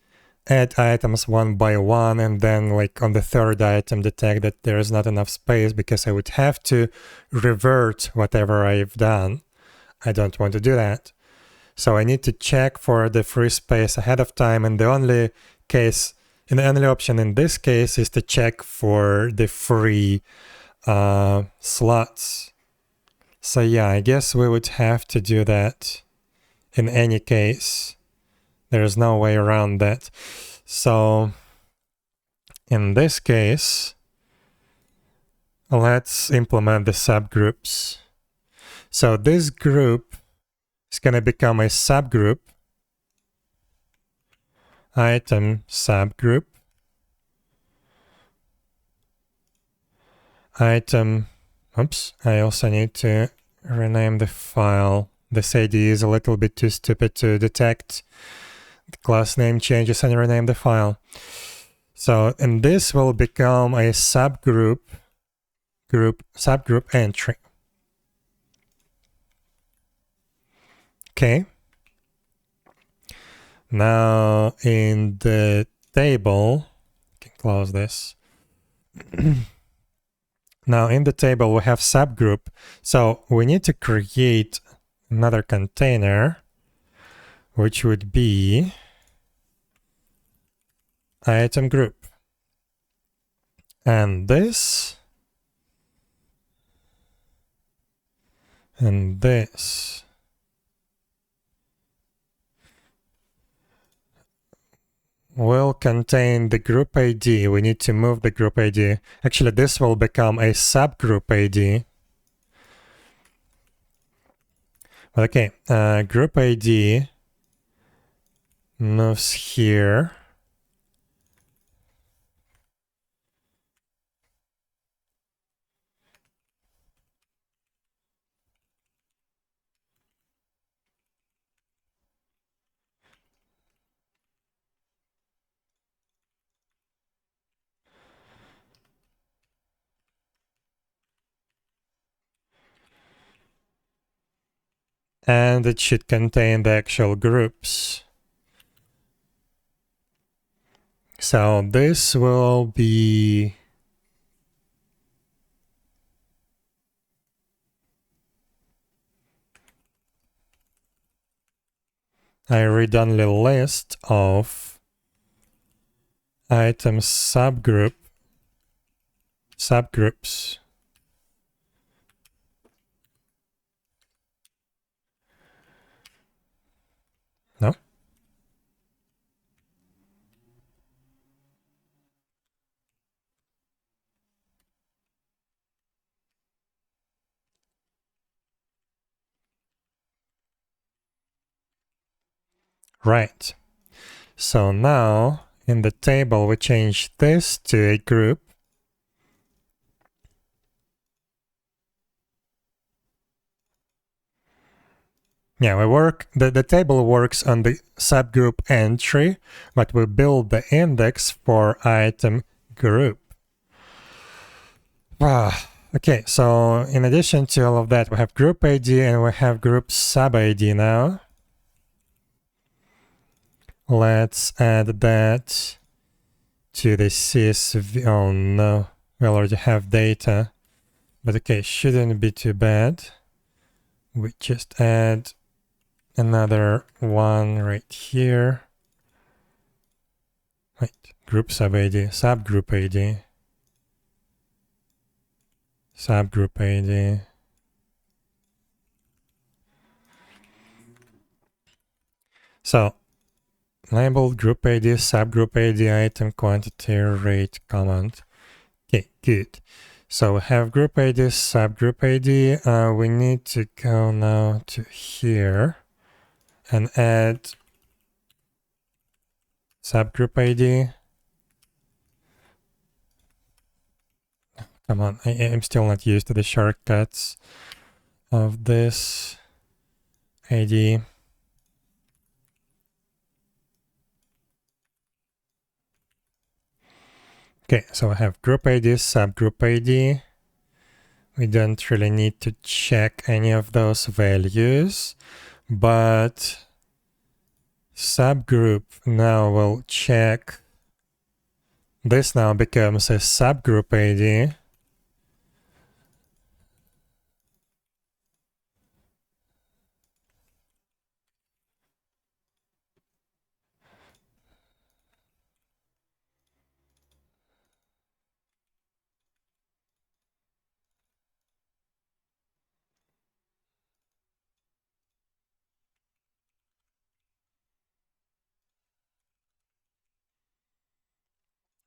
add items one by one and then like on the third item detect that there is not enough space, because I would have to revert whatever I've done. I don't want to do that. So I need to check for the free space ahead of time, and the only option in this case is to check for the free slots. So yeah, I guess we would have to do that in any case. There's no way around that. So in this case, let's implement the subgroups. So this group is going to become a subgroup, item subgroup, item, oops, I also need to rename the file. This ID is a little bit too stupid to detect the class name changes and rename the file. So, and this will become a subgroup entry. Okay. Now in the table, I can close this. Now in the table we have subgroup. So we need to create another container, which would be item group. And this and this will contain the group ID. We need to move the group ID. Actually, this will become a subgroup ID. Okay, group ID moves here. And it should contain the actual groups. So this will be a read-only list of item subgroups. No? Right. So now in the table we change this to a group. Yeah, the table works on the subgroup entry, but we build the index for item group. Okay, so in addition to all of that, we have group ID and we have group sub ID now. Let's add that to the CSV. Oh no, we already have data. But okay, shouldn't be too bad. We just add another one right here. Wait, group sub ID, subgroup ID. Subgroup ID. So, label group ID, subgroup ID, item quantity, rate, comment. Okay, good. So we have group ID, subgroup ID. We need to go now to here and add subgroup ID. Come on, I'm still not used to the shortcuts of this ID. Okay, so I have group ID, subgroup ID. We don't really need to check any of those values, but subgroup now will check. This now becomes a subgroup ID.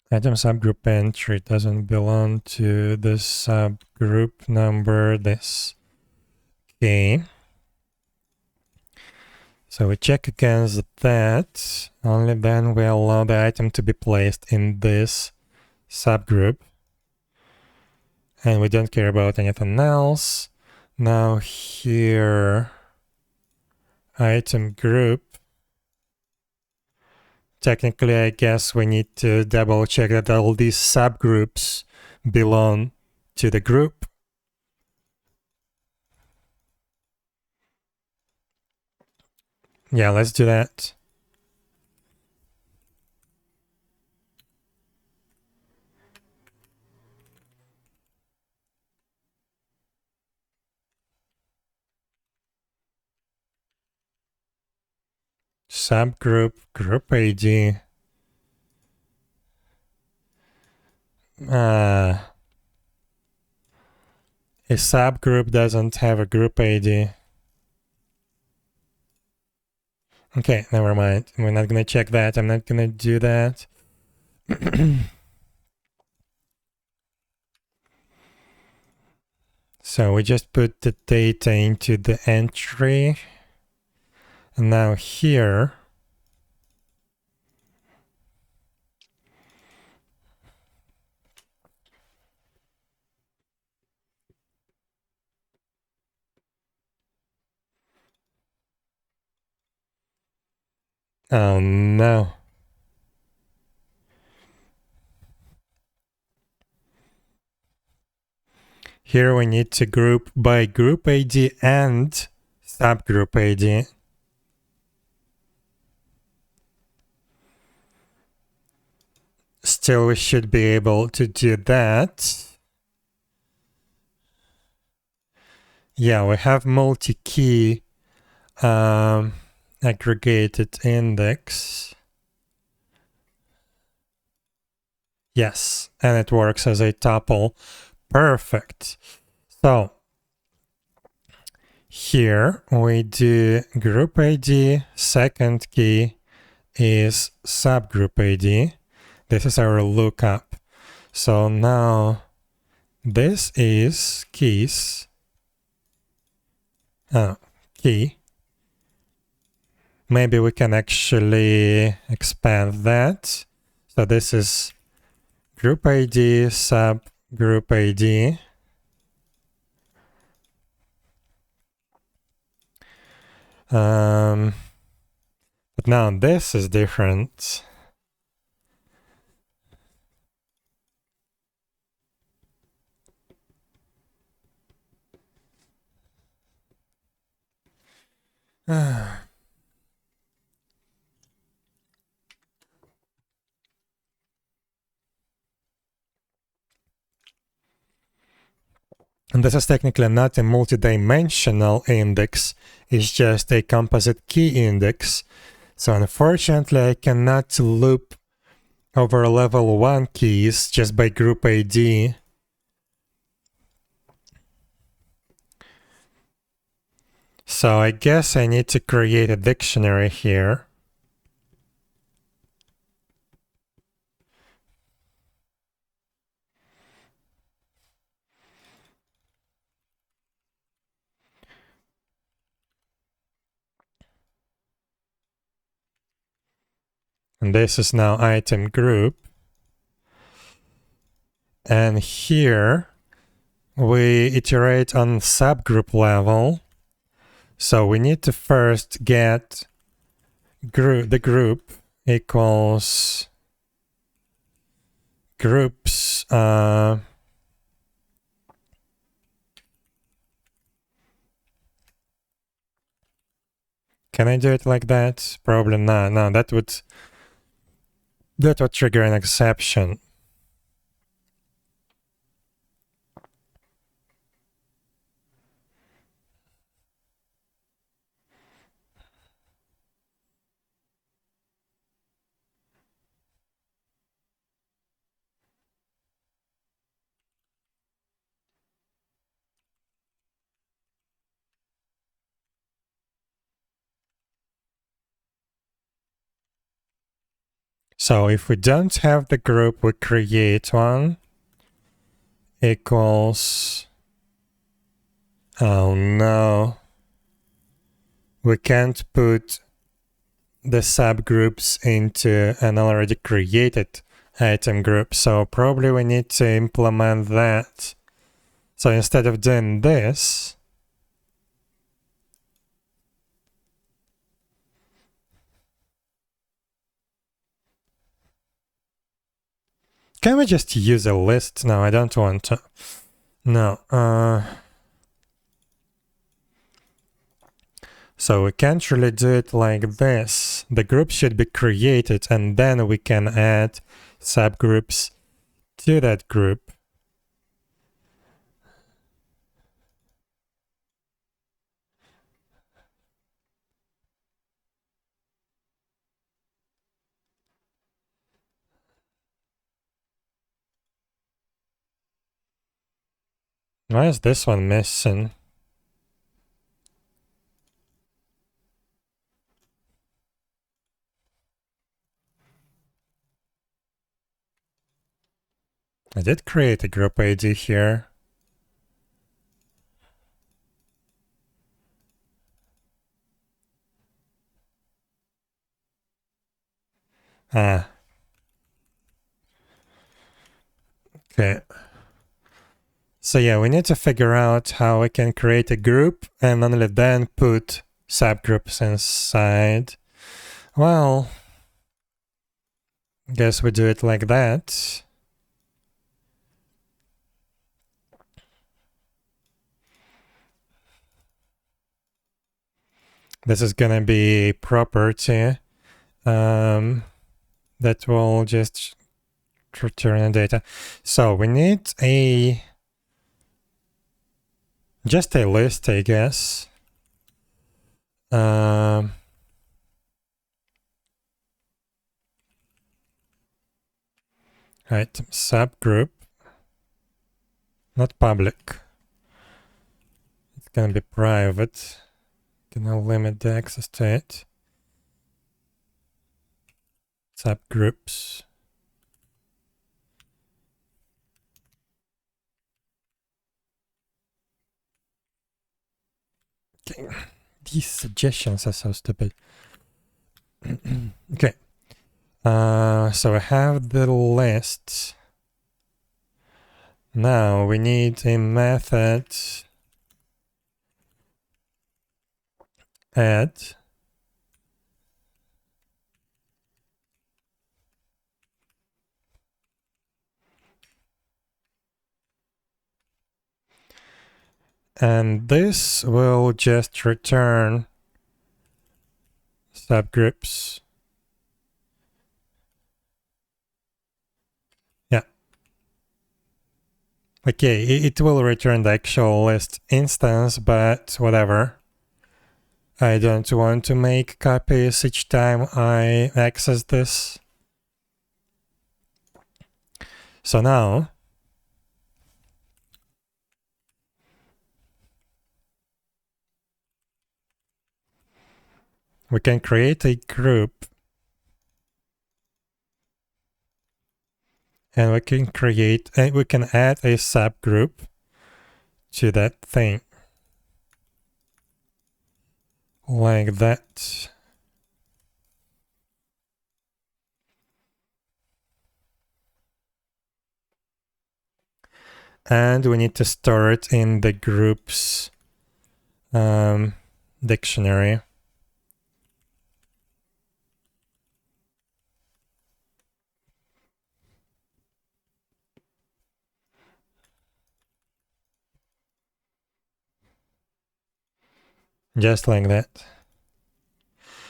Item subgroup entry doesn't belong to the subgroup number this. Okay. So we check against that. Only then we allow the item to be placed in this subgroup. And we don't care about anything else. Now here, item group. Technically, I guess we need to double check that all these subgroups belong to the group. Yeah, let's do that. Subgroup, group ID. A subgroup doesn't have a group ID. Okay, never mind. We're not gonna check that. I'm not gonna do that. So we just put the data into the entry. And now here, oh no. Here we need to group by group ID and subgroup ID. Still, we should be able to do that. Yeah, we have multi-key aggregated index. Yes, and it works as a tuple. Perfect. So here we do group ID, second key is subgroup ID. This is our lookup. So now this is keys. Key. Maybe we can actually expand that. So this is group ID, subgroup ID. But now this is different. And this is technically not a multi-dimensional index, it's just a composite key index. So unfortunately, I cannot loop over level 1 keys just by group ID. So I guess I need to create a dictionary here. And this is now item group. And here we iterate on subgroup level. So we need to first get the group equals groups. Can I do it like that? Probably not. No, that would trigger an exception. So if we don't have the group, we create one equals, oh no, we can't put the subgroups into an already created item group. So probably we need to implement that. So instead of doing this, can we just use a list? No, I don't want to. No. So we can't really do it like this. The group should be created and then we can add subgroups to that group. Why is this one missing? I did create a group ID here. Ah. Okay. So yeah, we need to figure out how we can create a group and only then put subgroups inside. Well, guess we do it like that. This is gonna be a property that will just return the data. So we need just a list, I guess. Item subgroup, not public. It's gonna be private. Gonna limit the access to it. Subgroups. Okay. These suggestions are so stupid. Okay. So I have the list. Now we need a method add. And this will just return subgroups. Yeah. Okay, it will return the actual list instance, but whatever. I don't want to make copies each time I access this. So now we can create a group and we can add a subgroup to that thing. Like that. And we need to store it in the groups dictionary. Just like that.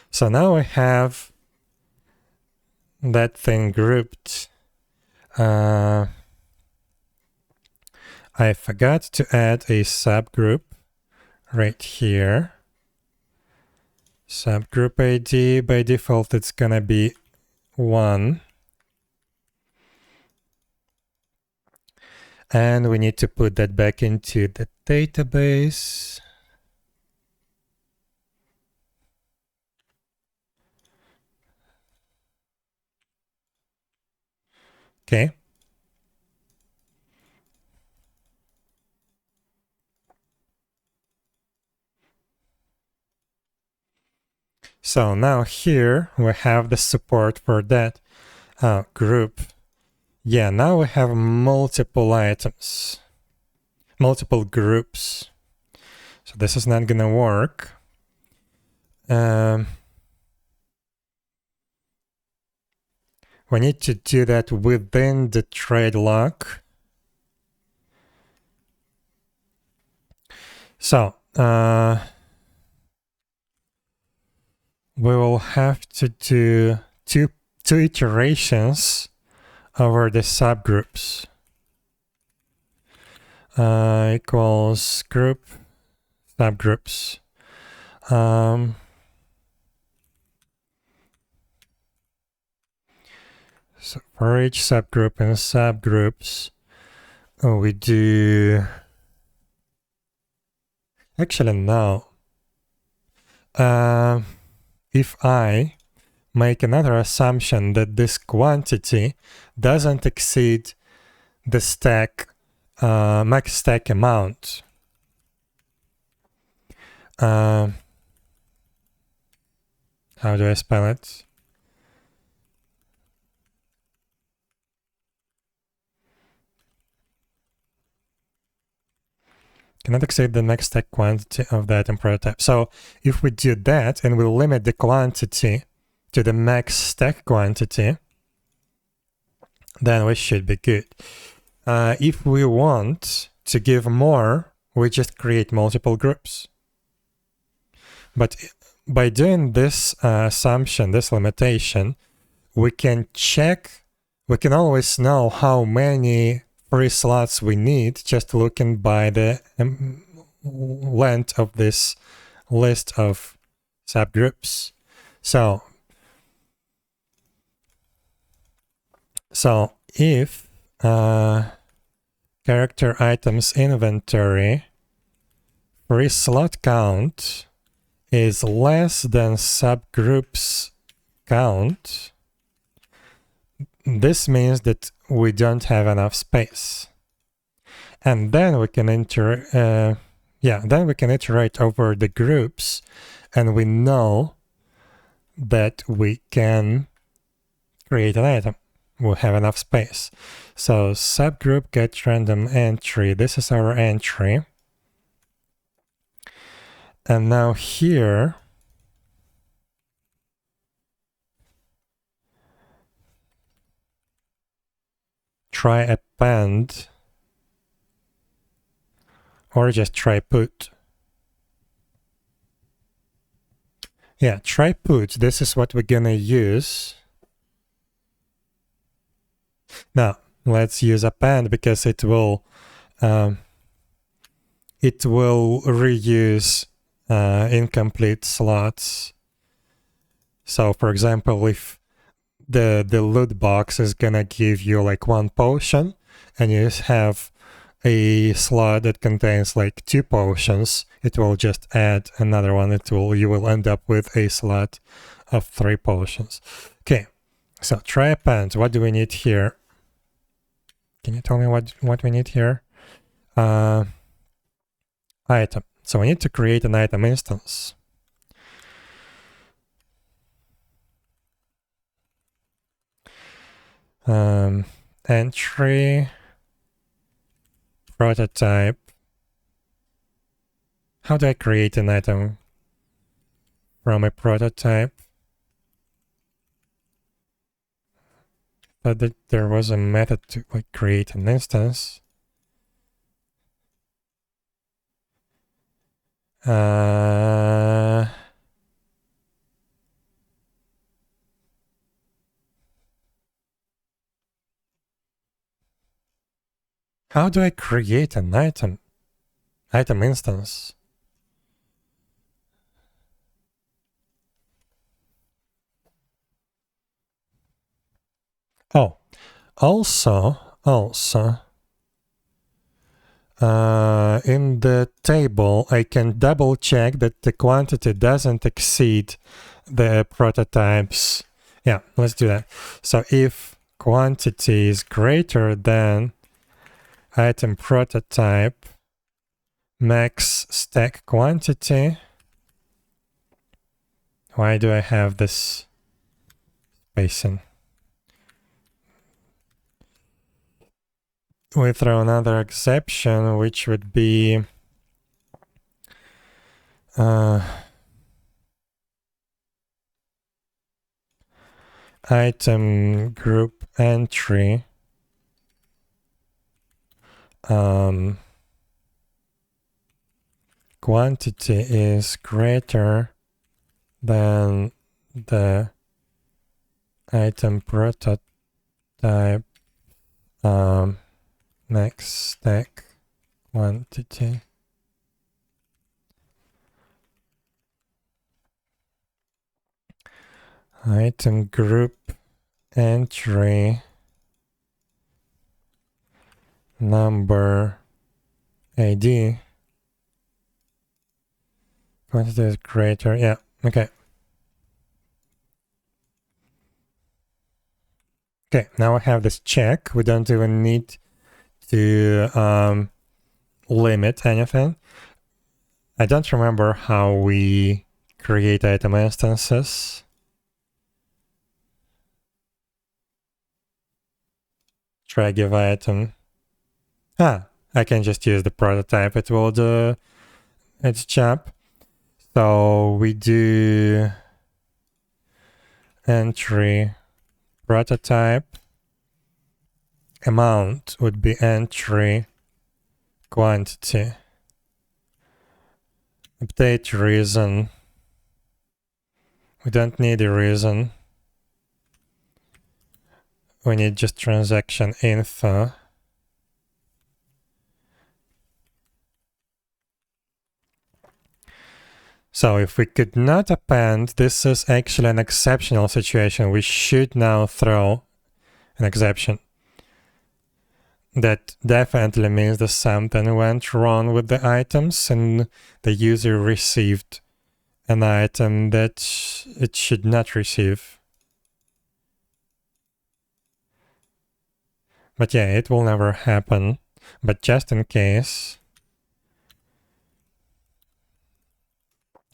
So now we have that thing grouped. I forgot to add a subgroup right here. Subgroup ID, by default, it's gonna be 1. And we need to put that back into the database. Okay. So now here we have the support for that group. Yeah, now we have multiple items, multiple groups. So this is not gonna work. We need to do that within the trade lock. So we will have to do two iterations over the subgroups. Equals group subgroups. So for each subgroup and subgroups, we do... Actually, no. If I make another assumption that this quantity doesn't exceed the stack, max stack amount, how do I spell it? Cannot exceed the max stack quantity of the item prototype. So if we do that and we limit the quantity to the max stack quantity, then we should be good. If we want to give more, we just create multiple groups. But by doing this assumption, this limitation, we can check, we can always know how many free slots we need just looking by the length of this list of subgroups. So if character items inventory free slot count is less than subgroups count, this means that we don't have enough space. And then we can then we can iterate over the groups, and we know that we can create an item. We'll have enough space. So subgroup get random entry. This is our entry. And now here, try append, or just try put. Yeah, try put. This is what we're gonna use. Now, let's use append because it will reuse incomplete slots. So, for example, if the loot box is gonna give you like 1 potion, and you have a slot that contains like 2 potions, it will just add another one. You will end up with a slot of 3 potions. Okay, so try append. What do we need here? Can you tell me what we need here? Item. So we need to create an item instance. Entry prototype. How do I create an item from a prototype? But there was a method to like create an instance. How do I create an item instance? Oh, also, in the table, I can double check that the quantity doesn't exceed the prototypes. Yeah, let's do that. So if quantity is greater than item prototype max stack quantity, why do I have this spacing? We throw another exception, which would be item group entry quantity is greater than the item prototype max stack quantity. Item group entry number ID quantity is greater. Yeah, okay. Okay, now I have this check. We don't even need to limit anything. I don't remember how we create item instances. Try give item. I can just use the prototype. It will do its job. So we do entry prototype. Amount would be entry quantity. Update reason. We don't need a reason. We need just transaction info. So if we could not append, this is actually an exceptional situation. We should now throw an exception. That definitely means that something went wrong with the items and the user received an item that it should not receive. But yeah, it will never happen. But just in case,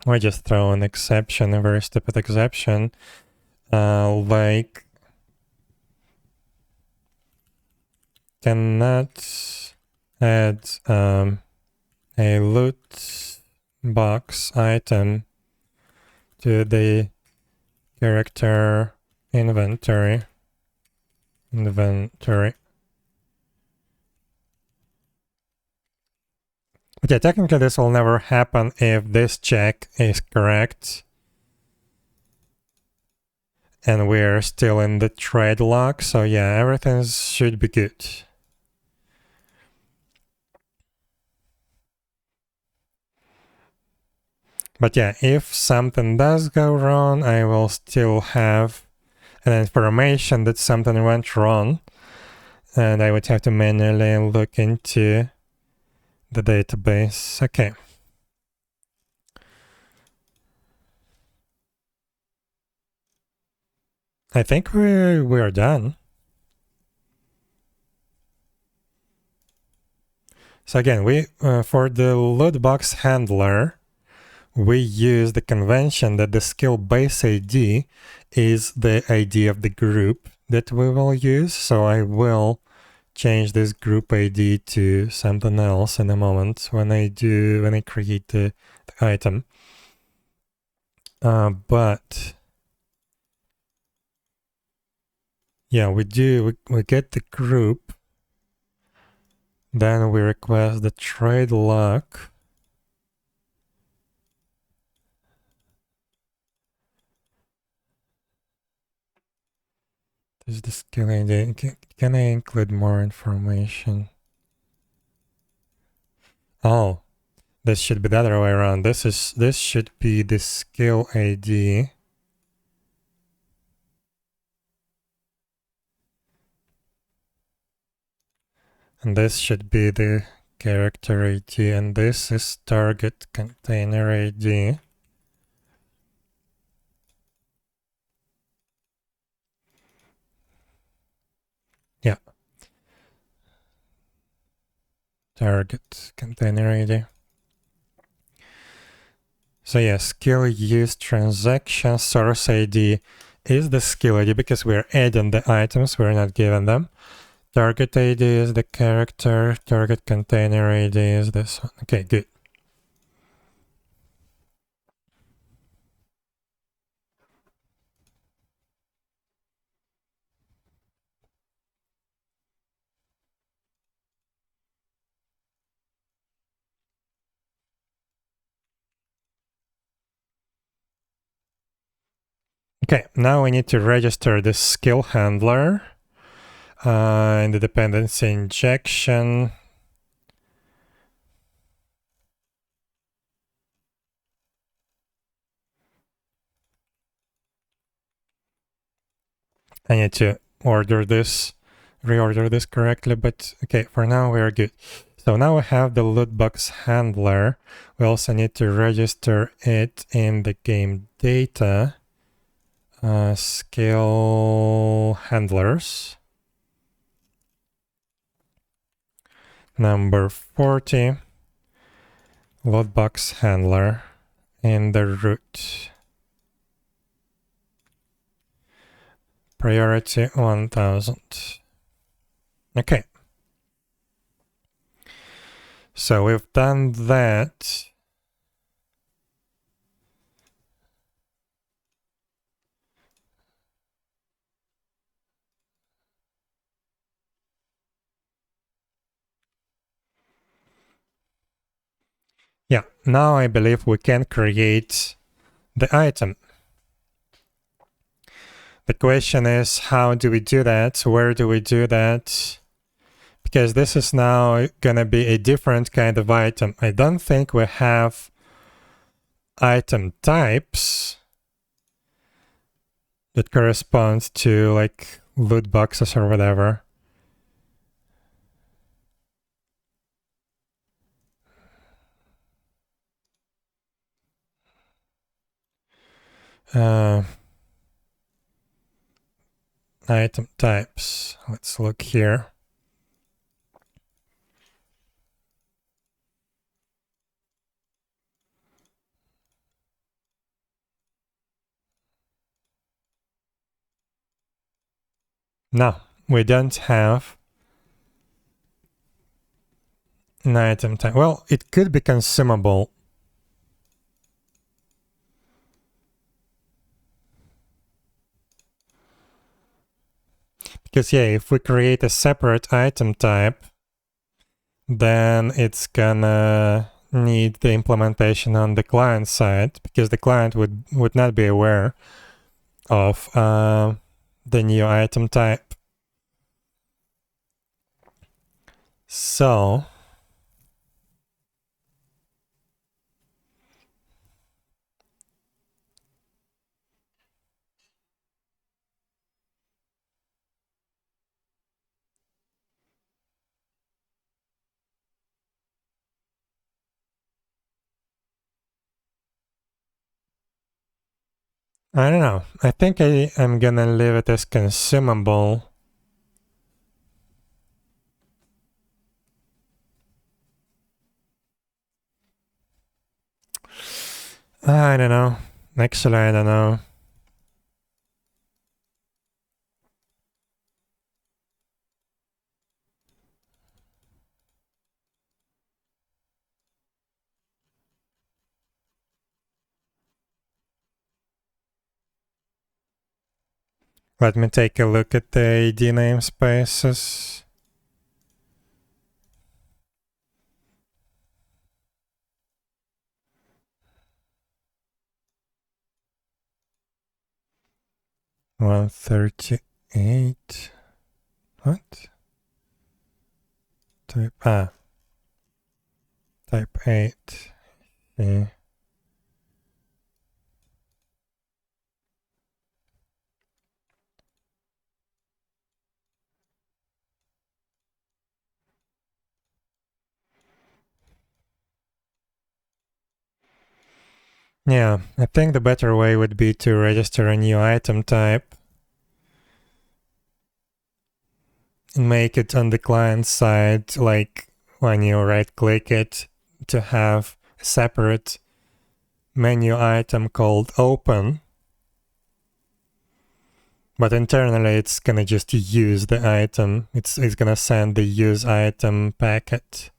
we just throw an exception, a very stupid exception, like cannot add a loot box item to the character inventory. But yeah, technically this will never happen if this check is correct. And we're still in the trade lock, so yeah, everything should be good. But yeah, if something does go wrong, I will still have an information that something went wrong. And I would have to manually look into the database. Okay. I think we're done. So again, we for the loot box handler, we use the convention that the skill base ID is the ID of the group that we will use. So I will change this group ID to something else in a moment when I create the item. But yeah, we get the group, then we request the trade lock. This is the skill ID. Can I include more information? Oh, this should be the other way around. This should be the skill ID. And this should be the character ID, and this is target container ID. Yeah. Target container ID. So yeah, skill use transaction source ID is the skill ID because we're adding the items, we're not giving them. Target ID is the character, target container ID is this one. Okay, good. Okay, now we need to register the skill handler in the dependency injection. I need to reorder this correctly, but okay, for now we're good. So now we have the loot box handler. We also need to register it in the game data. Skill handlers. Number 40. Loot box handler in the root. Priority 1000. Okay. So we've done that. Yeah, now I believe we can create the item. The question is, how do we do that? Where do we do that? Because this is now going to be a different kind of item. I don't think we have item types that correspond to like loot boxes or whatever. Item types. Let's look here. No, we don't have an item type. Well, it could be consumable. Because yeah, if we create a separate item type, then it's gonna need the implementation on the client side, because the client would not be aware of the new item type. So I don't know. I think I'm gonna leave it as consumable. I don't know. Actually, I don't know. Let me take a look at the ID namespaces. 𝙽𝙴𝚁𝙸𝚂. What? Type 8. Yeah. Yeah, I think the better way would be to register a new item type and make it on the client side, like when you right-click it, to have a separate menu item called open. But internally, it's gonna just use the item. It's gonna send the use item packet.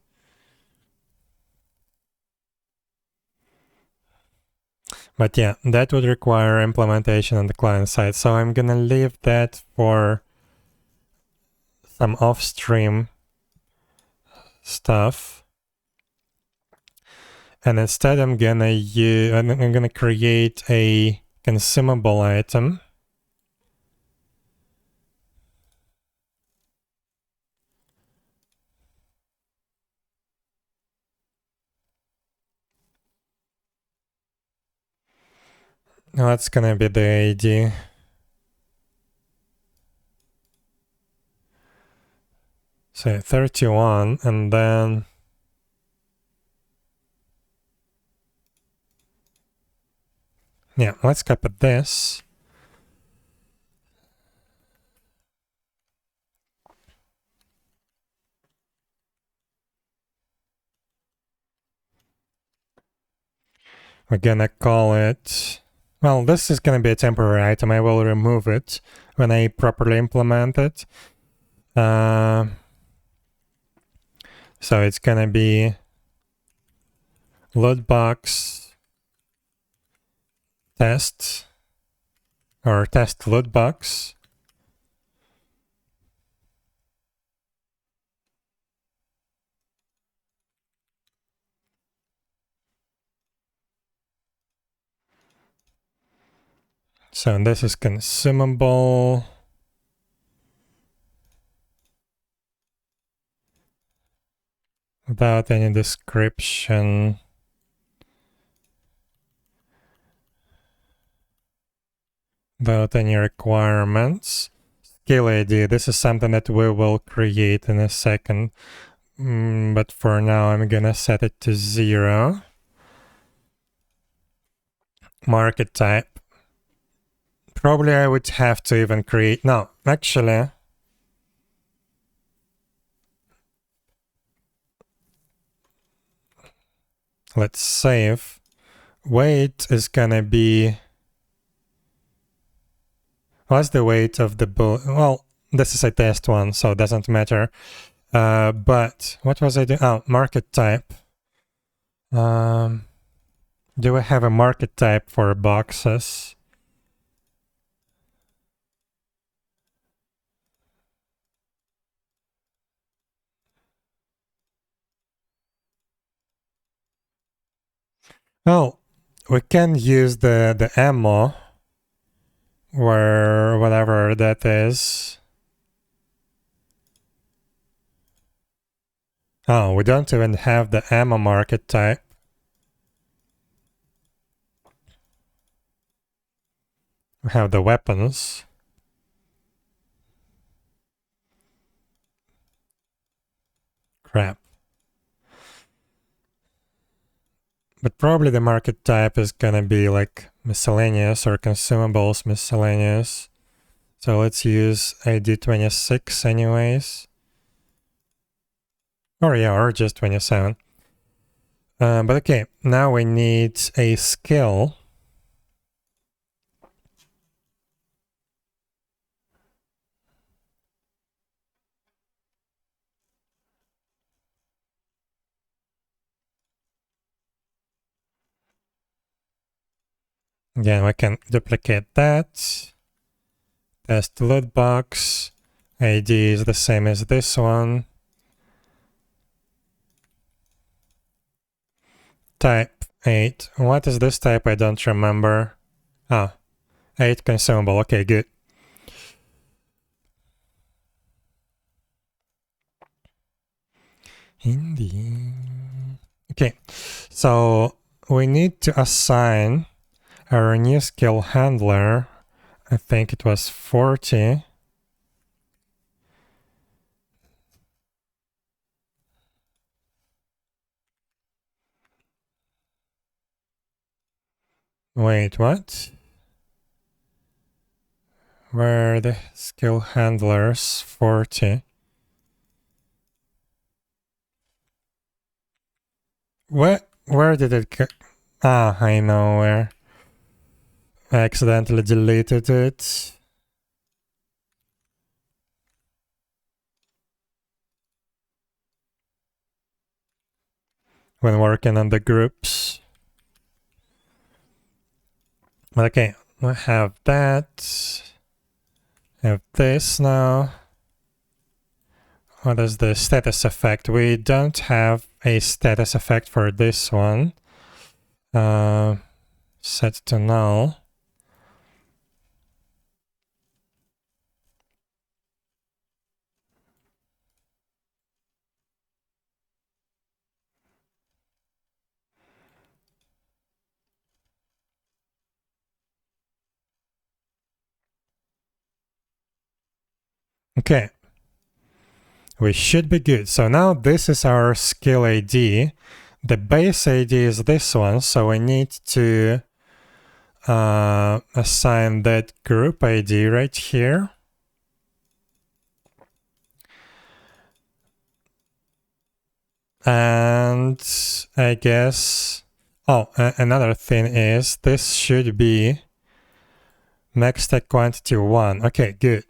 But yeah, that would require implementation on the client side. So I'm gonna leave that for some off-stream stuff. And instead I'm gonna create a consumable item. That's gonna be the ID. So 31, and then yeah, let's copy this. We're gonna call it, well, this is gonna be a temporary item. I will remove it when I properly implement it. So it's gonna be lootbox test, or test lootbox. So this is consumable. Without any description. Without any requirements. Skill ID, this is something that we will create in a second. But for now, I'm gonna set it to 0. Market type. Probably I would have to even create, no, actually. Let's save. Weight is gonna be, what's the weight of the bull? Well, this is a test one, so it doesn't matter. But what was I doing? Oh, market type. Do we have a market type for boxes? Well, we can use the ammo, or whatever that is. Oh, we don't even have the ammo market type. We have the weapons. Crap. But probably the market type is gonna be like miscellaneous or consumables miscellaneous. So let's use ID 26 anyways. Or yeah, or just 27. But okay, now we need a skill. Again, we can duplicate that. Test loot box. ID is the same as this one. Type 8. What is this type? I don't remember. Ah, 8 consumable. Okay, good. Okay, so we need to assign our new skill handler. I think it was 40. Wait, what? Where are the skill handlers? 40. What? Where did it go? Ah, I know where. I accidentally deleted it. When working on the groups. Okay, we have that. Have this now. What is the status effect? We don't have a status effect for this one. Set to null. Okay. We should be good. So now this is our skill ID. The base ID is this one, so we need to assign that group ID right here. And I guess, another thing is this should be max stack quantity 1. Okay, good.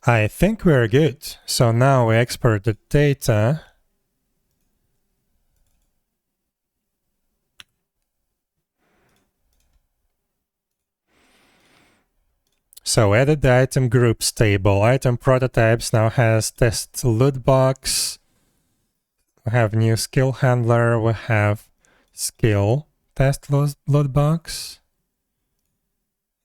I think we're good. So now we export the data. So added the item groups table. Item prototypes now has test loot box. We have new skill handler. We have skill test loot box.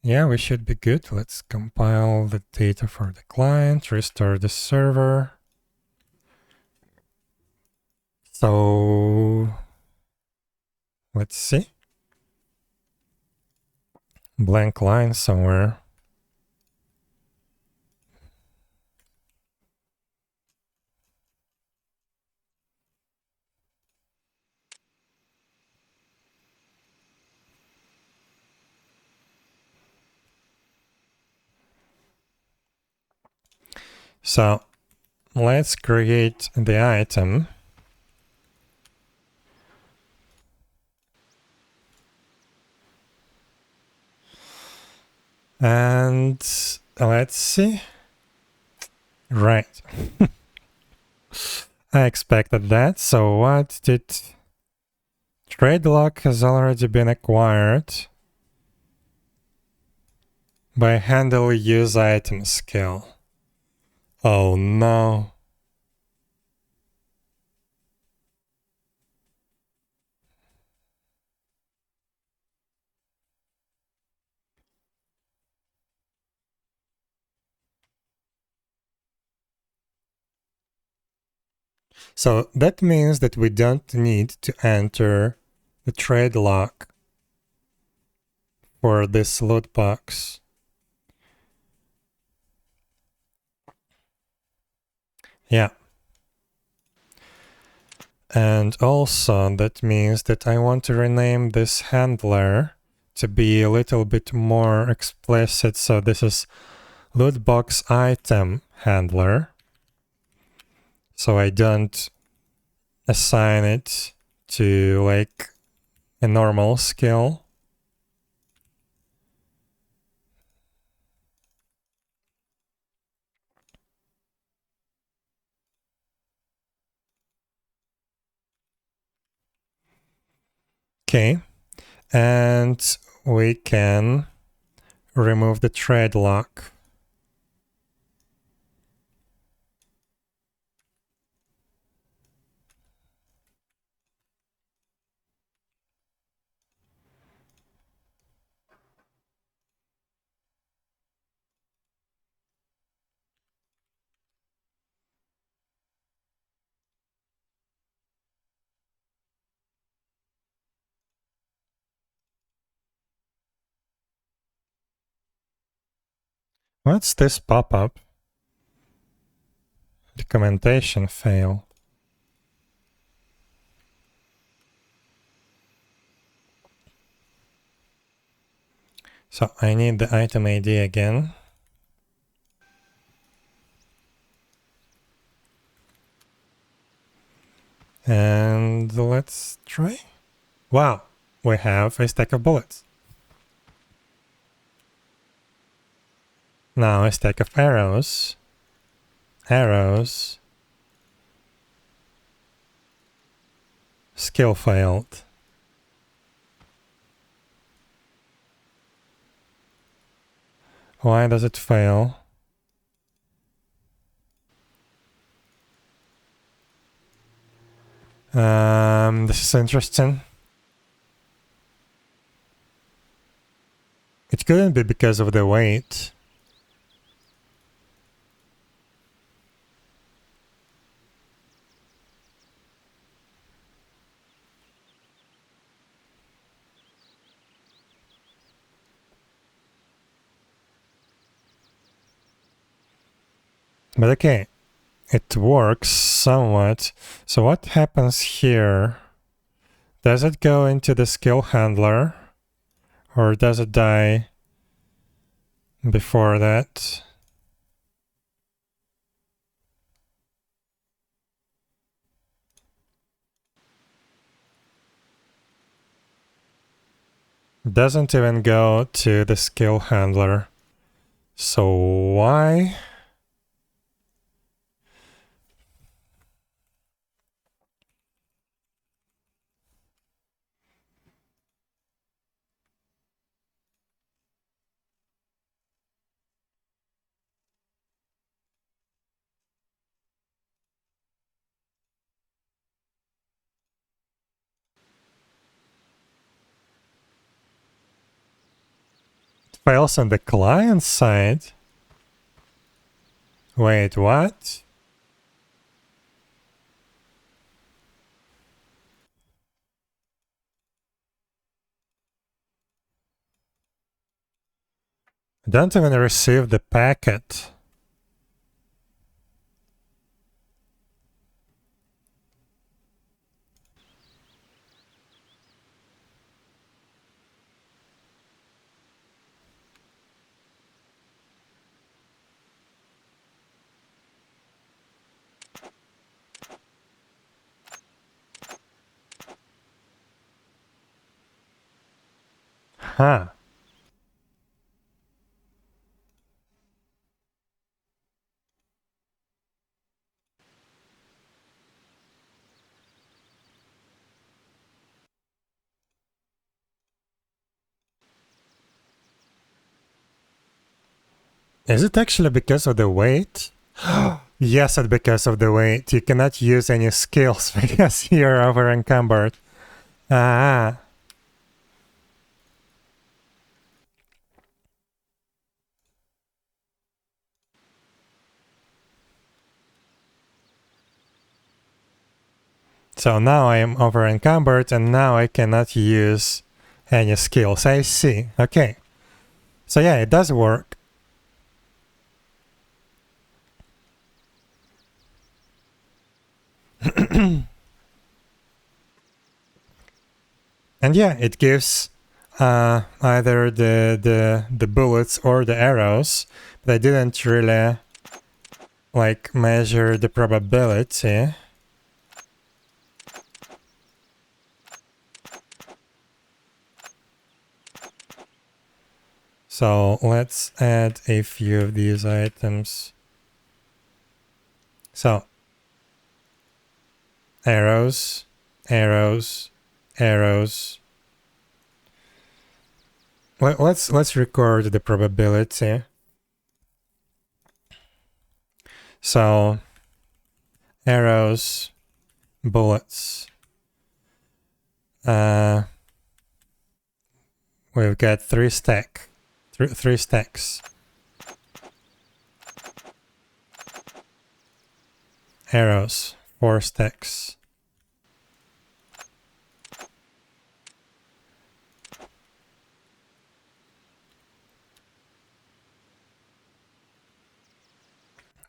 Yeah, we should be good. Let's compile the data for the client, restore the server. So let's see. Blank line somewhere. So let's create the item. And let's see. Right. I expected that. So what did... Trade lock has already been acquired by handle use item skill. Oh no. So that means that we don't need to enter the trade lock for this loot box. Yeah. And also that means that I want to rename this handler to be a little bit more explicit. So this is loot box item handler. So I don't assign it to like a normal skill. Okay, and we can remove the trade lock. What's this pop-up? Documentation fail. So I need the item ID again. And let's try. Wow, we have a stack of bullets. Now a stack of arrows. Arrows. Skill failed. Why does it fail? This is interesting. It couldn't be because of the weight. But okay, it works somewhat. So what happens here? Does it go into the skill handler? Or does it die before that? Doesn't even go to the skill handler. So why? It fails on the client side. Wait, what? I don't even receive the packet. Huh. Is it actually because of the weight? Yes, it's because of the weight. You cannot use any skills because you're over encumbered. Ah. So now I am over encumbered and now I cannot use any skills. I see. Okay. So yeah, it does work. And yeah, it gives either the bullets or the arrows, but I didn't really like measure the probability. So let's add a few of these items. So arrows, arrows, arrows, let's record the probability. So arrows, bullets. We've got three stacks. Arrows, 4 stacks.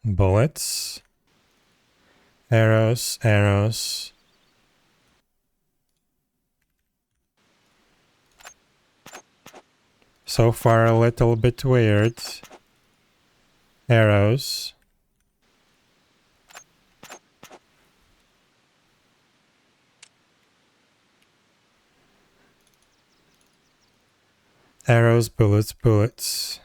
Bullets, arrows, arrows. So far a little bit weird. Arrows. Arrows, bullets, bullets.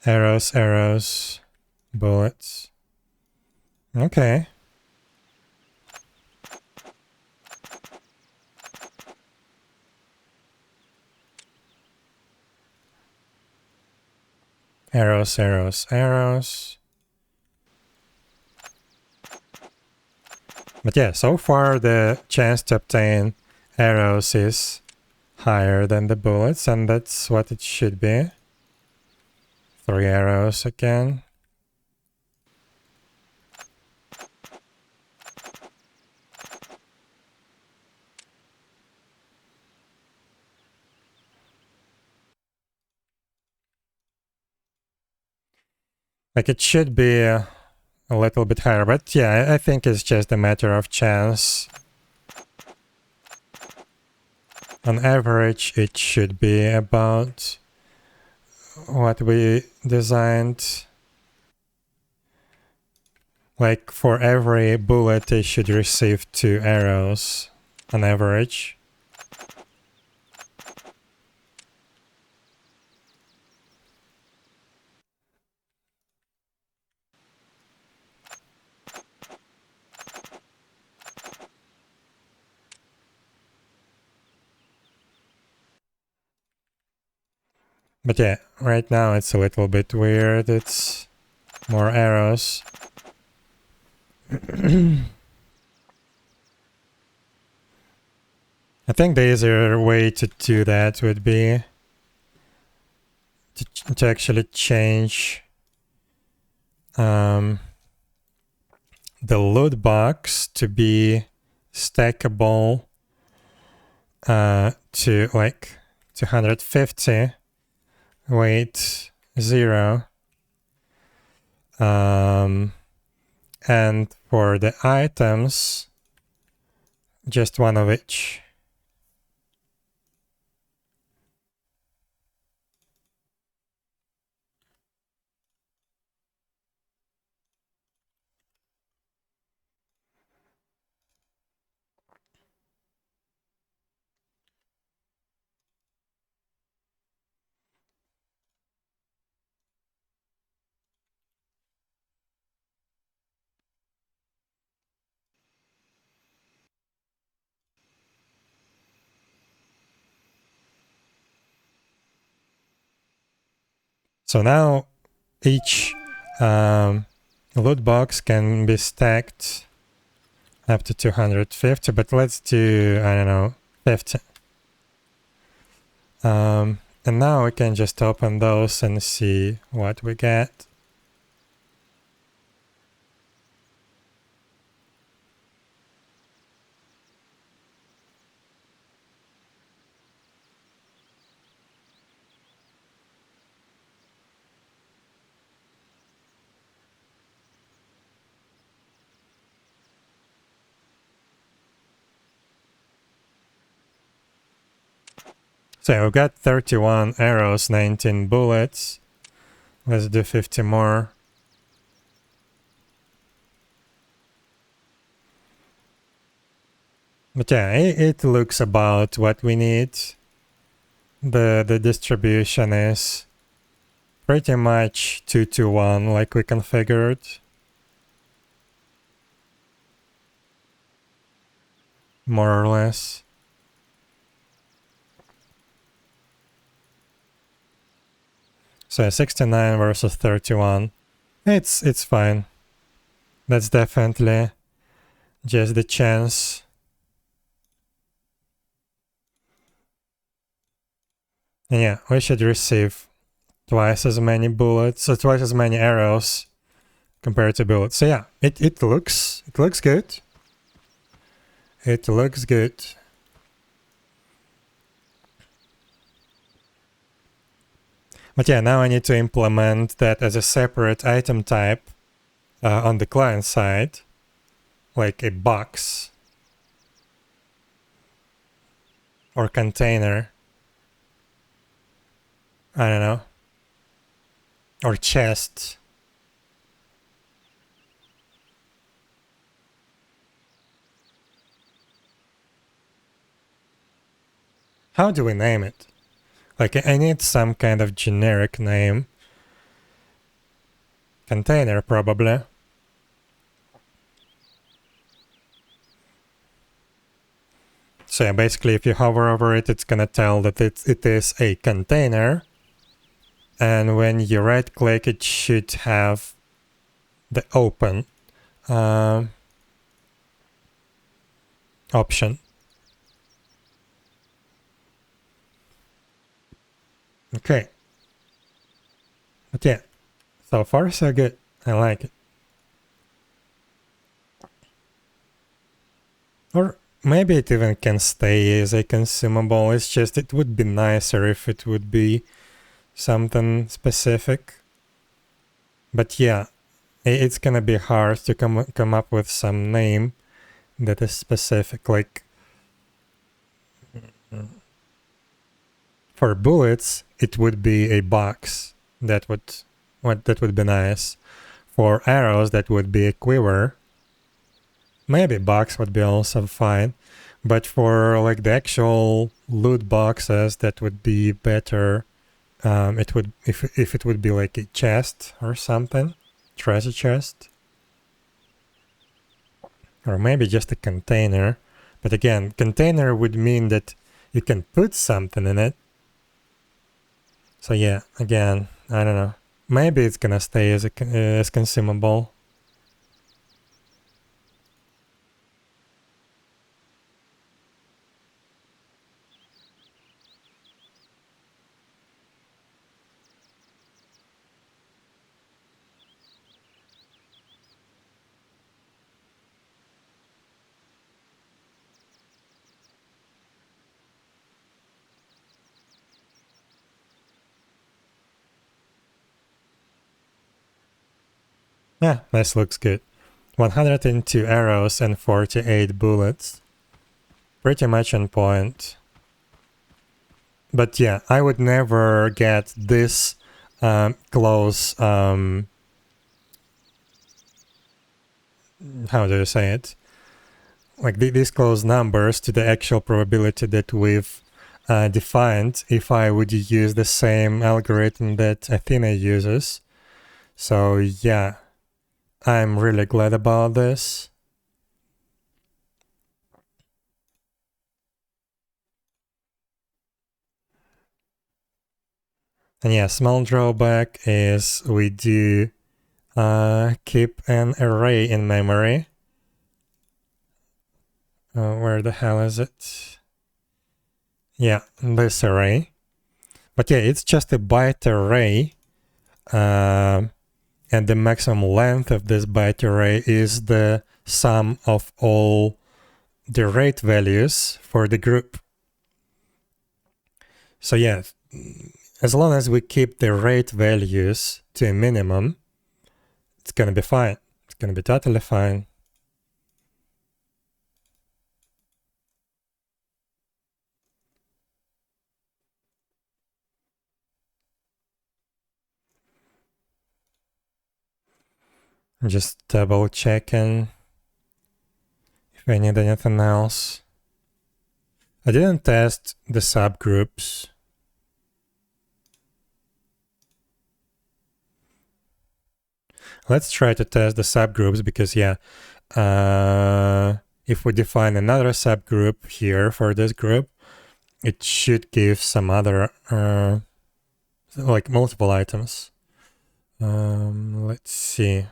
Arrows, arrows, bullets. Okay. Arrows, arrows, arrows. But yeah, so far the chance to obtain arrows is higher than the bullets, and that's what it should be. 3 arrows again. Like it should be a little bit higher, but yeah, I think it's just a matter of chance. On average, it should be about what we designed. Like for every bullet, it should receive 2 arrows on average. But yeah, right now it's a little bit weird. It's more arrows. I think the easier way to do that would be to actually change the loot box to be stackable to like 250, weight 0. And for the items, just 1 of each. So now each loot box can be stacked up to 250, but let's do, I don't know, 50. And now we can just open those and see what we get. So we got 31 arrows, 19 bullets. Let's do 50 more. But yeah, it looks about what we need. The distribution is pretty much 2-to-1 like we configured. More or less. So 69 versus 31. It's fine. That's definitely just the chance. And yeah, we should receive twice as many bullets, so twice as many arrows compared to bullets. So yeah, it looks good. It looks good. But yeah, now I need to implement that as a separate item type on the client side, like a box or container. I don't know. Or chest. How do we name it? Like, I need some kind of generic name. Container, probably. So yeah, basically if you hover over it, it's gonna tell that it is a container. And when you right click, it should have the open option. Okay. But yeah, so far so good. I like it. Or maybe it even can stay as a consumable. It's just it would be nicer if it would be something specific. But yeah, it's gonna be hard to come up with some name that is specific. Like for bullets, it would be a box. That would be nice. For arrows, that would be a quiver. Maybe box would be also fine. But for like the actual loot boxes, that would be better. It would if it would be like a chest or something, treasure chest, or maybe just a container. But again, container would mean that you can put something in it. So yeah, again, I don't know. Maybe it's gonna stay as consumable. Yeah, this looks good. 102 arrows and 48 bullets. Pretty much on point. But yeah, I would never get this close, how do you say it? Like these close numbers to the actual probability that we've defined if I would use the same algorithm that Athena uses. So yeah, I'm really glad about this. And yeah, small drawback is we do keep an array in memory. Where the hell is it? Yeah, this array. But yeah, it's just a byte array. And the maximum length of this byte array is the sum of all the rate values for the group. So yeah, as long as we keep the rate values to a minimum, it's gonna be fine. It's gonna be totally fine. Just double checking if I need anything else. I didn't test the subgroups. let's try to test the subgroups, because yeah, if we define another subgroup here for this group, it should give some other, like multiple items. Let's see.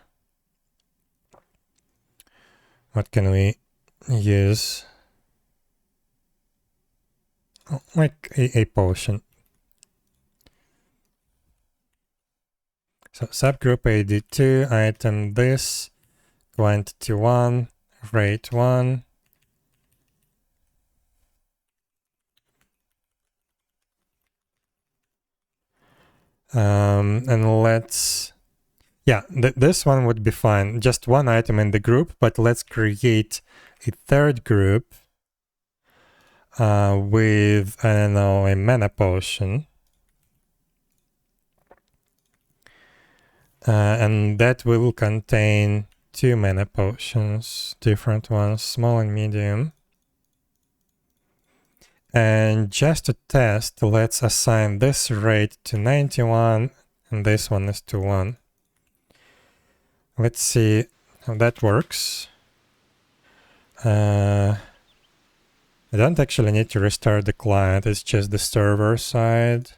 What can we use? Oh, like a potion. So subgroup AD2, item this, quantity 1, rate 1. And let's, yeah, this one would be fine. Just one item in the group, but let's create a third group with, I don't know, a mana potion. And that will contain 2 mana potions, different ones, small and medium. And just to test, let's assign this rate to 91, and this one is to 1. Let's see how that works. I don't actually need to restart the client, it's just the server side.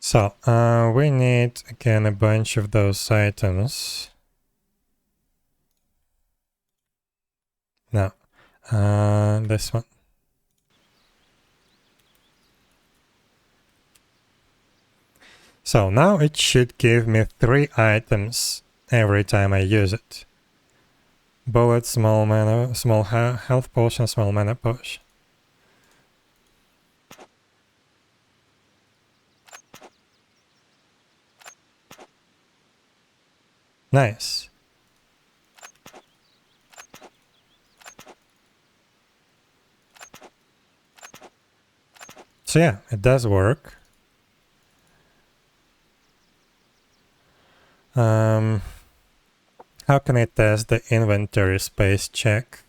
So, we need, again, a bunch of those items. No, this one. So now it should give me 3 items every time I use it. Bullet, small mana, small health potion, small mana potion. Nice. So yeah, it does work. How can I test the inventory space check?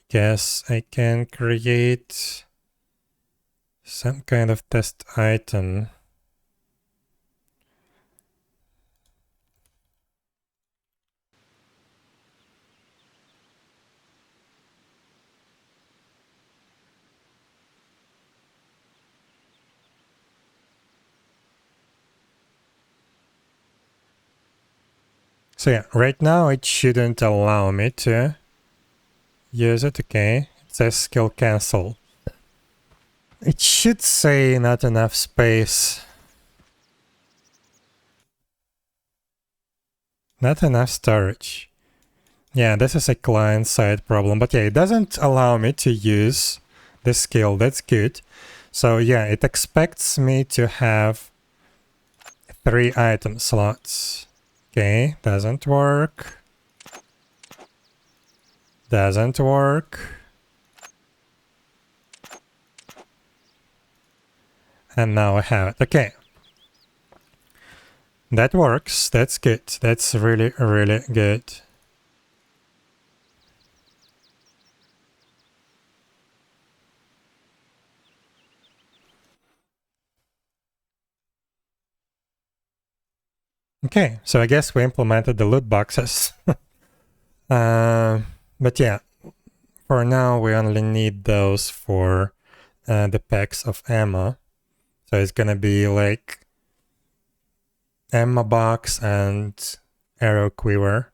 Guess I can create some kind of test item. So yeah, right now it shouldn't allow me to use it. Okay, it says skill cancel. It should say not enough space. Not enough storage. Yeah, this is a client-side problem, but yeah, it doesn't allow me to use the skill. That's good. So yeah, it expects me to have 3 item slots. Okay, doesn't work. Doesn't work. And now I have it. Okay. That works. That's good. That's really, really good. Okay, so I guess we implemented the loot boxes. But yeah, for now we only need those for the packs of ammo. So it's gonna be like ammo box and arrow quiver.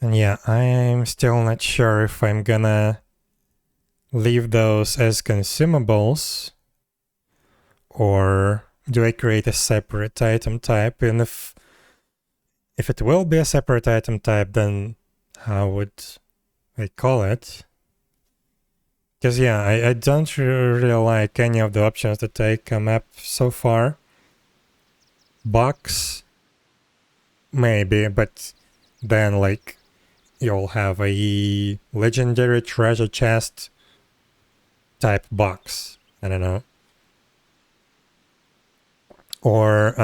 And yeah, I'm still not sure if I'm gonna leave those as consumables or do I create a separate item type? And if it will be a separate item type, then how would I call it? Because yeah, I don't really like any of the options that they come up so far. Box, maybe, but then like you'll have a legendary treasure chest type box. I don't know. Or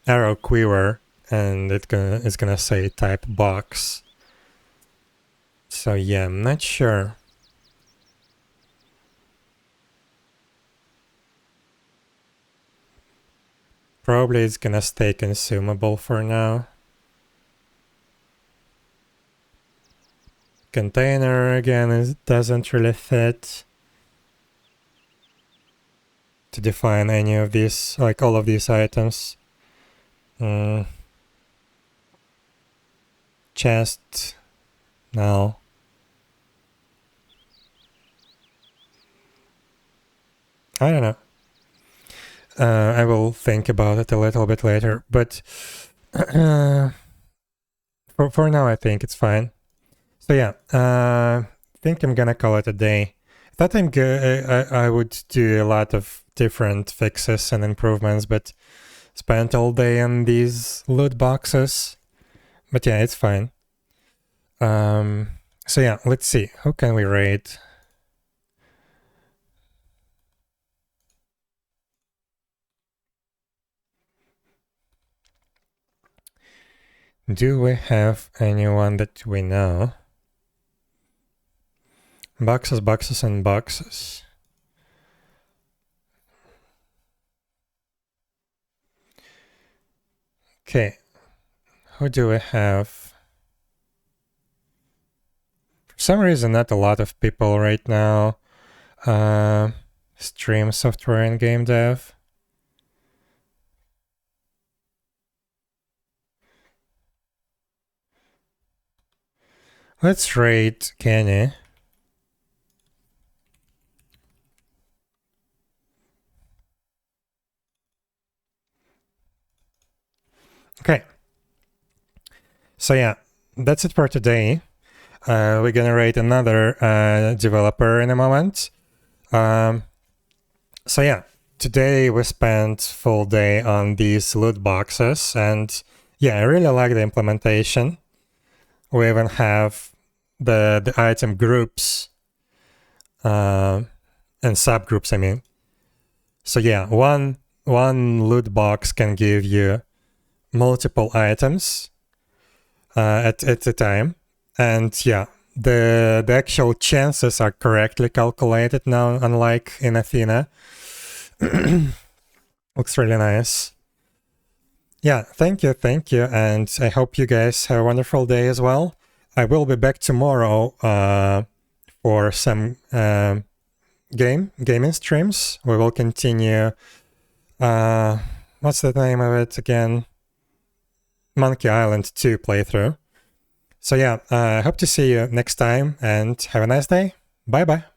arrow quiver, and it's gonna say type box. So yeah, I'm not sure. Probably it's gonna stay consumable for now. Container again, it doesn't really fit to define any of these, like all of these items. Chest, no. I don't know. I will think about it a little bit later, but for now I think it's fine. So yeah, I think I'm gonna call it a day. I thought I would do a lot of different fixes and improvements, but spent all day on these loot boxes. But yeah, it's fine. So yeah, let's see. Who can we raid? Do we have anyone that we know? Boxes, boxes, and boxes. Okay, who do we have? For some reason, not a lot of people right now. Stream software and game dev. Let's raid Kenny. Okay. So yeah, that's it for today. We're gonna rate another developer in a moment. So yeah, today we spent full day on these loot boxes, and yeah, I really like the implementation. We even have the item groups and subgroups, I mean. So yeah, one loot box can give you multiple items at a time, and yeah, the actual chances are correctly calculated now, unlike in Athena. Looks really nice. Yeah, thank you, and I hope you guys have a wonderful day as well. I will be back tomorrow for some gaming streams. We will continue. What's the name of it again? Monkey Island 2 playthrough. So yeah, I hope to see you next time, and have a nice day. Bye bye.